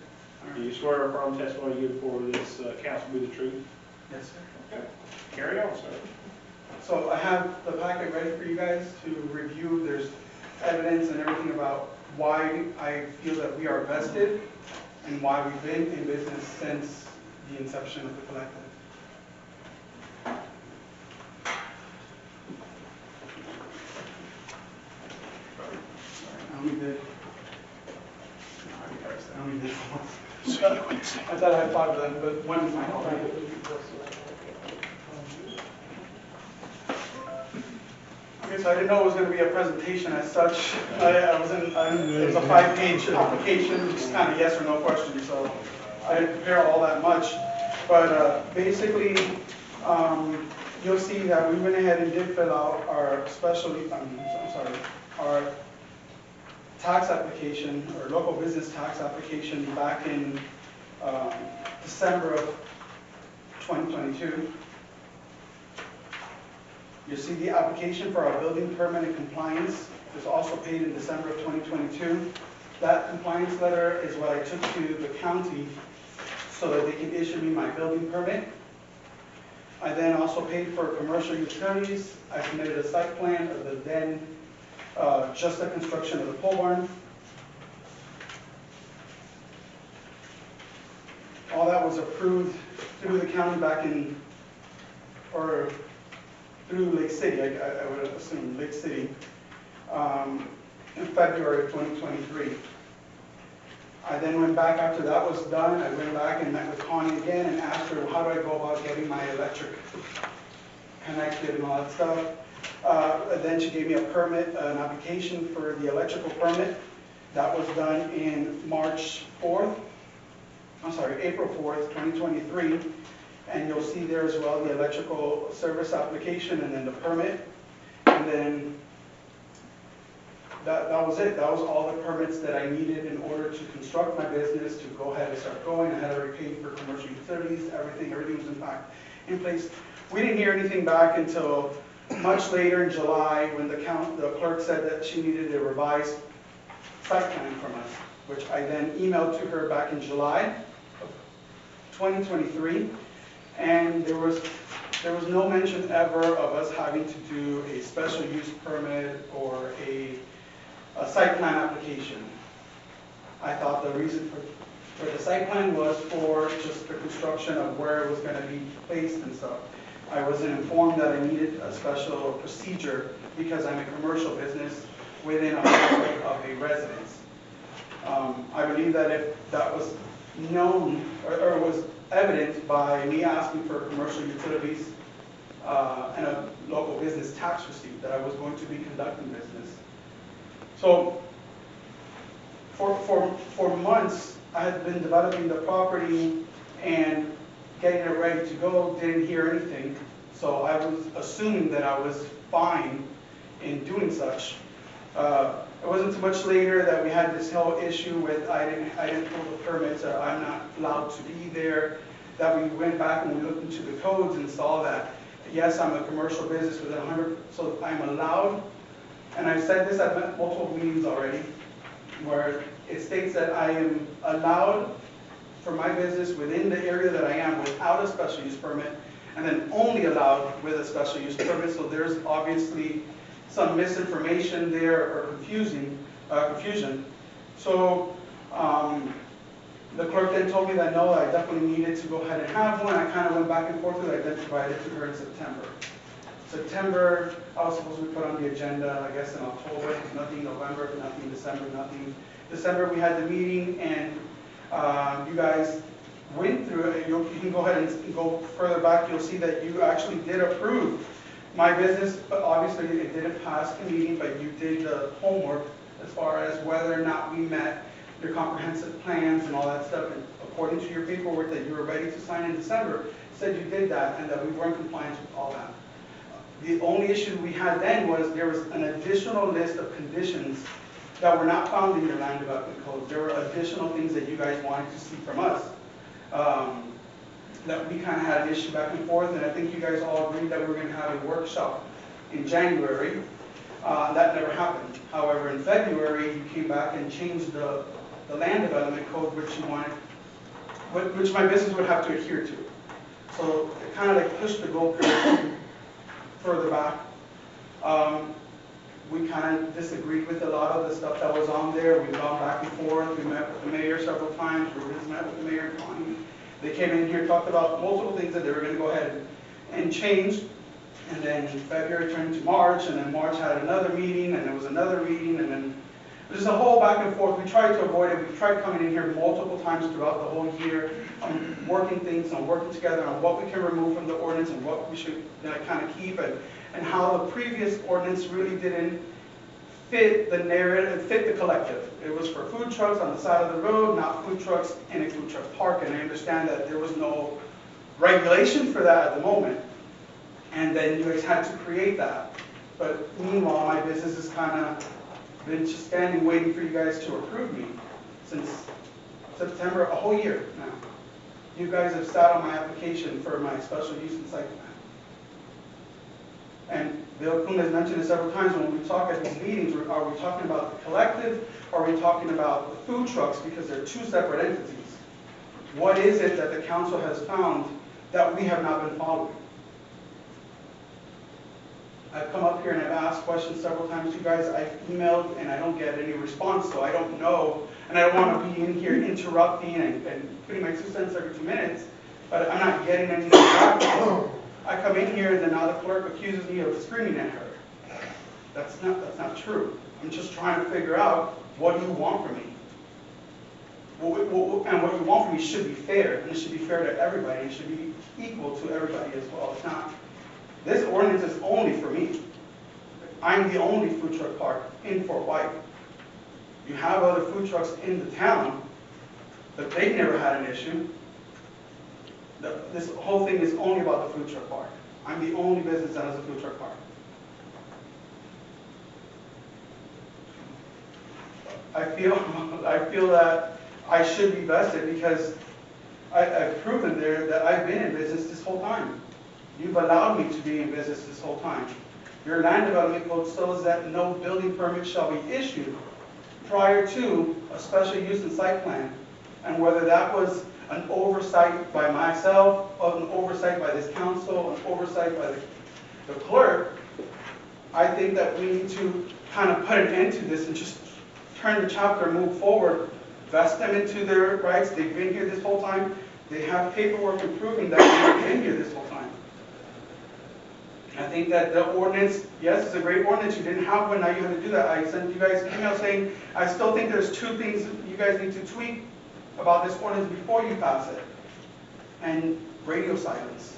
Do you swear or affirm testimony you give before this council be the truth? Yes, sir. Okay. Carry on, sir. So I have the packet ready for you guys to review. There's evidence and everything about why I feel that we are vested and why we've been in business since the inception of the collective. I only did, I only did four. I thought I had 5 of them, but one is my fault. Okay, so I didn't know it was going to be a presentation as such. It was a 5-page application, just kind of yes or no questions, so I didn't prepare all that much. But basically, you'll see that we went ahead and did fill out our our tax application, or local business tax application back in December of 2022. You'll see the application for our building permit and compliance was also paid in December of 2022. That compliance letter is what I took to the county so that they can issue me my building permit. I then also paid for commercial utilities. I submitted a site plan of the then just the construction of the pole barn. All that was approved through the county back in, or through Lake City, I would assume, Lake City, in February of 2023. I then went back after that was done. I went back and met with Connie again and asked her, how do I go about getting my electric connected and all that stuff. Then she gave me a permit, an application for the electrical permit. That was done in April 4th, 2023. And you'll see there as well the electrical service application and then the permit. And then that was it. That was all the permits that I needed in order to construct my business, to go ahead and start going. I had already paid for commercial utilities, everything was in fact in place. We didn't hear anything back until much later in July when the clerk said that she needed a revised site plan from us, which I then emailed to her back in July of 2023. And there was no mention ever of us having to do a special use permit or a site plan application. I thought the reason for the site plan was for just the construction of where it was going to be placed and stuff. I wasn't informed that I needed a special procedure because I'm a commercial business within a highway of a residence. I believe that if that was known or was evident by me asking for commercial utilities and a local business tax receipt, that I was going to be conducting business. So for months, I had been developing the property and getting it ready to go, didn't hear anything. So I was assuming that I was fine in doing such. It wasn't too much later that we had this whole issue with I didn't pull the permits, or I'm not allowed to be there, that we went back and we looked into the codes and saw that, yes, I'm a commercial business with 100, so I'm allowed, and I've said this at multiple meetings already, where it states that I am allowed for my business within the area that I am without a special use permit, and then only allowed with a special use permit. So there's obviously some misinformation there or confusion. So the clerk then told me that no, I definitely needed to go ahead and have one. I kind of went back and forth with it. I then provided it to her in September. September, I was supposed to be put on the agenda, I guess in October, nothing November, nothing December, nothing. December we had the meeting, and you guys went through it. You can go ahead and go further back. You'll see that you actually did approve my business, but obviously it didn't pass the meeting, but you did the homework as far as whether or not we met your comprehensive plans and all that stuff. And according to your paperwork that you were ready to sign in December, said you did that and that we were in compliance with all that. The only issue we had then was there was an additional list of conditions that were not found in your land development code. There were additional things that you guys wanted to see from us. That we kind of had an issue back and forth, and I think you guys all agreed that we were going to have a workshop in January. That never happened. However, in February, you came back and changed the land development code, which you wanted, which my business would have to adhere to. So it kind of like pushed the goalpost further back. We kind of disagreed with a lot of the stuff that was on there. We've gone back and forth. We met with the mayor several times. We met with the mayor and Connie. They came in here, talked about multiple things that they were gonna go ahead and change. And then February turned to March, and then March had another meeting, and there was another meeting, and then there's a whole back and forth. We tried to avoid it. We tried coming in here multiple times throughout the whole year, working things, on working together on what we can remove from the ordinance and what we should kind of keep, and how the previous ordinance really didn't fit the narrative, fit the collective. It was for food trucks on the side of the road, not food trucks in a food truck park, and I understand that there was no regulation for that at the moment. And then you guys had to create that. But meanwhile, my business has kind of been just standing waiting for you guys to approve me since September, a whole year now. You guys have sat on my application for my special use and site plan. And Bill Kuhn has mentioned it several times when we talk at these meetings, are we talking about the collective? Are we talking about the food trucks? Because they're two separate entities. What is it that the council has found that we have not been following? I've come up here and I've asked questions several times to you guys. I've emailed and I don't get any response, so I don't know. And I don't want to be in here interrupting and putting my 2 cents every 2 minutes, but I'm not getting anything back. I come in here and then now the clerk accuses me of screaming at her. That's not true. I'm just trying to figure out what you want from me. And what you want from me should be fair, and it should be fair to everybody. It should be equal to everybody as well. It's not. This ordinance is only for me. I'm the only food truck park in Fort White. You have other food trucks in the town, but they've never had an issue. This whole thing is only about the food truck park. I'm the only business that has a food truck park. I feel that I should be vested because I've proven there that I've been in business this whole time. You've allowed me to be in business this whole time. Your land development code says that no building permit shall be issued prior to a special use and site plan. And whether that was an oversight by myself, or an oversight by this council, an oversight by the clerk, I think that we need to kind of put an end to this and just turn the chapter, move forward, vest them into their rights. They've been here this whole time. They have paperwork proving that they've been here this whole time. I think that the ordinance, yes, it's a great ordinance. You didn't have one, now you have to do that. I sent you guys an email saying, I still think there's 2 things that you guys need to tweak about this ordinance before you pass it. And radio silence.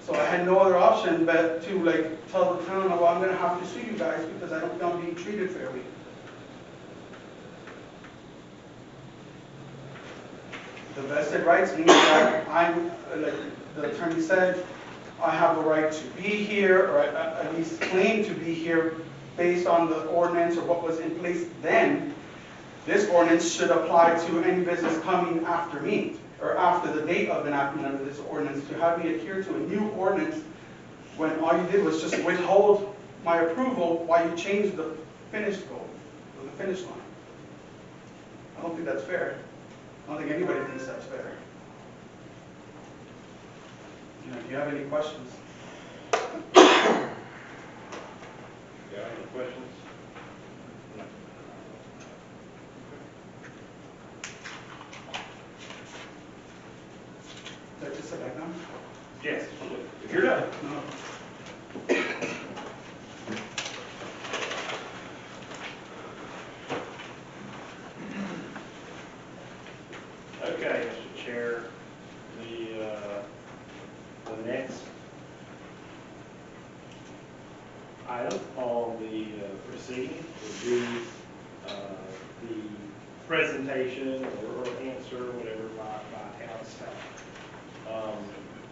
So I had no other option but to tell the town, well, I'm gonna have to sue you guys because I don't feel I'm being treated fairly. The vested rights means that I'm, like the attorney said, I have the right to be here, or at least claim to be here based on the ordinance or what was in place then. This ordinance should apply to any business coming after me, or after the date of enactment of this ordinance. To have me adhere to a new ordinance when all you did was just withhold my approval while you changed the finish goal, or the finish line. I don't think that's fair. I don't think anybody thinks that's fair. If you have any questions. Yeah, any questions? Did I just sit back down? Yes, if you're done. No. Okay, Mr. Chair, the next item on the proceeding would be the presentation or answer, whatever, by town staff.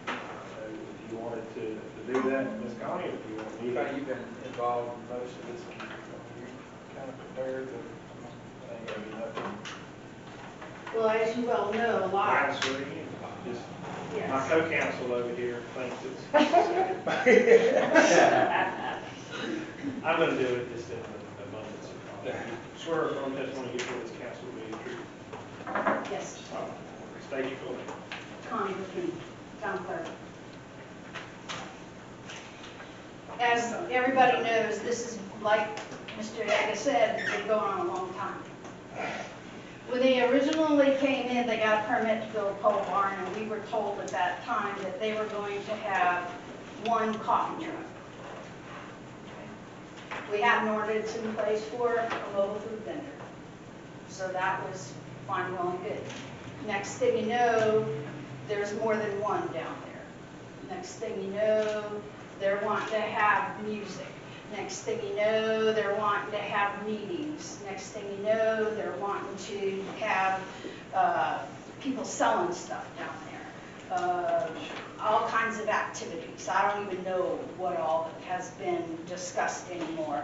If you wanted to do that, Ms. Connie, if you want me In to. fact, you've been involved in most of this, and you kind of prepared the, I think it'll be nothing. Well, as you well know, a lot. Last week, just my Yes. co-counsel over here thinks it's. I'm gonna do it just in a moment. Swear or affirm testimony before this council will be true. Yes. State your full name. Connie McKinney, town clerk. As everybody knows, this is, like Mr. Aga said, it's been going on a long time. When they originally came in, they got a permit to build a pole barn, and we were told at that time that they were going to have one coffee truck. We had an ordinance in place for a mobile food vendor. So that was fine, well and good. Next thing you know, there's more than one down there. Next thing you know, they're wanting to have music. Next thing you know, they're wanting to have meetings. Next thing you know, they're wanting to have people selling stuff down there. All kinds of activities. I don't even know what all has been discussed anymore.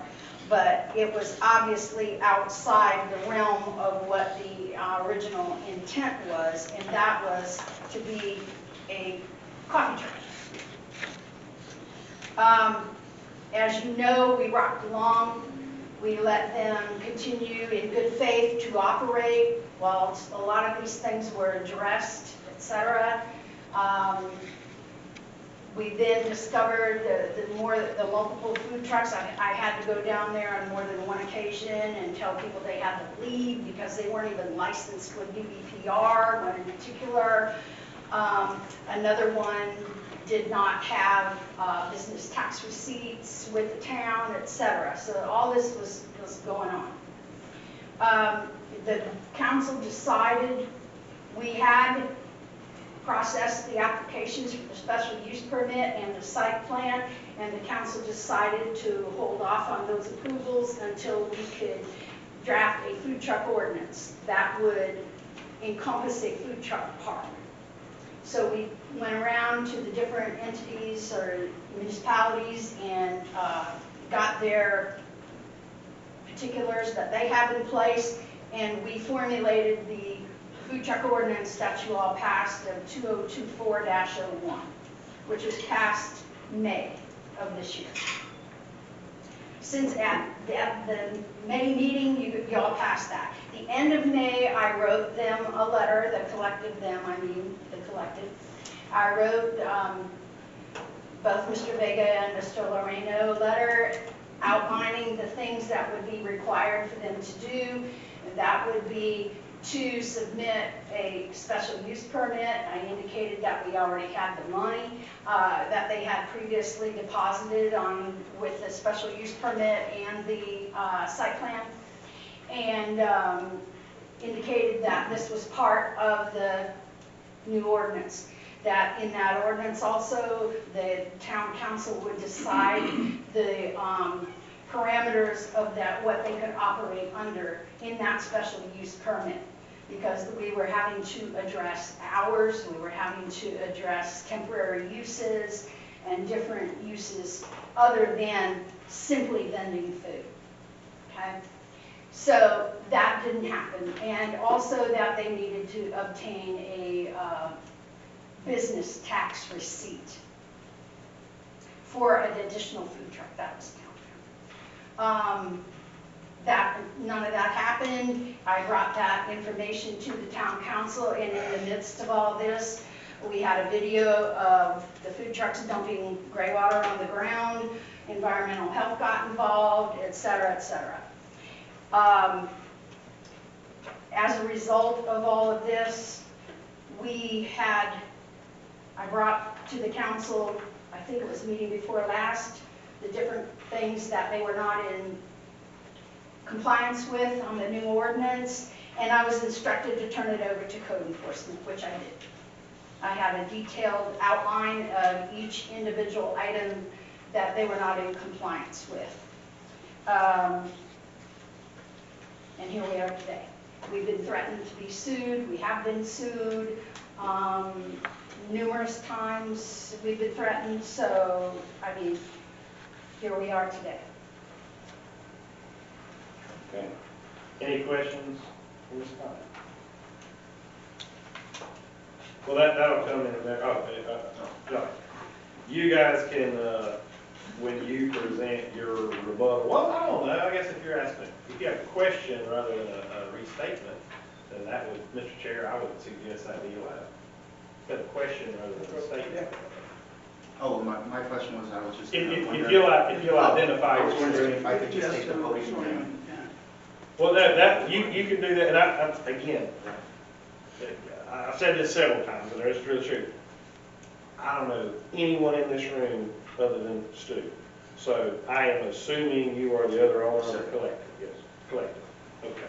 But it was obviously outside the realm of what the original intent was, and that was to be a coffee truck. As you know, we rocked along. We let them continue in good faith to operate while a lot of these things were addressed, etc. We then discovered the multiple food trucks. I had to go down there on more than one occasion and tell people they had to leave because they weren't even licensed with BBPR, one in particular. Another one did not have business tax receipts with the town, etc. So all this was going on. The council decided we had processed the applications for the special use permit and the site plan, and the council decided to hold off on those approvals until we could draft a food truck ordinance that would encompass a food truck park. So we went around to the different entities or municipalities and got their particulars that they have in place, and we formulated the food truck ordinance that you all passed of 2024-01, which was passed May of this year. Since at the May meeting, you all passed that. The end of May, I wrote them a letter, the collective, I wrote both Mr. Vega and Mr. Loreno a letter outlining the things that would be required for them to do, and that would be to submit a special use permit. I indicated that we already had the money that they had previously deposited on with the special use permit and the site plan, and indicated that this was part of the new ordinance. That in that ordinance also, the town council would decide the parameters of that, what they could operate under in that special use permit. Because we were having to address hours, we were having to address temporary uses and different uses other than simply vending food, okay? So that didn't happen. And also that they needed to obtain a business tax receipt for an additional food truck. That was counted. None of that happened. I brought that information to the town council, and in the midst of all this, we had a video of the food trucks dumping gray water on the ground, environmental health got involved, et cetera, et cetera. As a result of all of this, I brought to the council, I think it was meeting before last, the different things that they were not in compliance with on the new ordinance, and I was instructed to turn it over to code enforcement, which I did. I had a detailed outline of each individual item that they were not in compliance with. And here we are today. We've been threatened to be sued. We have been sued numerous times. We've been threatened, so, I mean, here we are today. Okay. Any questions from this time? Well, that'll come in there. No. You guys can, when you present your rebuttal, well, I don't know, I guess if you're asking, if you have a question rather than a restatement, then that would, Mr. Chair, I would suggest that be allowed. If you have a question rather than a statement. Oh, my question was, I was just. If you'll identify. I was wondering if I could just take the podium. Well, that, you can do that, and again, I've said this several times, and it's really true. I don't know anyone in this room other than Stu. So I am assuming you are the other owner of the collective, yes, collective, okay.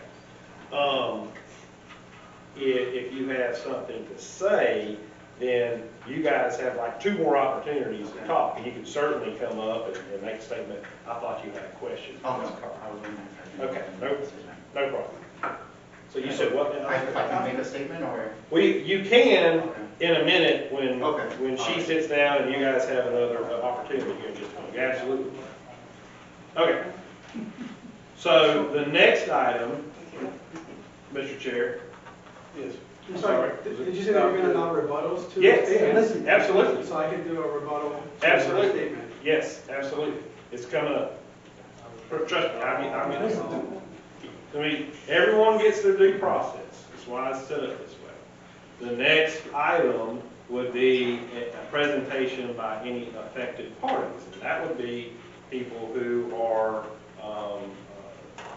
If you have something to say, then you guys have like 2 more opportunities to talk, and you can certainly come up and make a statement. I thought you had a question. Okay, no problem. So you said what now? I can make a statement or? You can in a minute when she sits down and you guys have another opportunity here in just a minute. Absolutely. Okay. So the next item, Mr. Chair. Yes. I'm sorry, did you say that you're going to allow rebuttals to? Yes, Yeah, listen. absolutely. So I can do a rebuttal? Absolutely. Statement? Yes, absolutely. It's coming up. Trust me, I mean, everyone gets their due process. That's why it's set up this way. The next item would be a presentation by any affected parties. And that would be people who are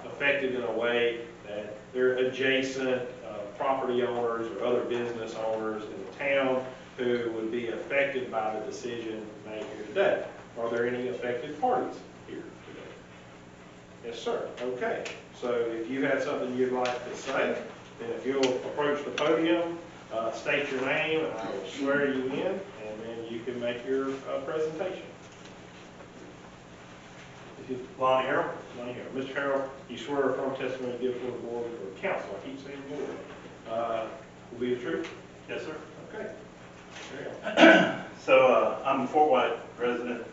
affected in a way that they're adjacent property owners or other business owners in the town who would be affected by the decision made here today. Are there any affected parties here today? Yes, sir. Okay. So if you have something you'd like to say, then if you'll approach the podium, state your name, and I will swear you in, and then you can make your presentation. Lonnie Harrell. Lonnie Harrell. Mr. Harrell, you swear a firm testimony to give before the board or council, I keep saying board, will be the truth? Yes, sir. Okay. There So I'm a Fort White resident.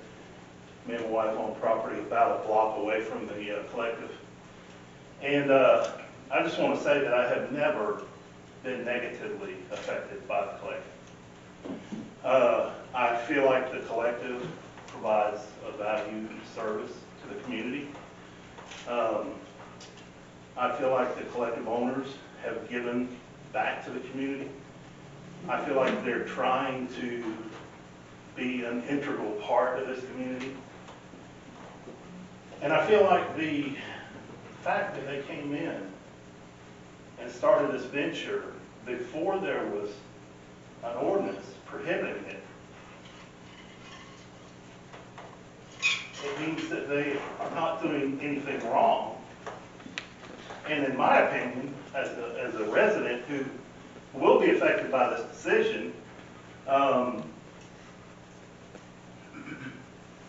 Me and my wife own property about a block away from the collective. And I just want to say that I have never been negatively affected by the collective. I feel like the collective provides a valued service to the community. I feel like the collective owners have given back to the community. I feel like they're trying to be an integral part of this community. And I feel like the fact that they came in and started this venture before there was an ordinance prohibiting it, it means that they are not doing anything wrong. And in my opinion, as a resident who will be affected by this decision,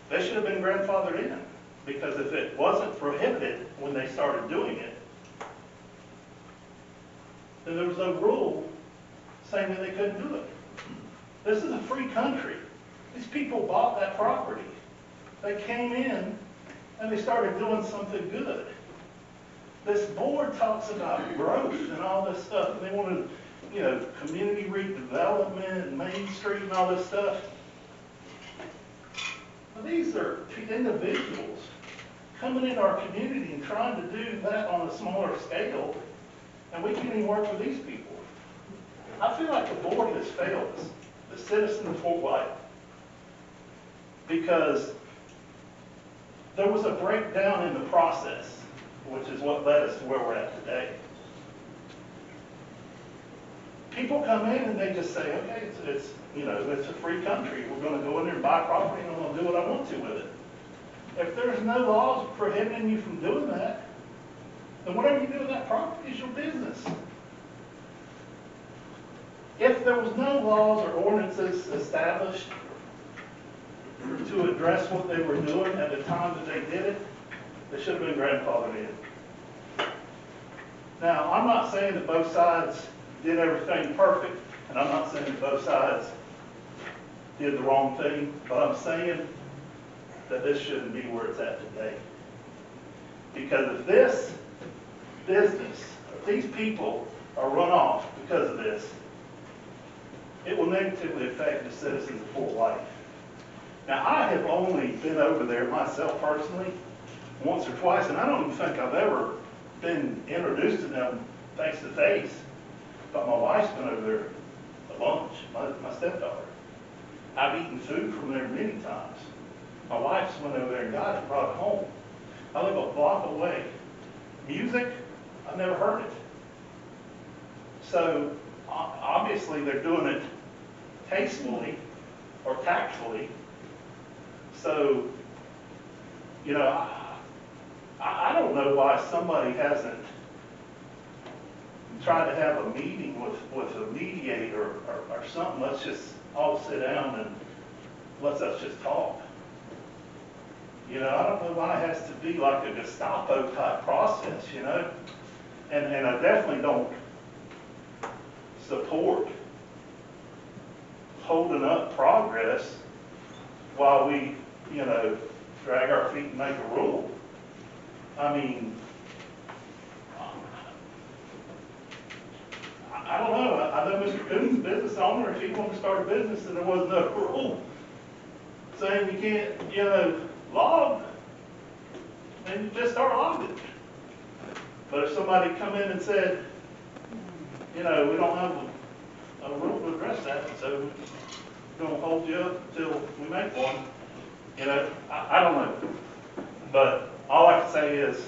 they should have been grandfathered in. Because if it wasn't prohibited when they started doing it, then there was no rule saying that they couldn't do it. This is a free country. These people bought that property. They came in and they started doing something good. This board talks about growth and all this stuff, and they want to, community redevelopment and Main Street and all this stuff. Well, these are individuals coming into our community and trying to do that on a smaller scale, and we can't even work with these people. I feel like the board has failed us, the citizens of Fort White, because there was a breakdown in the process, which is what led us to where we're at today. People come in and they just say, okay, it's a free country. We're going to go in there and buy property, and I'm going to do what I want to with it. If there's no laws prohibiting you from doing that, then whatever you do with that property is your business. If there was no laws or ordinances established to address what they were doing at the time that they did it, they should have been grandfathered in. Now, I'm not saying that both sides did everything perfect, and I'm not saying that both sides did the wrong thing, but I'm saying that this shouldn't be where it's at today. Because if this business, if these people are run off because of this, it will negatively affect the citizens of Fort White. Now, I have only been over there myself personally once or twice, and I don't even think I've ever been introduced to them face to face. But my wife's been over there a bunch, my stepdaughter. I've eaten food from there many times. My wife's went over there and got it and brought it home. I live a block away. Music I've never heard it. So obviously they're doing it tastefully or tactfully. So, you know, I don't know why somebody hasn't tried to have a meeting with a mediator or something. Let's just all sit down and let's us just talk. You know, I don't know why it has to be like a Gestapo type process, you know? And I definitely don't support holding up progress while we, you know, drag our feet and make a rule. I mean, I don't know. I know Mr. Coombs, a business owner, if he wanted to start a business and there was no rule saying you can't, you know, log, then you just start logging. But if somebody come in and said, you know, we don't have a rule to address that, so we're going to hold you up until we make one, you know, I don't know. But all I can say is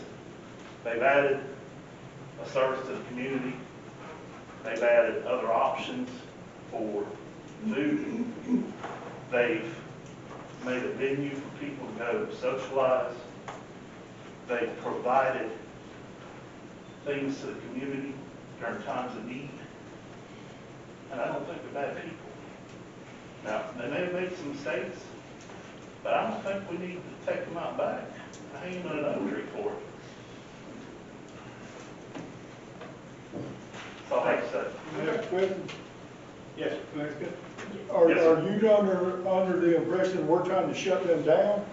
they've added a service to the community. They've added other options for food. They've made a venue for people to go socialize. They've provided things to the community during times of need. And I don't think they're bad people. Now, they may have made some mistakes, but I don't think we need to take them out back and hang them in an oak tree for it. That's all I have to say. Next question? Yes. Next question. Are Yes, sir. you under the impression we're trying to shut them down?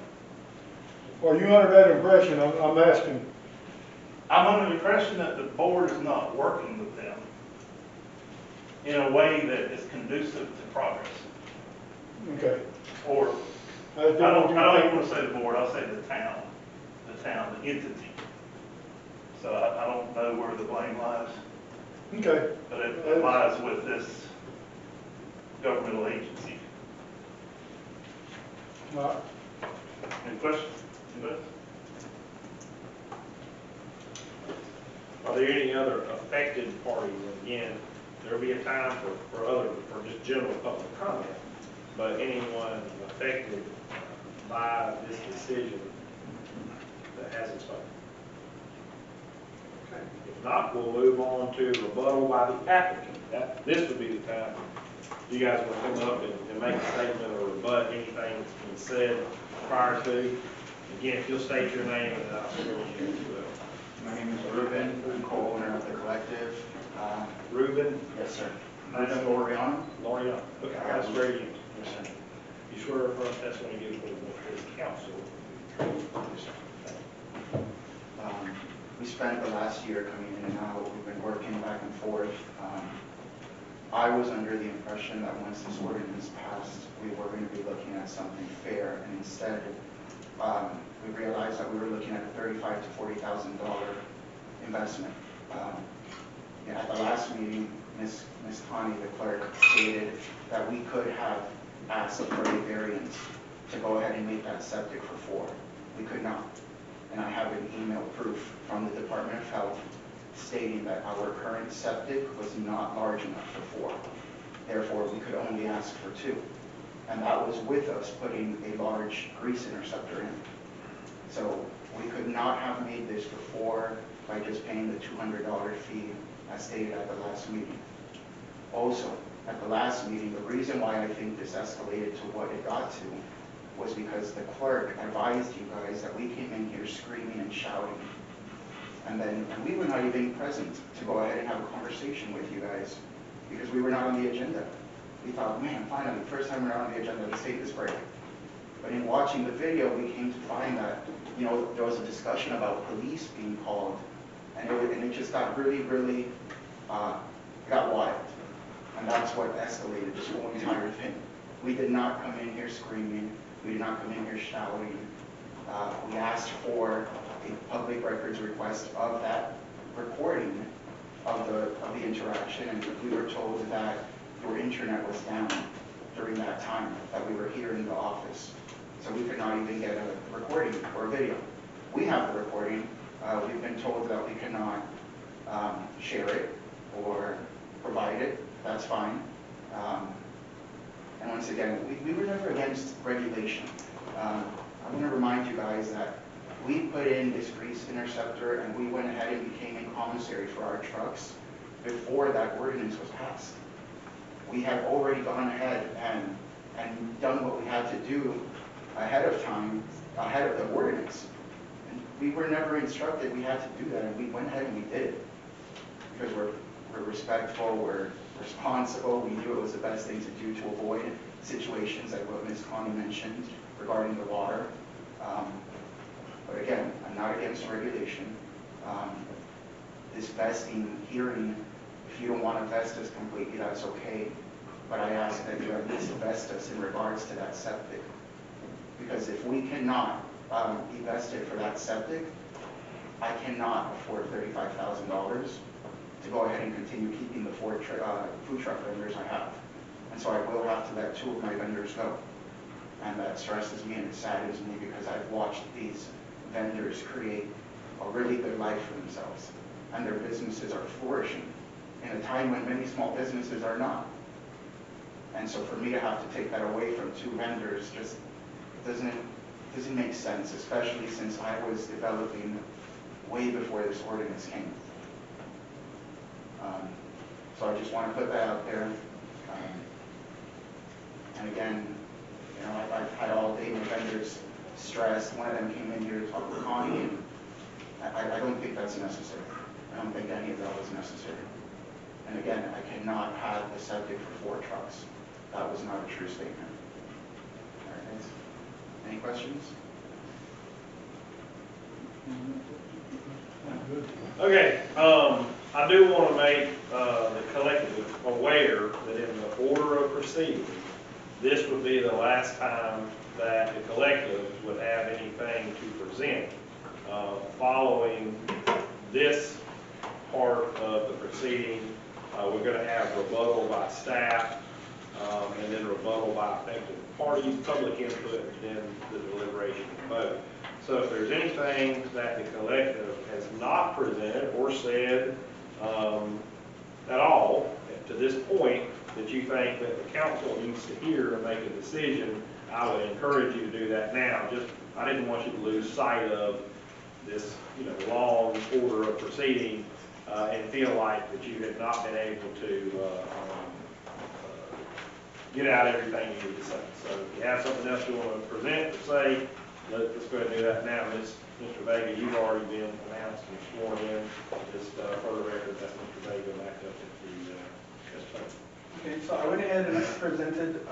Are you under that impression? I'm asking. I'm under the impression that the board is not working with them in a way that is conducive to progress. Okay. Or, I don't even want to say the board, I'll say the town, the entity. So I don't know where the blame lies. Okay. But it lies with this governmental agency. All right. Any questions? Anybody? Are there any other affected parties? Again, there'll be a time for just general public comment, but anyone affected by this decision that hasn't spoken? Okay. If not, we'll move on to rebuttal by the applicant. This would be the time you guys will come up and make a statement or rebut anything that's been said prior to. Again, if you'll state your name and I'll swear you in as well. My name is Ruben, I'm co-owner of the collective. Ruben? Yes, sir. Ruben Loriano. Loriano. Okay, I gotta swear you in. Yes, sir. You swear to affirm testimony you give before the council. Yes, sir. We spent the last year coming in and out. We've been working back and forth. I was under the impression that once this ordinance passed, we were going to be looking at something fair, and instead, we realized that we were looking at a $35,000 to $40,000 investment. At the last meeting, Ms. Connie, the clerk, stated that we could have asked for a variance to go ahead and make that septic for 4. We could not. And I have an email proof from the Department of Health stating that our current septic was not large enough for 4. Therefore, we could only ask for 2. And that was with us putting a large grease interceptor in. So we could not have made this for 4 by just paying the $200 fee as stated at the last meeting. Also, at the last meeting, the reason why I think this escalated to what it got to was because the clerk advised you guys that we came in here screaming and shouting. And we were not even present to go ahead and have a conversation with you guys because we were not on the agenda. We thought, man, finally, first time we're not on the agenda, let's take this break. But in watching the video, we came to find that, you know, there was a discussion about police being called, and it just got really, really, got wild. And that's what escalated this whole entire thing. We did not come in here screaming. We did not come in here shouting. We asked for a public records request of that recording of the interaction, and we were told that your internet was down during that time that we were here in the office. So we could not even get a recording or a video. We have the recording. We've been told that we cannot share it or provide it, that's fine. And once again, we were never against regulation. I want to remind you guys that we put in this grease interceptor and we went ahead and became a commissary for our trucks before that ordinance was passed. We had already gone ahead and done what we had to do ahead of time, ahead of the ordinance. And we were never instructed we had to do that, and we went ahead and we did it. Because we're respectful, we're responsible, we knew it was the best thing to do to avoid situations like what Ms. Connie mentioned regarding the water. But again, I'm not against regulation. This vesting hearing, if you don't want to vest us completely, that's okay. But I ask that you at least vest us in regards to that septic. Because if we cannot be vested for that septic, I cannot afford $35,000 to go ahead and continue keeping the food truck vendors I have. And so I will have to let 2 of my vendors go. And that stresses me and it saddens me because I've watched these vendors create a really good life for themselves. And their businesses are flourishing in a time when many small businesses are not. And so for me to have to take that away from 2 vendors just doesn't make sense, especially since I was developing way before this ordinance came. So I just want to put that out there. And again, you know, I've had all day my vendors stressed. One of them came in here to talk with Connie, and I don't think that's necessary. I don't think any of that was necessary. And again, I cannot have the septic for 4 trucks. That was not a true statement. All right, guys. Any questions? Okay, I do want to make the collective aware that in the order of proceeding, this would be the last time that the collective would have anything to present. Following this part of the proceeding, we're going to have rebuttal by staff, and then rebuttal by affected parties, public input, and then the deliberation and vote. So if there's anything that the collective has not presented or said at all to this point that you think that the council needs to hear to make a decision, I would encourage you to do that now. I didn't want you to lose sight of this, long order of proceeding and feel like that you had not been able to get out everything you need to say. So if you have something else you want to present or say, let's go ahead and do that now. Mr. Vega, you've already been announced and sworn in. Just for the record, that's Mr. Vega back up at the testimony. Okay, so I went ahead and presented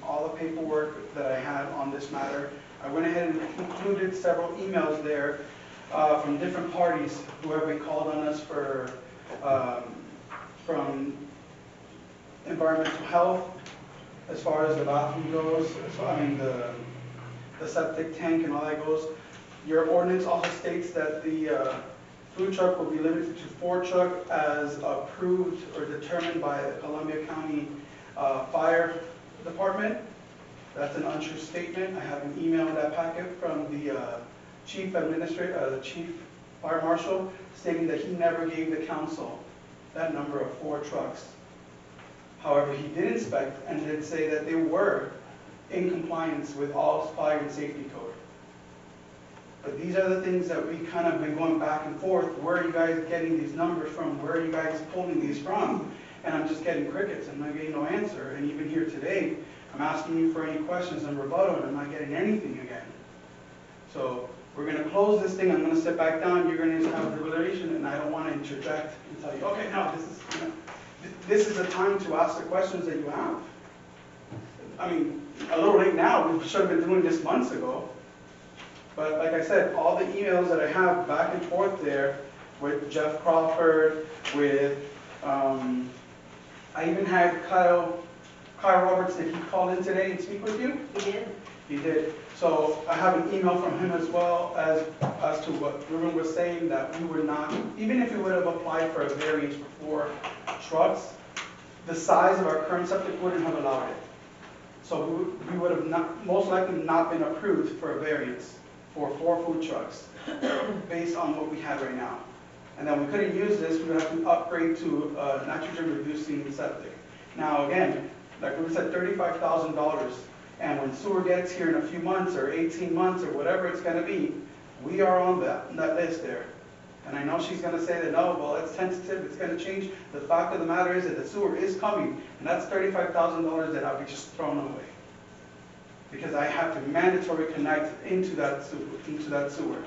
all the paperwork that I had on this matter. I went ahead and included several emails there from different parties who have been called on us for from environmental health, as far as the bathroom goes, the septic tank and all that goes. Your ordinance also states that the food truck will be limited to 4 trucks as approved or determined by the Columbia County Fire Department. That's an untrue statement. I have an email in that packet from the chief fire marshal stating that he never gave the council that number of 4 trucks. However, he did inspect and did say that they were in compliance with all fire and safety code. But these are the things that we kind of been going back and forth. Where are you guys getting these numbers from? Where are you guys pulling these from? And I'm just getting crickets. I'm not getting no answer. And even here today, I'm asking you for any questions and rebuttal, and I'm not getting anything again. So we're going to close this thing. I'm going to sit back down. You're going to have a deliberation, and I don't want to interject and tell you, okay, no, this is the time to ask the questions that you have. I mean, a little late now. We should have been doing this months ago. But like I said, all the emails that I have back and forth there with Jeff Crawford, with, I even had Kyle Roberts, did he call in today and speak with you? He did. He did. So I have an email from him as well as to what Ruben was saying, that we were not, even if we would have applied for a variance for 4 trucks, the size of our current septic wouldn't have allowed it. So we would have most likely not been approved for a variance for 4 food trucks based on what we have right now. And then we couldn't use this, we would have to upgrade to nitrogen reducing septic. Now, again, like we said, $35,000. And when sewer gets here in a few months or 18 months or whatever it's gonna be, we are on that list there. And I know she's gonna say that, no, well, it's tentative, it's gonna change. The fact of the matter is that the sewer is coming, and that's $35,000 that I'll be just thrown away. Because I have to mandatory connect into that sewer.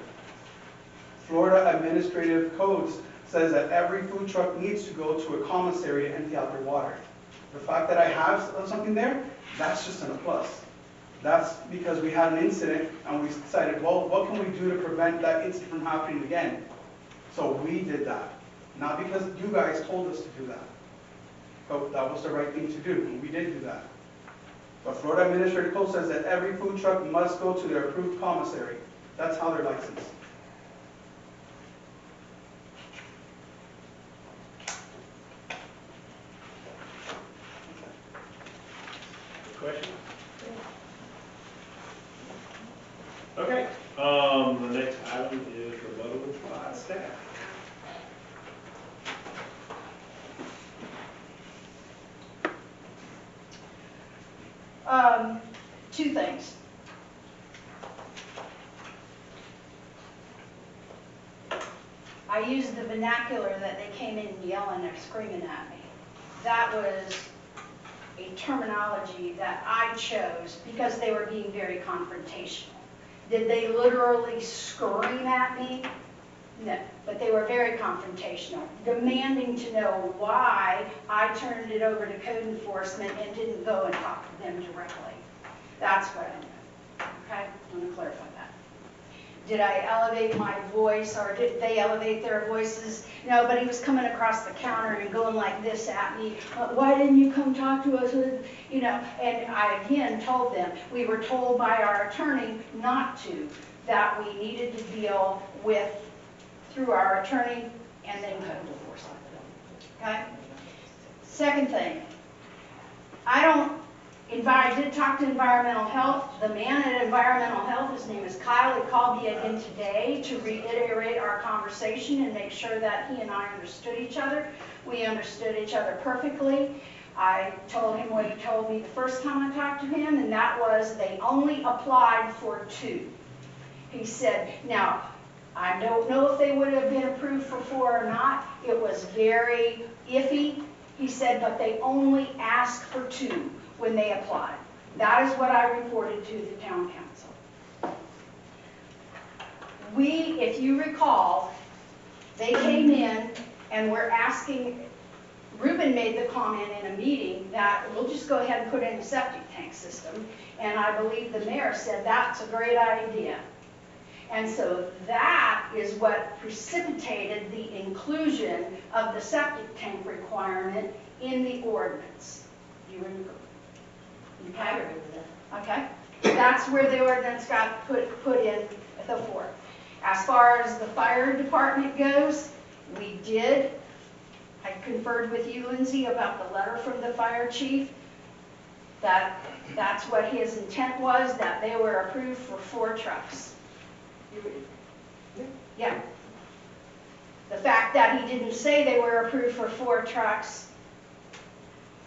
Florida Administrative Codes says that every food truck needs to go to a commissary to empty out their water. The fact that I have something there, that's just a plus. That's because we had an incident and we decided, well, what can we do to prevent that incident from happening again? So we did that. Not because you guys told us to do that. But that was the right thing to do, and we did do that. But Florida Administrative Code says that every food truck must go to their approved commissary. That's how they're licensed. Question? Okay, the next item is rebuttal by staff. Two things. I used the vernacular that they came in yelling or screaming at me. That was a terminology that I chose because they were being very confrontational. Did they literally scream at me? No, but they were very confrontational, demanding to know why I turned it over to code enforcement and didn't go and talk to them directly. That's what I meant. Okay, I want to clarify that. Did I elevate my voice, or did they elevate their voices? No, but he was coming across the counter and going like this at me. Why didn't you come talk to us? You know, and I again told them, we were told by our attorney not to, that we needed to deal with through our attorney and then code enforcement. Okay? Second thing, I did talk to environmental health. The man at environmental health, his name is Kyle, he called me again today to reiterate our conversation and make sure that he and I understood each other. We understood each other perfectly. I told him what he told me the first time I talked to him, and that was they only applied for 2. He said, now, I don't know if they would have been approved for 4 or not. It was very iffy. He said, but they only asked for 2 when they applied. That is what I reported to the town council. If you recall, they came in and were asking, Ruben made the comment in a meeting that we'll just go ahead and put in a septic tank system. And I believe the mayor said that's a great idea. And so that is what precipitated the inclusion of the septic tank requirement in the ordinance. Do you remember? Okay. Okay. That's where the ordinance got put in the 4. As far as the fire department goes, we did. I conferred with you, Lindsay, about the letter from the fire chief. That's what his intent was, that they were approved for 4 trucks. Yeah. The fact that he didn't say they were approved for 4 trucks,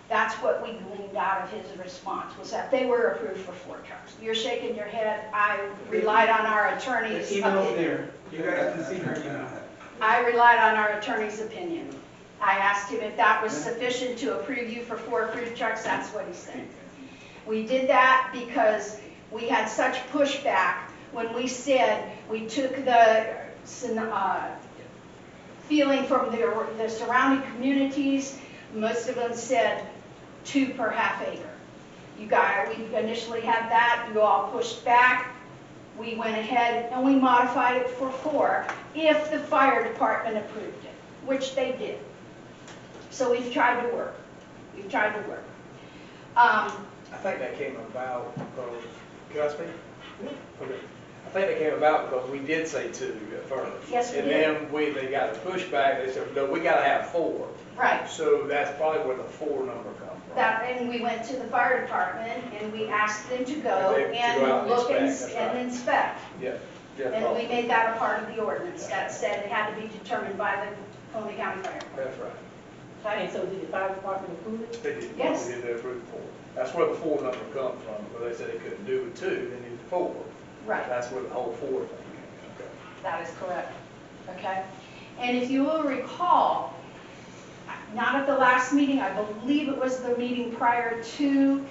that's what we gleaned out of his response, was that they were approved for 4 trucks. You're shaking your head. I relied on our attorney's The email's opinion. there. You guys can see her email. I relied on our attorney's opinion. I asked him if that was sufficient to approve you for 4 approved trucks. That's what he said. We did that because we had such pushback when we said we took the feeling from the surrounding communities. Most of them said 2 per half acre. We initially had that. You all pushed back. We went ahead and we modified it for 4 if the fire department approved it, which they did. So we've tried to work. We've tried to work. I think that came about because, can I speak? Okay. I think that came about because we did say 2 at first. Yes, we and did. And then they got a pushback. They said, no, we got to have 4. Right. So that's probably where the 4 number comes from. And we went to the fire department and we asked them to go And they- to go out and and look inspect, that's right. and inspect. Yeah. And we made that a part of the ordinance that said it had to be determined by the Columbia County Fire. That's right. Okay? And so did the fire department approve it? They did, Yes. they did their approval for it. That's where the 4 number comes from, where they said they couldn't do it 2, they needed 4. Right. That's where the whole 4 thing came from. That is correct, okay? And if you will recall, not at the last meeting, I believe it was the meeting prior to,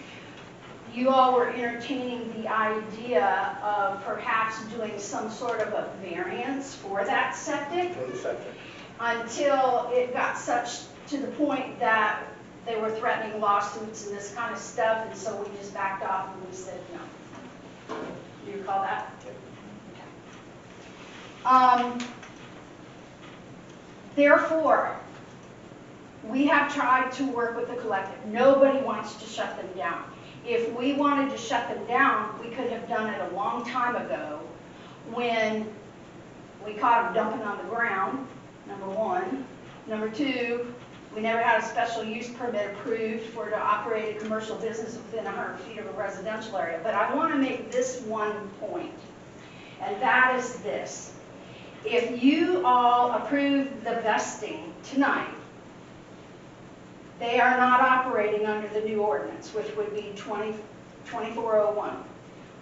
you all were entertaining the idea of perhaps doing some sort of a variance for that septic For the septic. until it got such to the point that they were threatening lawsuits and this kind of stuff, and so we just backed off and we said no. Do you recall that? Therefore, we have tried to work with the collective. Nobody wants to shut them down. If we wanted to shut them down, we could have done it a long time ago when we caught them dumping on the ground, number 1. Number 2, we never had a special use permit approved for to operate a commercial business within 100 feet of a residential area. But I want to make this one point, and that is this. If you all approve the vesting tonight, they are not operating under the new ordinance, which would be 2401.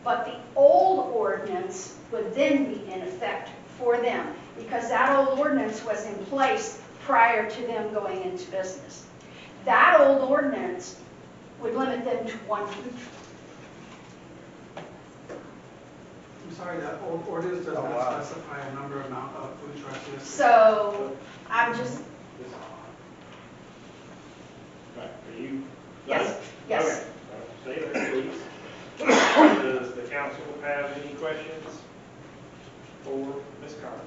But the old ordinance would then be in effect for them, because that old ordinance was in place prior to them going into business. That old ordinance would limit them to 1 food truck. I'm sorry, that old ordinance does not specify a number amount of food trucks. So I'm just, Right, are you? yes, yes. Okay. Stay there, please. Does the council have any questions for Ms. Carter?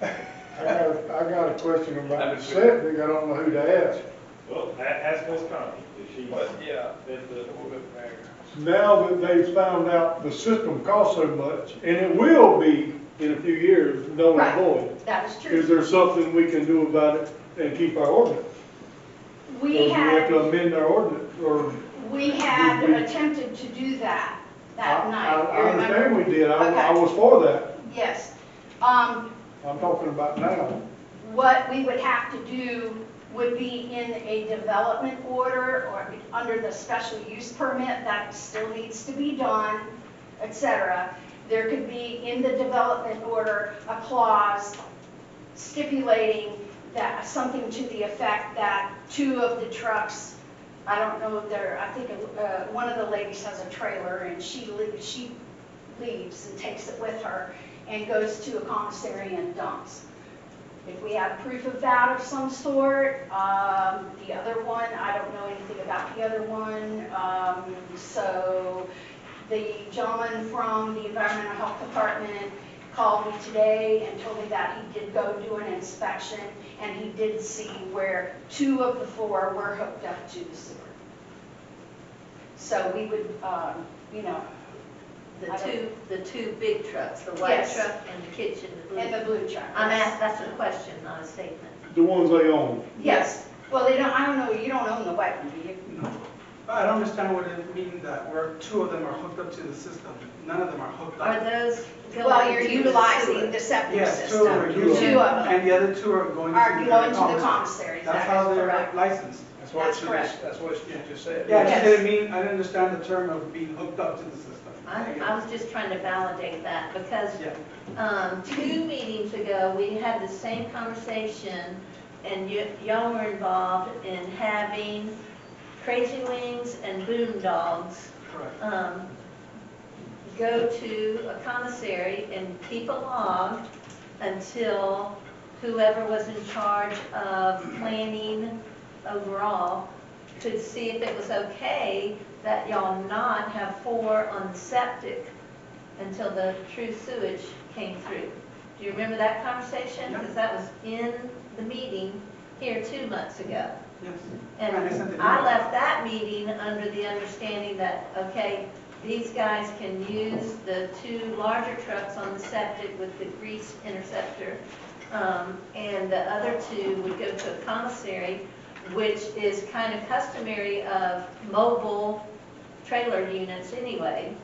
I got a question about the septic, I don't know who to ask. Well, ask Ms. Connie, if she's Yeah. been the. Now that they've found out the system costs so much, and it will be in a few years, null and void. That is Is true. there something we can do about it and keep our ordinance? Or We do we have to had, amend our ordinance, or? we had attempted to do that night. I You understand remember? we did, I Okay. was for that, Yes. I'm talking about now. What we would have to do would be in a development order or under the special use permit, that still needs to be done, etc. There could be in the development order a clause stipulating that, something to the effect that 2 of the trucks, I don't know, I think one of the ladies has a trailer and she leaves and takes it with her and goes to a commissary and dumps. If we have proof of that of some sort, the other one, I don't know anything about the other one. So the gentleman from the Environmental Health Department called me today and told me that he did go do an inspection and he did see where 2 of the 4 were hooked up to the sewer. So we would, The two big trucks, the white Yes. truck and the kitchen, the blue. and the blue truck. I'm yes. asked, that's a question, not a statement. The ones they own. Yes. Well, they don't, I don't know, you don't own the white one, do you? No. I don't understand what it means that where 2 of them are hooked up to the system. None of them are hooked up. Are those going Well, you're to the utilizing sewer? the septic Yes, system. 2 are using, 2 of them and the other 2 are going are to going to the commissary. commissaries. That's That how is they're correct. licensed. That's what That's she correct. just, that's what you just said. Yeah, I Yes. just didn't mean, I didn't understand the term of being hooked up to the system. I was just trying to validate that because Yeah. 2 meetings ago, we had the same conversation and y'all were involved in having Crazy Wings and Boondogs Correct. go to a commissary and keep a log until whoever was in charge of planning overall could see if it was okay that y'all not have 4 on the septic until the true sewage came through. Do you remember that conversation? Yeah. Because that was in the meeting here 2 months ago. Yes. And I sent it I in. left that meeting under the understanding that, okay, these guys can use the 2 larger trucks on the septic with the grease interceptor, and the other 2 would go to a commissary, which is kind of customary of mobile trailer units anyway.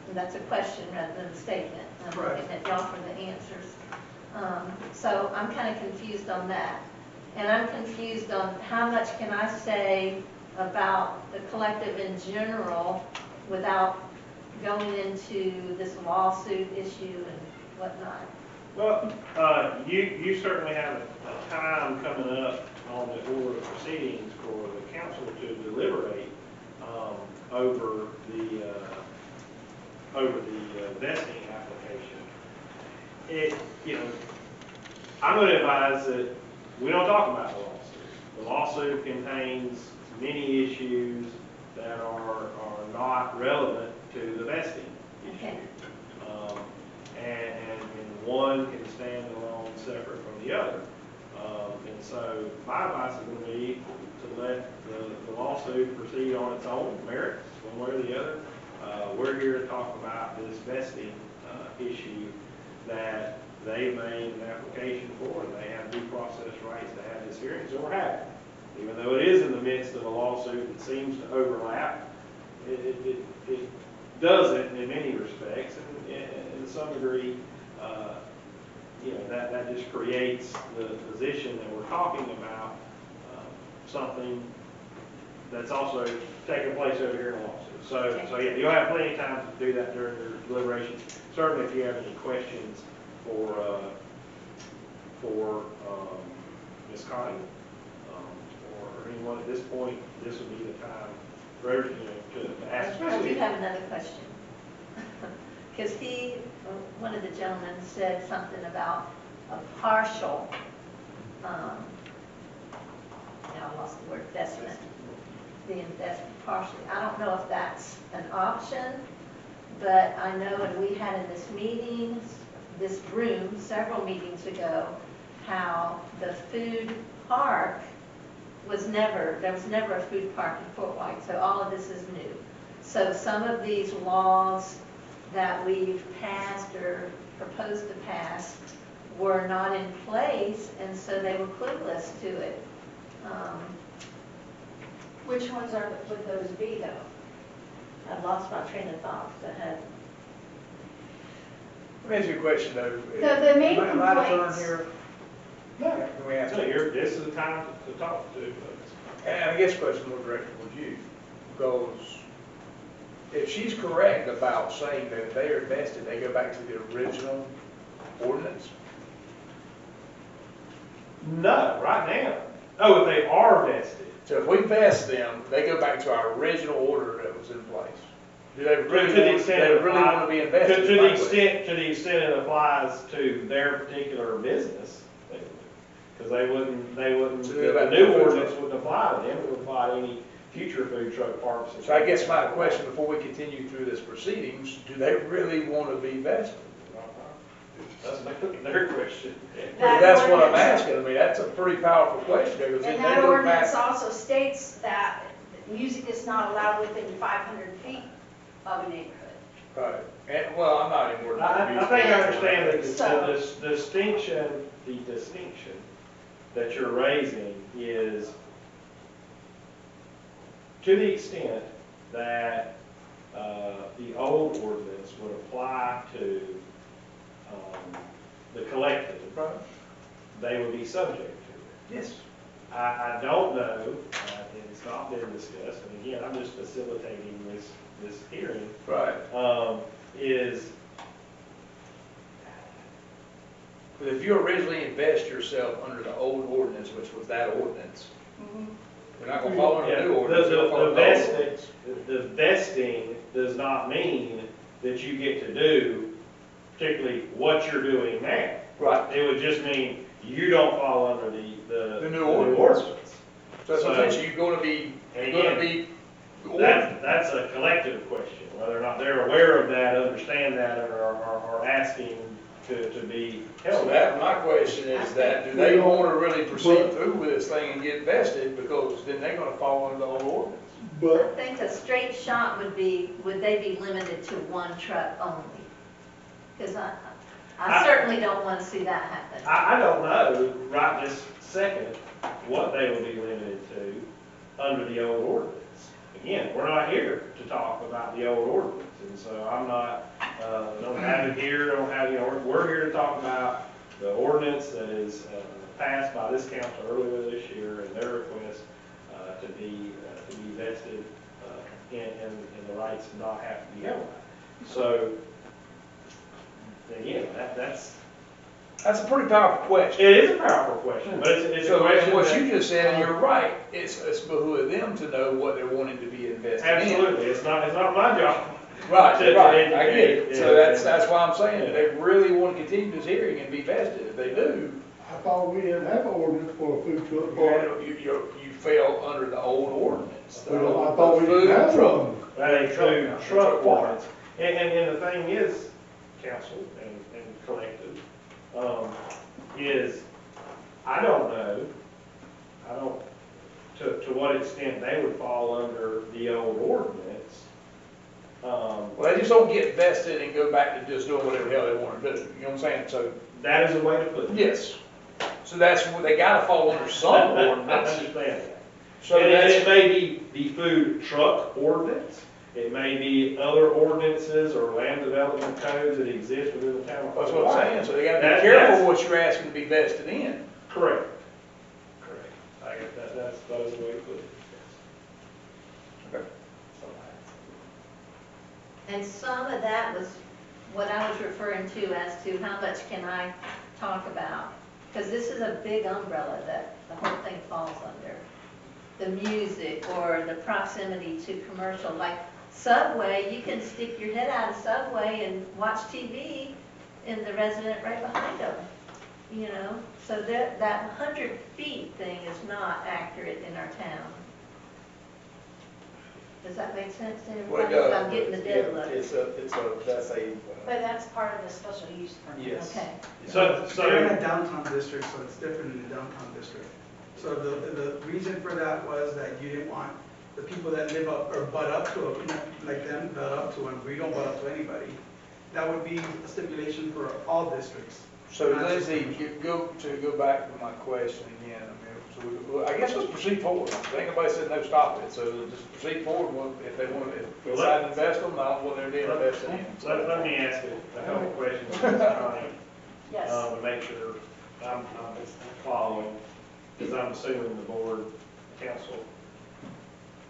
And that's a question rather than a statement. I'm Right. looking at y'all for the answers. So I'm kind of confused on that. And I'm confused on how much can I say about the collective in general without going into this lawsuit issue and whatnot. Well, you certainly have a time coming up on the order of proceedings for the council to deliberate over the vesting application. I'm going to advise that we don't talk about the lawsuit. The lawsuit contains many issues that are not relevant to the vesting issue. Okay. And one can stand alone separate from the other. And so my advice is going to be to let the lawsuit proceed on its own merits, one way or the other. We're here to talk about this vesting issue that they made an application for, and they have due process rights to have this hearing, so we're happy. Even though it is in the midst of a lawsuit that seems to overlap, it doesn't in many respects, and to some degree, that just creates the position that we're talking about, something that's also taking place over here in a lawsuit. So yeah, you'll have plenty of time to do that during your deliberations. Certainly, if you have any questions for Ms. Connie, or anyone at this point, this would be the time for everyone to ask. I do have another question. Because one of the gentlemen said something about a partial, now I lost the word, investment, the investment partially. I don't know if that's an option, but I know, and we had in this room, several meetings ago, how the food park there was never a food park in Fort White, so all of this is new. So some of these laws that we've passed or proposed to pass were not in place, and so they were clueless to it. Which ones would those be, though? I've lost my train of thought. Let me ask you a question, though. The main Am I to turn complaints. here? No, Can we ask? this is the time to talk to folks. And I guess the question more directed towards you, because if she's correct about saying that if they are vested, they go back to the original ordinance? No, right now. Oh, if they are vested. So if we vest them, they go back to our original order that was in place. Do they To really, the want, extent they it really applies- want to be invested? To the extent it applies to their particular business, because they wouldn't, So the new ordinance wouldn't apply to them, it would apply to any future food truck parks. So I guess my question before we continue through this proceedings, do they really want to be vested? That's their question. That's what I'm asking. I mean, that's a pretty powerful question. Because And if that they go ordinance back, also states that music is not allowed within 500 feet of a neighborhood. right? And well, I'm not even worried about I music. think I understand that So- the distinction that you're raising is to the extent that the old ordinance would apply to the collective, they would be subject to it. Yes. I don't know, and it's not been discussed, and again, I'm just facilitating this hearing, Right. is But if you originally invest yourself under the old ordinance, which was that ordinance, we're not going to follow the new ordinance. we're gonna follow the old ordinance. The vesting does not mean that you get to do particularly what you're doing now. Right. It would just mean you don't fall under the new ordinance. So So- essentially, you're going to be, And you're going to again, be. that's a collective question, whether or not they're aware of that, understand that, or are asking to be held. So that, my question is that, do they want to really proceed through with this thing and get vested, because then they're going to fall under the old ordinance? I think a straight shot would they be limited to one truck only? Because I certainly don't want to see that happen. I don't know right this second what they will be limited to under the old ordinance. again, we're not here to talk about the old ordinance, and so I'm not, don't have it here, don't have, we're here to talk about the ordinance that is passed by this council earlier this year and their request to be vested in the rights to not have to be held by. So, again, that's a pretty powerful question. It is a powerful question, but it's a So, question what that- you just said, and you're right, it's behoove them to know what they're wanting to be invested in. Absolutely, it's not my job. Right, to right, I get it. yeah, So yeah. that's why I'm saying, if they really want to continue this hearing and be vested, if they do, I thought we didn't have an ordinance for a food truck you park. had- you fell under the old ordinance. the Well, I old thought we food didn't have truck. one. That ain't true, Truck truck park. ordinance. And the thing is, council and collective, is, I don't know, to what extent they would fall under the old ordinance. Well, they just don't get vested and go back to just doing whatever the hell they want to do, you know what I'm saying? So, That is a way to put it. yes. So that's, they gotta fall under some I ordinance. understand that. So And that's, it may be the food truck ordinance, it may be other ordinances or land development codes that exist within the town. of that's what I'm saying, so they gotta be That- careful that's- what you're asking to be vested in. Correct. Correct. I get that, that is a way to put it. Okay. And some of that was what I was referring to as to how much can I talk about? Because this is a big umbrella that the whole thing falls under. The music or the proximity to commercial, like Subway, you can stick your head out of Subway and watch TV in the resident right behind them, you know? So that 100 feet thing is not accurate in our town. Does that make sense to Well, it everybody? does. I'm getting the dead look. That's a. But that's part of the special use permit. Yes. Okay. So, They're in a downtown district, so it's different in the downtown district. So the reason for that was that you didn't want the people that live up or butt up to it, like them, butt up to them, we don't butt up to anybody. That would be a stipulation for all districts. So Lindsay, go back to my question again. I mean, so I guess let's proceed forward. Ain't nobody said no stop it, so just proceed forward. If they want, if they decide to invest them, I don't want their deal invested in. let me ask a couple of questions, Connie, Yes. to make sure I'm following, because I'm assuming the board, council,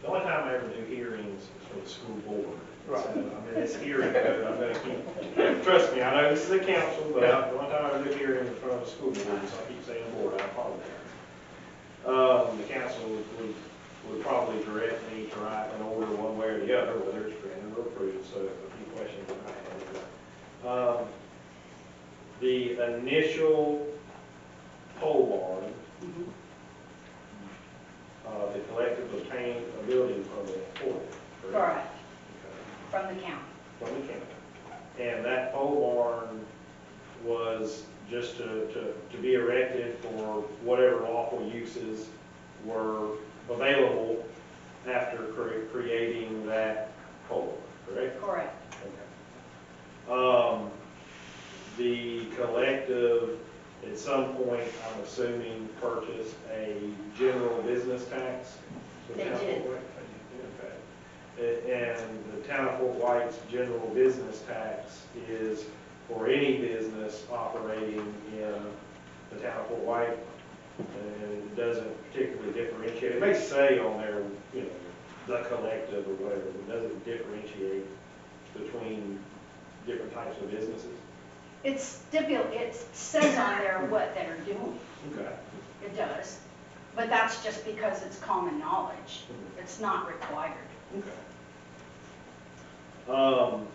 the only time I ever do hearings is for the school board. Right. So, I mean, it's hearing code, I'm gonna keep, trust me, I know this is a council, but the only time I ever do hearings in front of the school board, so I keep saying board, I apologize. The council would probably direct me to write an order one way or the other, whether it's granted or approved, so a few questions that I have. The initial pole barn, the collective obtained a building permit for it, correct? Correct, from the county. From the county. And that pole barn was just to be erected for whatever lawful uses were available after creating that pole, correct? Correct. Okay. The collective, at some point, I'm assuming, purchased a general business tax? They did. Okay. And the town of Fort White's general business tax is for any business operating in the town of Fort White, and it doesn't particularly differentiate. It may say on there, you know, the collective or whatever, but it doesn't differentiate between different types of businesses. It says on there what they're doing. Okay. It does. But that's just because it's common knowledge. It's not required. Okay.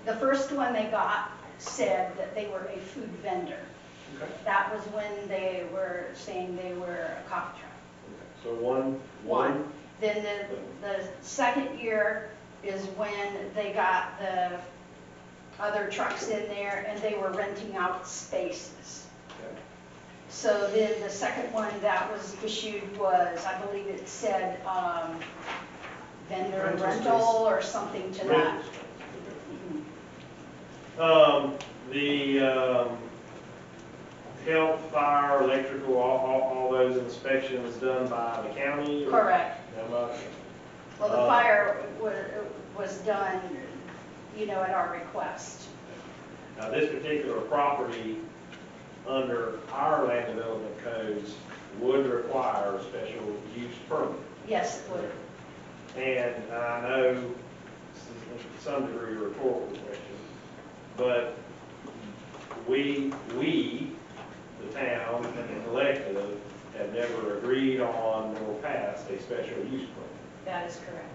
The first one they got said that they were a food vendor. Okay. That was when they were saying they were a coffee truck. So one. Then the second year is when they got the other trucks in there and they were renting out spaces. Okay. So then the second one that was issued was, I believe it said vendor rental or something to that. The health, fire, electrical, all those inspections done by the county? or- Correct. Well, the fire was done, you know, at our request. Now, this particular property, under our land development codes, would require a special use permit. Yes, it would. And I know this is to some degree a rhetorical question, but we, the town and the collective, have never agreed on or passed a special use permit. That is correct.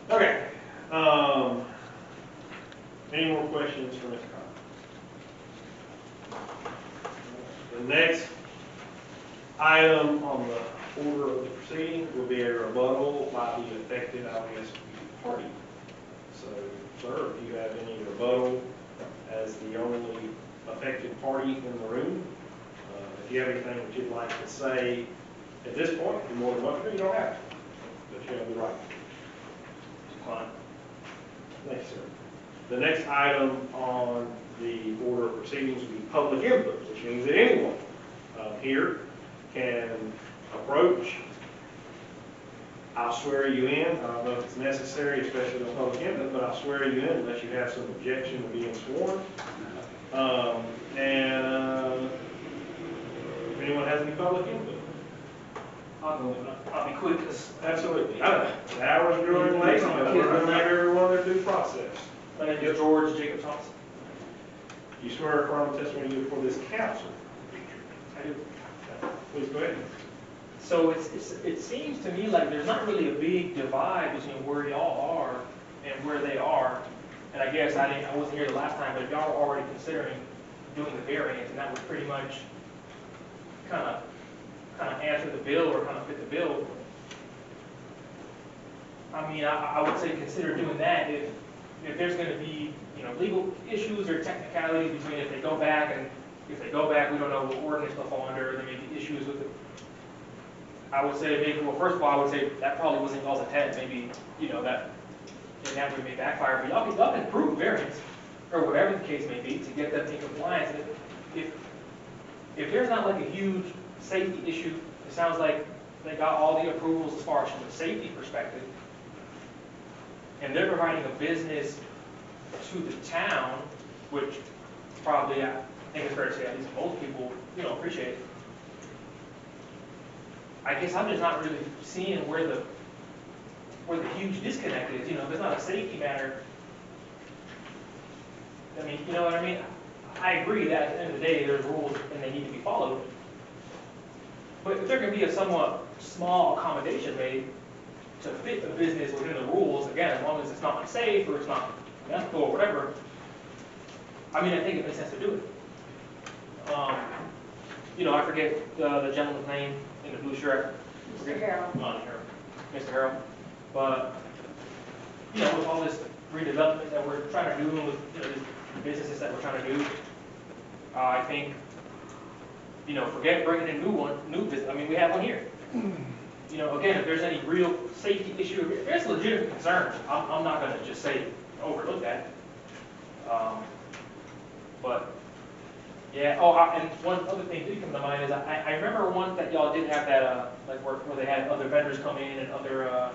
Okay. Any more questions for Mr. Collins? The next item on the order of the proceeding will be a rebuttal by the affected LESP party. So, sir, if you have any rebuttal as the only affected party in the room, if you have anything that you'd like to say at this point, you're more than welcome. You don't have to, but you have the right. Fine. Thanks, sir. The next item on the order of proceedings will be public input, which means that anyone here can approach. I'll swear you in. I don't know if it's necessary, especially on public input, but I'll swear you in unless you have some objection to being sworn. And if anyone has any public input. I'll be quick, because Absolutely. I know. The hour's growing late, but we're going to make everyone their due process. my name is George Jacob Thompson. You swear affirm testimony you give before this council. I do. Please go ahead. So it seems to me like there's not really a big divide between where y'all are and where they are. And I guess I wasn't here the last time, but if y'all were already considering doing the variance, and that would pretty much kind of answer the bill or kind of fit the bill. I mean, I would say consider doing that if there's going to be, you know, legal issues or technicalities between if they go back, and if they go back, we don't know what ordinance they'll fall under. There may be issues with it. I would say maybe, well, first of all, I would say that probably wasn't y'all's intent. Maybe, you know, that in that way may backfire. But y'all can approve variance or whatever the case may be to get them in compliance. And if there's not like a huge safety issue, it sounds like they got all the approvals as far as from the safety perspective, and they're providing a business to the town, which probably, I think it's fair to say, at least most people, you know, appreciate it. I guess I'm just not really seeing where the huge disconnect is. You know, if it's not a safety matter, I mean, you know what I mean? I agree that at the end of the day, there's rules and they need to be followed. But if there can be a somewhat small accommodation made to fit the business within the rules, again, as long as it's not unsafe or it's not unethical or whatever, I mean, I think it makes sense to do it. You know, I forget the gentleman's name in the blue shirt. Mr. Harrell. Mr. Harrell. But, you know, with all this redevelopment that we're trying to do, with, you know, the businesses that we're trying to do, I think, you know, forget bringing in new business. I mean, we have one here. You know, again, if there's any real safety issue, if there's legitimate concerns, I'm not going to just say overlook that. But, yeah, and one other thing that comes to mind is I remember one that y'all did have that, like where they had other vendors come in and other,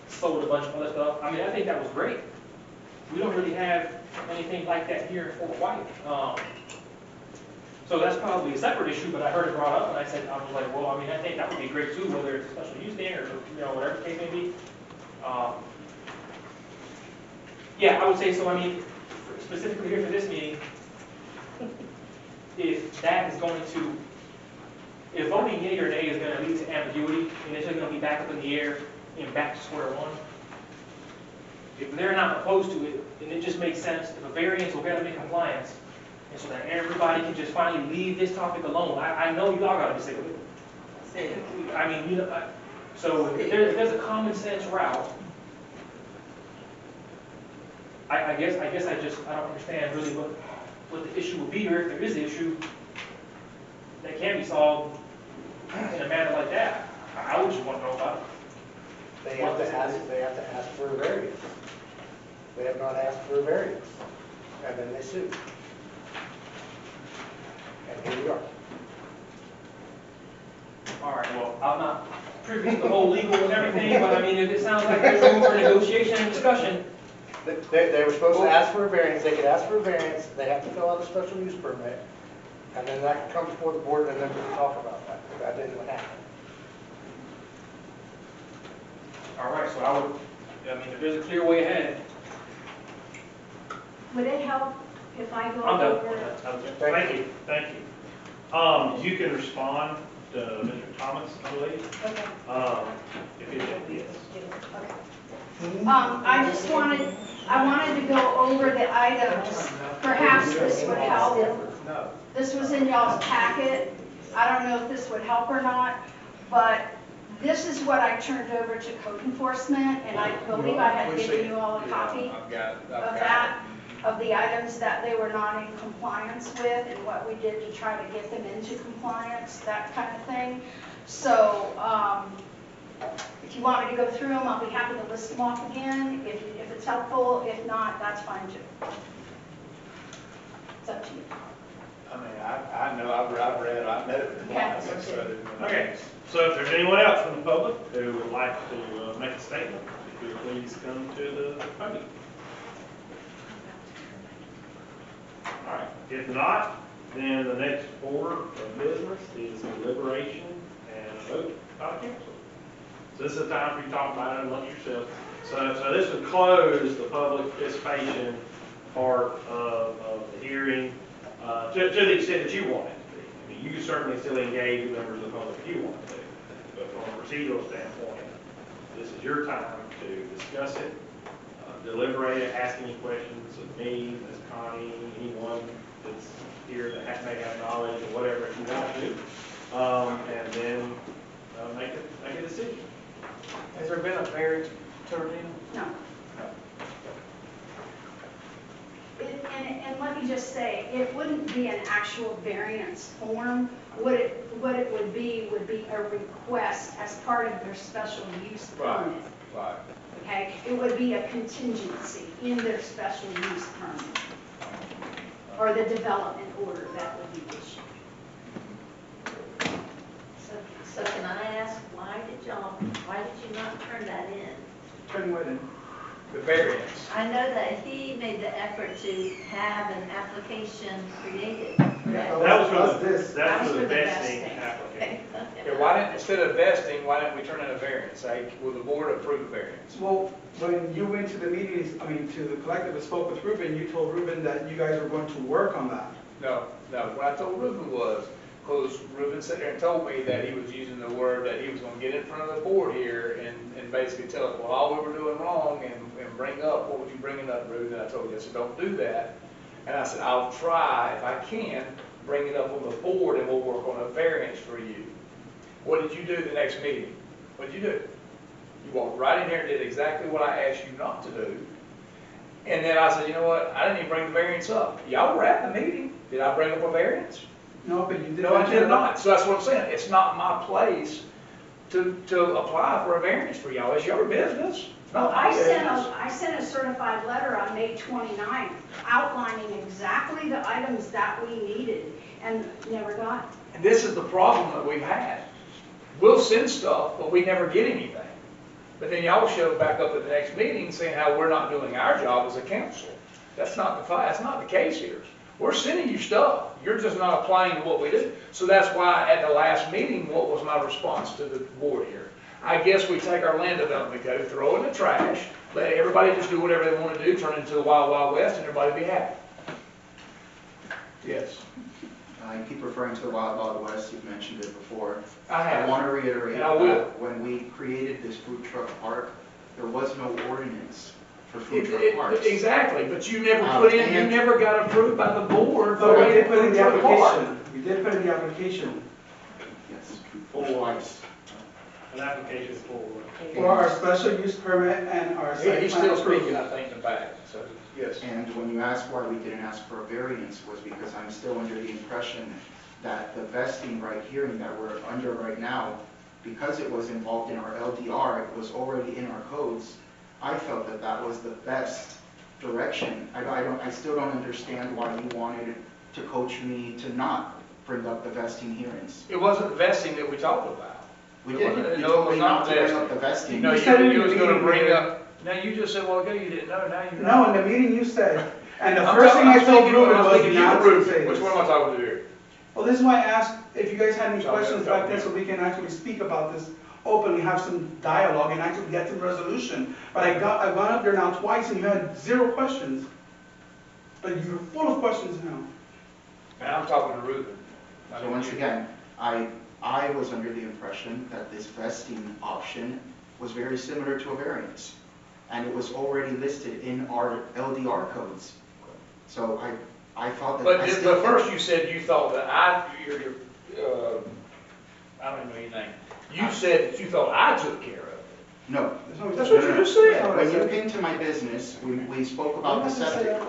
sold a bunch of other stuff. I mean, I think that was great. We don't really have anything like that here in Fort White. So that's probably a separate issue, but I heard it brought up, and I said, I was like, well, I mean, I think that would be great too, whether it's a special use thing or, you know, whatever the case may be. Yeah, I would say so. I mean, specifically here for this meeting, if that is going to, if voting yea or nay is going to lead to ambiguity, and it's going to be back up in the air and back to square one, if they're not opposed to it, then it just makes sense. If a variance will get them in compliance, and so that everybody can just finally leave this topic alone. I know y'all got to be sick of it. I mean, you know, so if there's a common sense route, I guess I don't understand really what the issue would be, or if there is an issue that can be solved in a manner like that. I would just want to know about it. They have to ask for a variance. They have not asked for a variance, and then they sue. And here we are. All right, well, I'm not privy to the whole legal and everything, but I mean, if it sounds like there's room for negotiation and discussion. They were supposed to ask for a variance, they could ask for a variance, they have to fill out a special use permit, and then that comes before the board, and then we can talk about that. That didn't happen. All right, so I mean, if there's a clear way ahead. Would it help if I go I'm done. over? Thank you, thank you. You can respond to Mr. Thomas, I believe. Okay. If you yes. I just wanted to go over the items. Perhaps this would help. This was in y'all's packet. I don't know if this would help or not, but this is what I turned over to code enforcement, and I believe I had given you all a copy of that, of the items that they were not in compliance with and what we did to try to get them into compliance, that kind of thing. So, if you want me to go through them, I'll be happy to list them off again, if it's helpful. If not, that's fine too. It's up to you. I mean, I know, I've read, I've met it twice. Okay, so if there's anyone else from the public who would like to make a statement, if you would please come to the podium. All right, if not, then the next order of business is deliberation and vote by council. So this is the time for you to talk about it amongst yourselves. So this would close the public participation part of the hearing to the extent that you want it to be. I mean, you can certainly still engage with members of the public if you want to, but from a procedural standpoint, this is your time to discuss it, deliberate it, ask any questions of me, Ms. Connie, anyone that's here that may have knowledge or whatever you want to do, and then make a decision. Has there been a variance turned in? No. And let me just say, it wouldn't be an actual variance form. What it would be a request as part of their special use permit. Right. Okay? It would be a contingency in their special use permit, or the development order that would be issued. So can I ask, why did you not turn that in? Turn what in? The variance. I know that he made the effort to have an application created. That was for the vesting application. Yeah, why didn't, instead of vesting, why didn't we turn in a variance? Like, will the board approve a variance? Well, when you went to the meetings, to the collective and spoke with Ruben, you told Ruben that you guys were going to work on that. No. What I told Ruben was, because Ruben sat there and told me that he was using the word that he was going to get in front of the board here and basically tell us, well, all we were doing wrong and bring up, what was you bringing up, Ruben? And I told him, I said, don't do that. And I said, I'll try, if I can, bring it up on the board and we'll work on a variance for you. What did you do the next meeting? What did you do? You walked right in here and did exactly what I asked you not to do. And then I said, you know what? I didn't even bring the variance up. Y'all were at the meeting. Did I bring up a variance? No, but you did. No, I did not. So that's what I'm saying. It's not my place to apply for a variance for y'all. It's your business. It's not my business. I sent a certified letter on May 29th outlining exactly the items that we needed and never got. And this is the problem that we've had. We'll send stuff, but we never get anything. But then y'all show back up at the next meeting saying how we're not doing our job as a council. That's not the case here. We're sending you stuff. You're just not applying to what we do. So that's why at the last meeting, what was my response to the board here? I guess we take our land development code, throw it in the trash, let everybody just do whatever they want to do, turn it into the Wild Wild West, and everybody be happy. Yes. You keep referring to the Wild Wild West, you've mentioned it before. I have. I want to reiterate And I will. that when we created this food truck park, there was no ordinance for food truck parks. Exactly, but you never put in, you never got approved by the board. But we did put in the application. We did put in the application. Yes, twice. An application For our special use permit and our site plan. He's still approval. speaking, I think, in the back, so, yes. And when you ask why we didn't ask for a variance was because I'm still under the impression that the vesting right here that we're under right now because it was involved in our LDR, it was already in our codes, I felt that that was the best direction. I still don't understand why you wanted to coach me to not bring up the vesting hearings. It wasn't vesting that we talked about. We It did. wasn't- You no, told it was me not not to bring vesting. up the vesting. No, you was gonna bring up, now you just said, well, ago you didn't know, now you know. No, in the meeting you said, and the I'm first thing I talking- told I'm Ruben thinking- was I'm thinking not you, to Ruben. say Which this. one am I talking to here? Well, this is why I asked if you guys had any Talk questions about- like this, so we can actually speak about this openly, have some dialogue, and actually get to resolution. But I've gone up there now twice, and you had 0 questions. But you're full of questions now. And I'm talking to Ruben. So once again, I was under the impression that this vesting option was very similar to a variance. And it was already listed in our LDR codes. So I thought that. But first you said you thought that I don't even know your name. You said that you thought I took care of it. No. That's what you just said. When you came to my business, we spoke about the septic.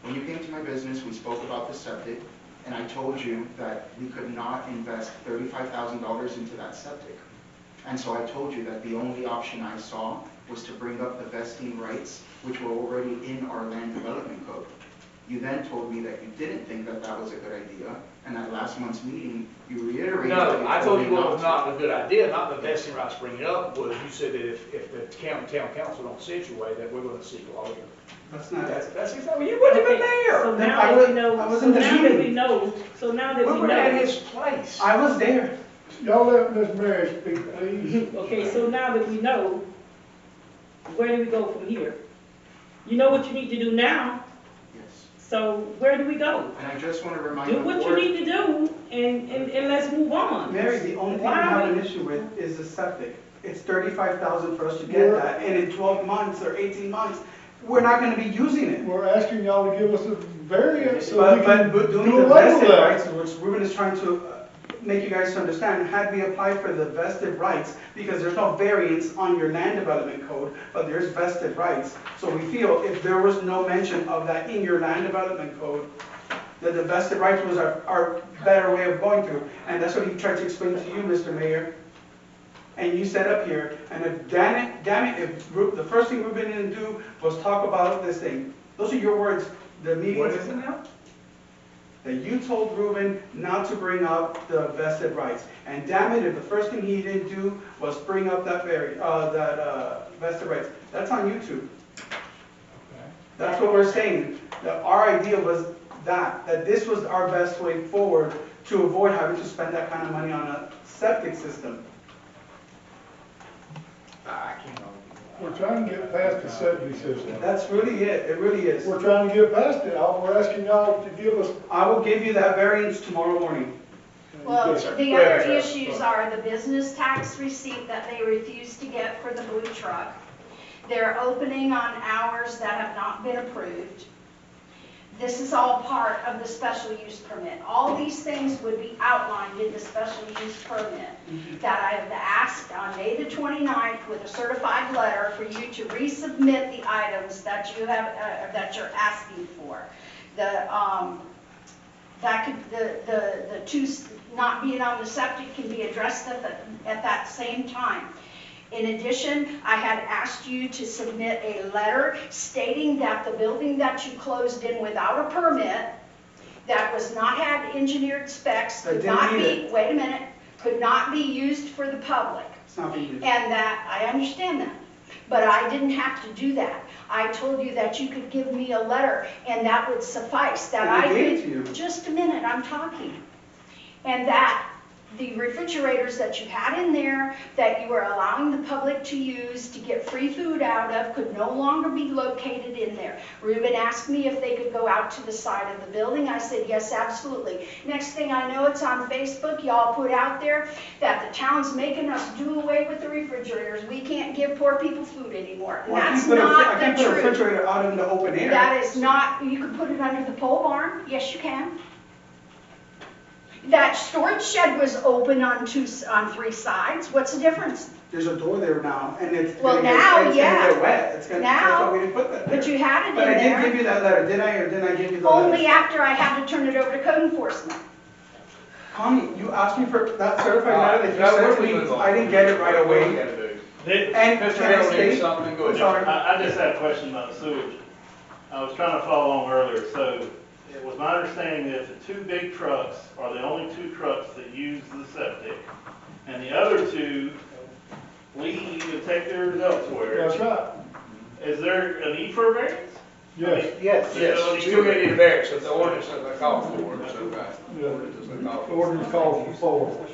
When you came to my business, we spoke about the septic, and I told you that we could not invest $35,000 into that septic. And so I told you that the only option I saw was to bring up the vesting rights, which were already in our land development code. You then told me that you didn't think that that was a good idea, and at last month's meeting, you reiterated that No, I told you me what was to. not a good idea, not the vesting rights bringing it up, was you said that if the town council don't situate, that we're gonna seek a lawyer. That's not it. That's exactly, you wasn't even Okay, there. So Then now I that was- we know, I was so in the now that meeting. we know, so now that We we were at know. his place. I was there. Y'all let Miss Mary speak, please. Okay, so now that we know, where do we go from here? You know what you need to do now, Yes. so where do we go? And I just want to remind Do the what you board. need to do and let's move on. Mary, the only thing Why I are have we- an issue with is the septic. It's 35,000 for us to get that, and in 12 months or 18 months, we're not gonna be using it. We're asking y'all to give us a variance so we But can doing do the away with vested that. rights, which Ruben is trying to make you guys understand, had we applied for the vested rights, because there's no variance on your land development code, but there's vested rights. So we feel if there was no mention of that in your land development code, that the vested rights was our better way of going through. And that's what he tried to explain to you, Mr. Mayor. And you said up here, and if, damn it, if the first thing Ruben didn't do was talk about this thing. Those are your words, the meeting. What is it now? That you told Ruben not to bring up the vested rights. And damn it, if the first thing he didn't do was bring up that vested rights. That's on YouTube. That's what we're saying. That our idea was that this was our best way forward to avoid having to spend that kind of money on a septic system. I can't. We're trying to get past the septic system. That's really it. It really is. We're trying to get past it. We're asking y'all to give us. I will give you that variance tomorrow morning. Well, Yes, sir. the Go other ahead, sir. issues are the business tax receipt that they refused to get for the blue truck. They're opening on hours that have not been approved. This is all part of the special use permit. All these things would be outlined in the special use permit that I have asked on May the 29th with a certified letter for you to resubmit the items that you have, that you're asking for. The two not being on the septic can be addressed at that same time. In addition, I had asked you to submit a letter stating that the building that you closed in without a permit, that was not had engineered specs, could not be, wait a minute, could not be used for the public. It's not being used. And that, I understand that, but I didn't have to do that. I told you that you could give me a letter and that would suffice, that And I I gave it to you. could, just a minute, I'm talking. And that the refrigerators that you had in there, that you were allowing the public to use to get free food out of, could no longer be located in there. Ruben asked me if they could go out to the side of the building. I said, yes, absolutely. Next thing I know, it's on Facebook. Y'all put out there that the town's making us do away with the refrigerators. We can't give poor people food anymore. And Well, that's I not can't the put a truth. refrigerator out in the open air. That is not, you can put it under the pole barn. Yes, you can. That storage shed was open on 3 sides. What's the difference? There's a door there now, and it's Well, gonna now, get, it's yeah. gonna get wet. It's gonna, Now, that's why we didn't put that there. But you had it in But I there. did give you that letter, did I, or didn't I give you the Only letter? after I had to turn it over to code enforcement. Connie, you asked me for that certified matter that you Now, sent what to we me, move on? I didn't get it right What we away. gotta do? And Mr. can I Harold state? needs something, go I'm ahead. sorry. I just had a question about sewage. I was trying to follow along earlier, so it was my understanding that the two big trucks are the only two trucks that use the septic, and the other two leave and take theirs elsewhere. That's right. Is there a need for a variance? Yes. Yes, Yes, still gonna need a variance, so the ordinance that they call for it, so, right. Yeah, Ordinance that they call the for. ordinance calls for 4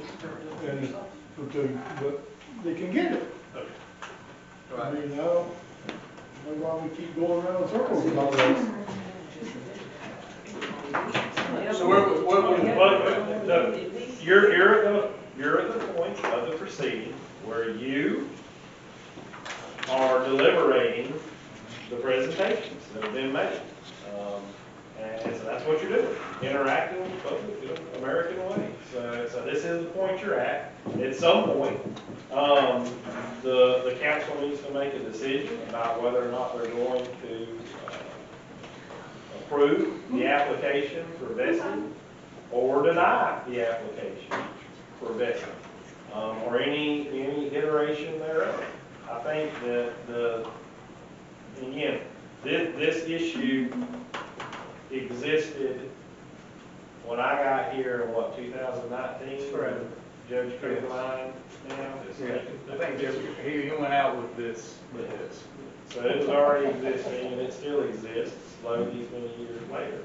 and for 2, but they can get it. I Right. mean, I don't know why we keep going around in circles with all this. So we're, But, no, you're at the point of the proceeding where you are deliberating the presentations that have been made. And so that's what you're doing, interacting with the public in an American way. So this is the point you're at. At some point, the council needs to make a decision about whether or not they're going to approve the application for vesting or deny the application for vesting, or any iteration thereof. I think that again, this issue existed when I got here in 2019? Correct. Judge Caroline now? Yeah, I think he went out with this. So it was already existing and it still exists slowly these many years later.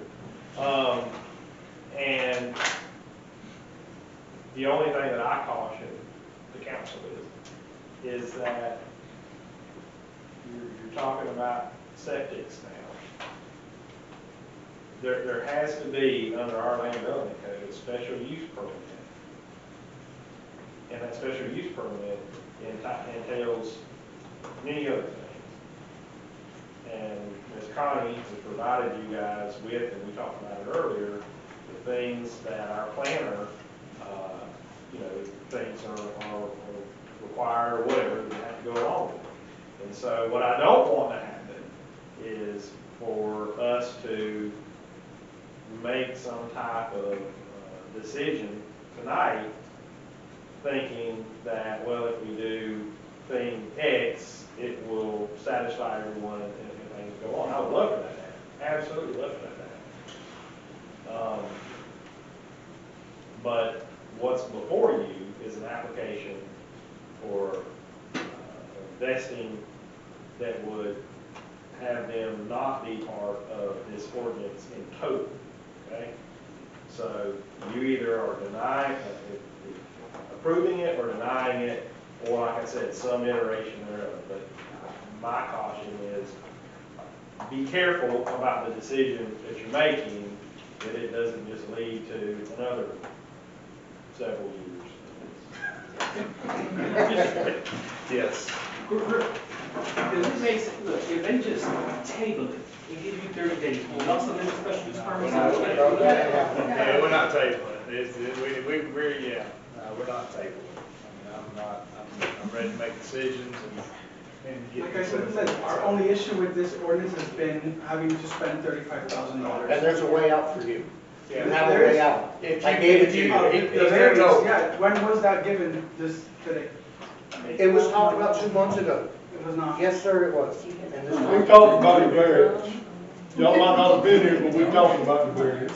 And the only thing that I caution the council is that you're talking about septics now. There has to be, under our land development code, a special use permit. And that special use permit entails many other things. And Ms. Connie has provided you guys with, and we talked about it earlier, the things that our planner, thinks are required or whatever that have to go along with it. And so what I don't want to happen is for us to make some type of decision tonight thinking that, well, if we do thing X, it will satisfy everyone and things go on. I would love for that to happen. Absolutely love for that to happen. But what's before you is an application for vesting that would have them not be part of this ordinance in total, okay? So you either are denying, approving it or denying it, or like I said, some iteration thereof. But my caution is be careful about the decision that you're making, that it doesn't just lead to another several years. Yes. Because it makes, look, if they just table it and give you 30 days, you also need a special use permit. Yeah, we're not tabling it. We're not tabling it. I mean, I'm ready to make decisions and get. Like I said, our only issue with this ordinance has been having to spend $35,000. And there's a way out for you. Yeah. You have a way out. I gave it to you. The variance, yeah, when was that given, this, today? It was talked about 2 months ago. It was not. Yes, sir, it was. And this We talked about the variance. Y'all might not have been here, but we talked about the variance.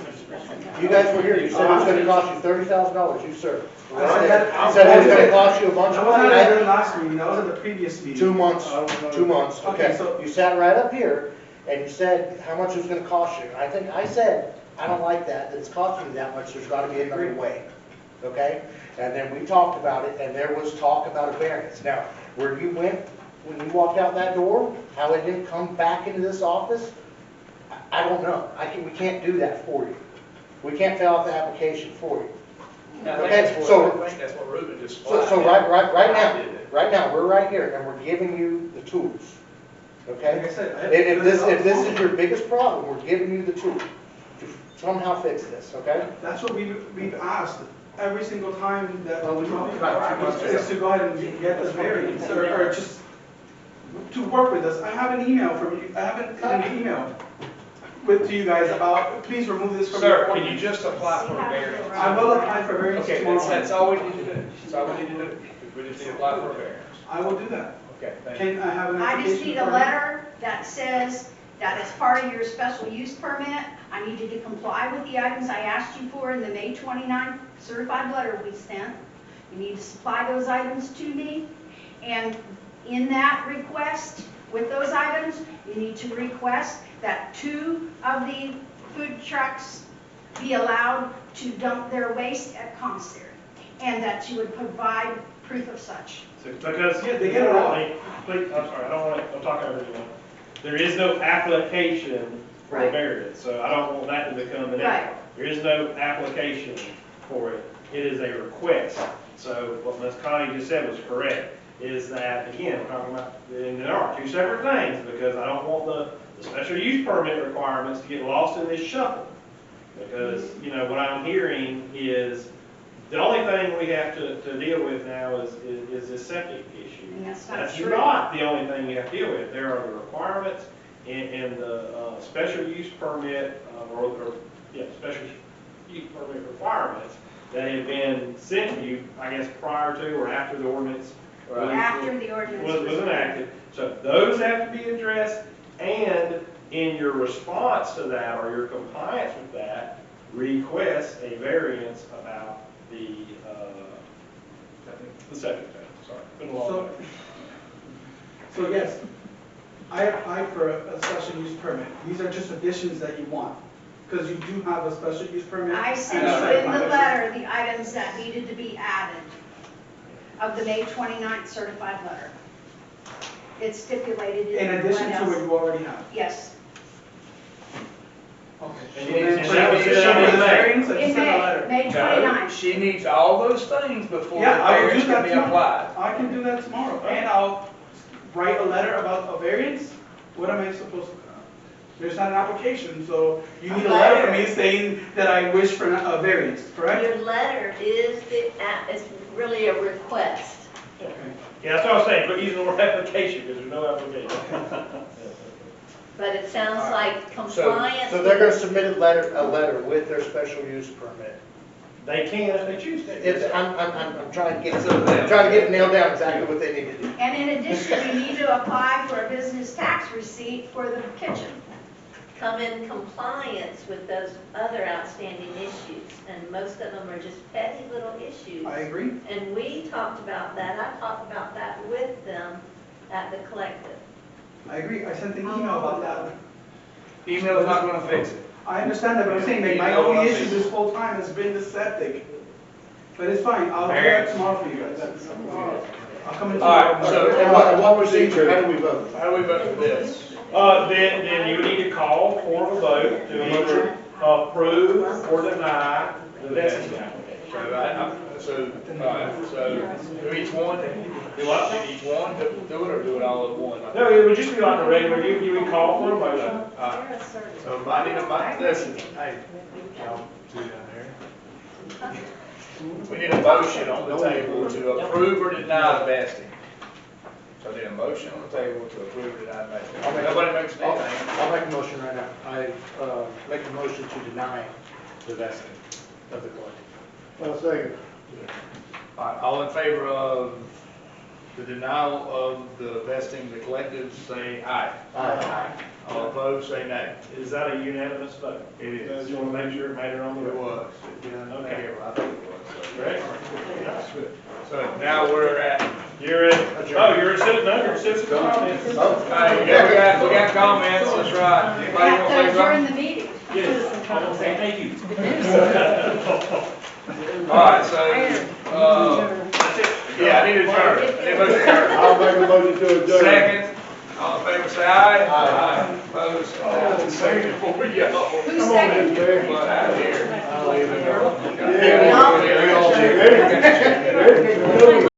You guys were here, you said it was gonna cost you $30,000, you sir. I said that- You said it was gonna cost you a bunch That of wasn't money. at the last meeting, that was at the previous meeting. 2 months, 2 months, Okay, okay. so- You sat right up here and you said how much it was gonna cost you. I think I said, I don't like that it's costing you that much, there's gotta be another way, okay? And then we talked about it, and there was talk about a variance. Now, where you went, when you walked out that door, how it didn't come back into this office, I don't know. We can't do that for you. We can't fill out the application for you. Okay, so, I think that's what Ruben just. so right now, we're right here, and we're giving you the tools, okay? Like I said, If this is your biggest problem, we're giving you the tools to somehow fix this, okay? That's what we've asked every single time that Well, we we talk talked about about 2 months is to go ahead and get the variance, or just to work with us. I have an email from you, I have an email. to you guys about, please remove this from your Sir, can you ordinance. just apply for a variance? I will apply for variance Okay, tomorrow. that's all we need to do. That's all we need to do. We just need to apply for a variance. I will do that. Okay, thank you. Can I have an I application? just need a for- letter that says that as part of your special use permit, I need you to comply with the items I asked you for in the May 29th certified letter we sent. You need to supply those items to me, and in that request, with those items, you need to request that 2 of the food trucks be allowed to dump their waste at commissary, and that you would provide proof of such. Because, Yeah, they get it all. Please, I'm sorry, I don't want to, I'm talking over anyone. There is no application for a Right. variance, so I don't want that to become an issue. Right. There is no application for it. It is a request. So what Ms. Connie just said was correct, is that, again, we're talking about, and there are 2 separate things, because I don't want the special use permit requirements to get lost in this shuffle. Because, you know, what I'm hearing is, the only thing we have to deal with now is this septic issue. And that's not That's true. not the only thing you have to deal with. There are the requirements and the special use permit, special use permit requirements that have been sent to you, I guess, prior to or after the ordinance After the ordinance was enacted. So those have to be addressed, and in your response to that or your compliance with that, request a variance about the septic tank. Sorry, been a long day. So yes, I applied for a special use permit. These are just additions that you want, because you do have a special use permit. I sent and a site you in the plan. letter the items that needed to be added of the May 29th certified letter. It's stipulated in In addition what to what else. you already have. Yes. Okay. And So you- then- and so that you was need it to on show me the the May. variance, I In just sent a May, letter. May No, 29th. she needs all those things before the Yeah, I will variance do can that be tomorrow. applied. I can do that tomorrow, and I'll write a letter about a variance. What am I supposed to? There's not an application, so you need a letter from me saying that I wish for a variance, correct? Your letter is is really a request. Yeah, that's what I was saying, but using the word application, because there's no application. But it sounds like compliance. So they're gonna submit a letter with their special use permit. They can if they choose to. It's, I'm trying to get it nailed down exactly what they need to do. And in addition, you need to apply for a business tax receipt for the kitchen. Come in compliance with those other outstanding issues, and most of them are just petty little issues. I agree. And we talked about that, I talked about that with them at the collective. I agree, I sent an email about that. Email is not gonna fix it. I understand that, but I'm saying that my Email only will issue fix this whole time has been the septic. But it's fine, I'll do that tomorrow for you guys. I'll come in All right, tomorrow. so- And what procedure, how do we vote? How do we vote for this? Then you would need to call for a vote to either approve or deny the vesting application. So do each one? Do what? Each one, do it or do it all at one? No, it would just be like a regular, you would call for a motion. So I need listen, hey, we need a motion on the table to approve or deny the vesting. So I need a motion on the table to approve or deny the vesting. Nobody makes anything. I'll make a motion right now. I, make a motion to deny the vesting of the collective. I'll second. All right, all in favor of the denial of the vesting, the collective, say aye. Aye. All opposed, say nay. Is that a unanimous vote? It is. Just want to make sure it made it on the It record. was. Okay. I think it was. Great. So now we're at, You're you're a citizen, no, you're a citizen comments. we got comments, that's right. We Anybody have want to to say adjourn something? the meeting. Yes, I want to say thank you. All right, so, yeah, I need to adjourn. I need a motion to adjourn. I'll make a motion to adjourn. Second, all in favor, say aye. Aye. Opposed, second for y'all. Who seconded? But out here. Yeah. Yeah.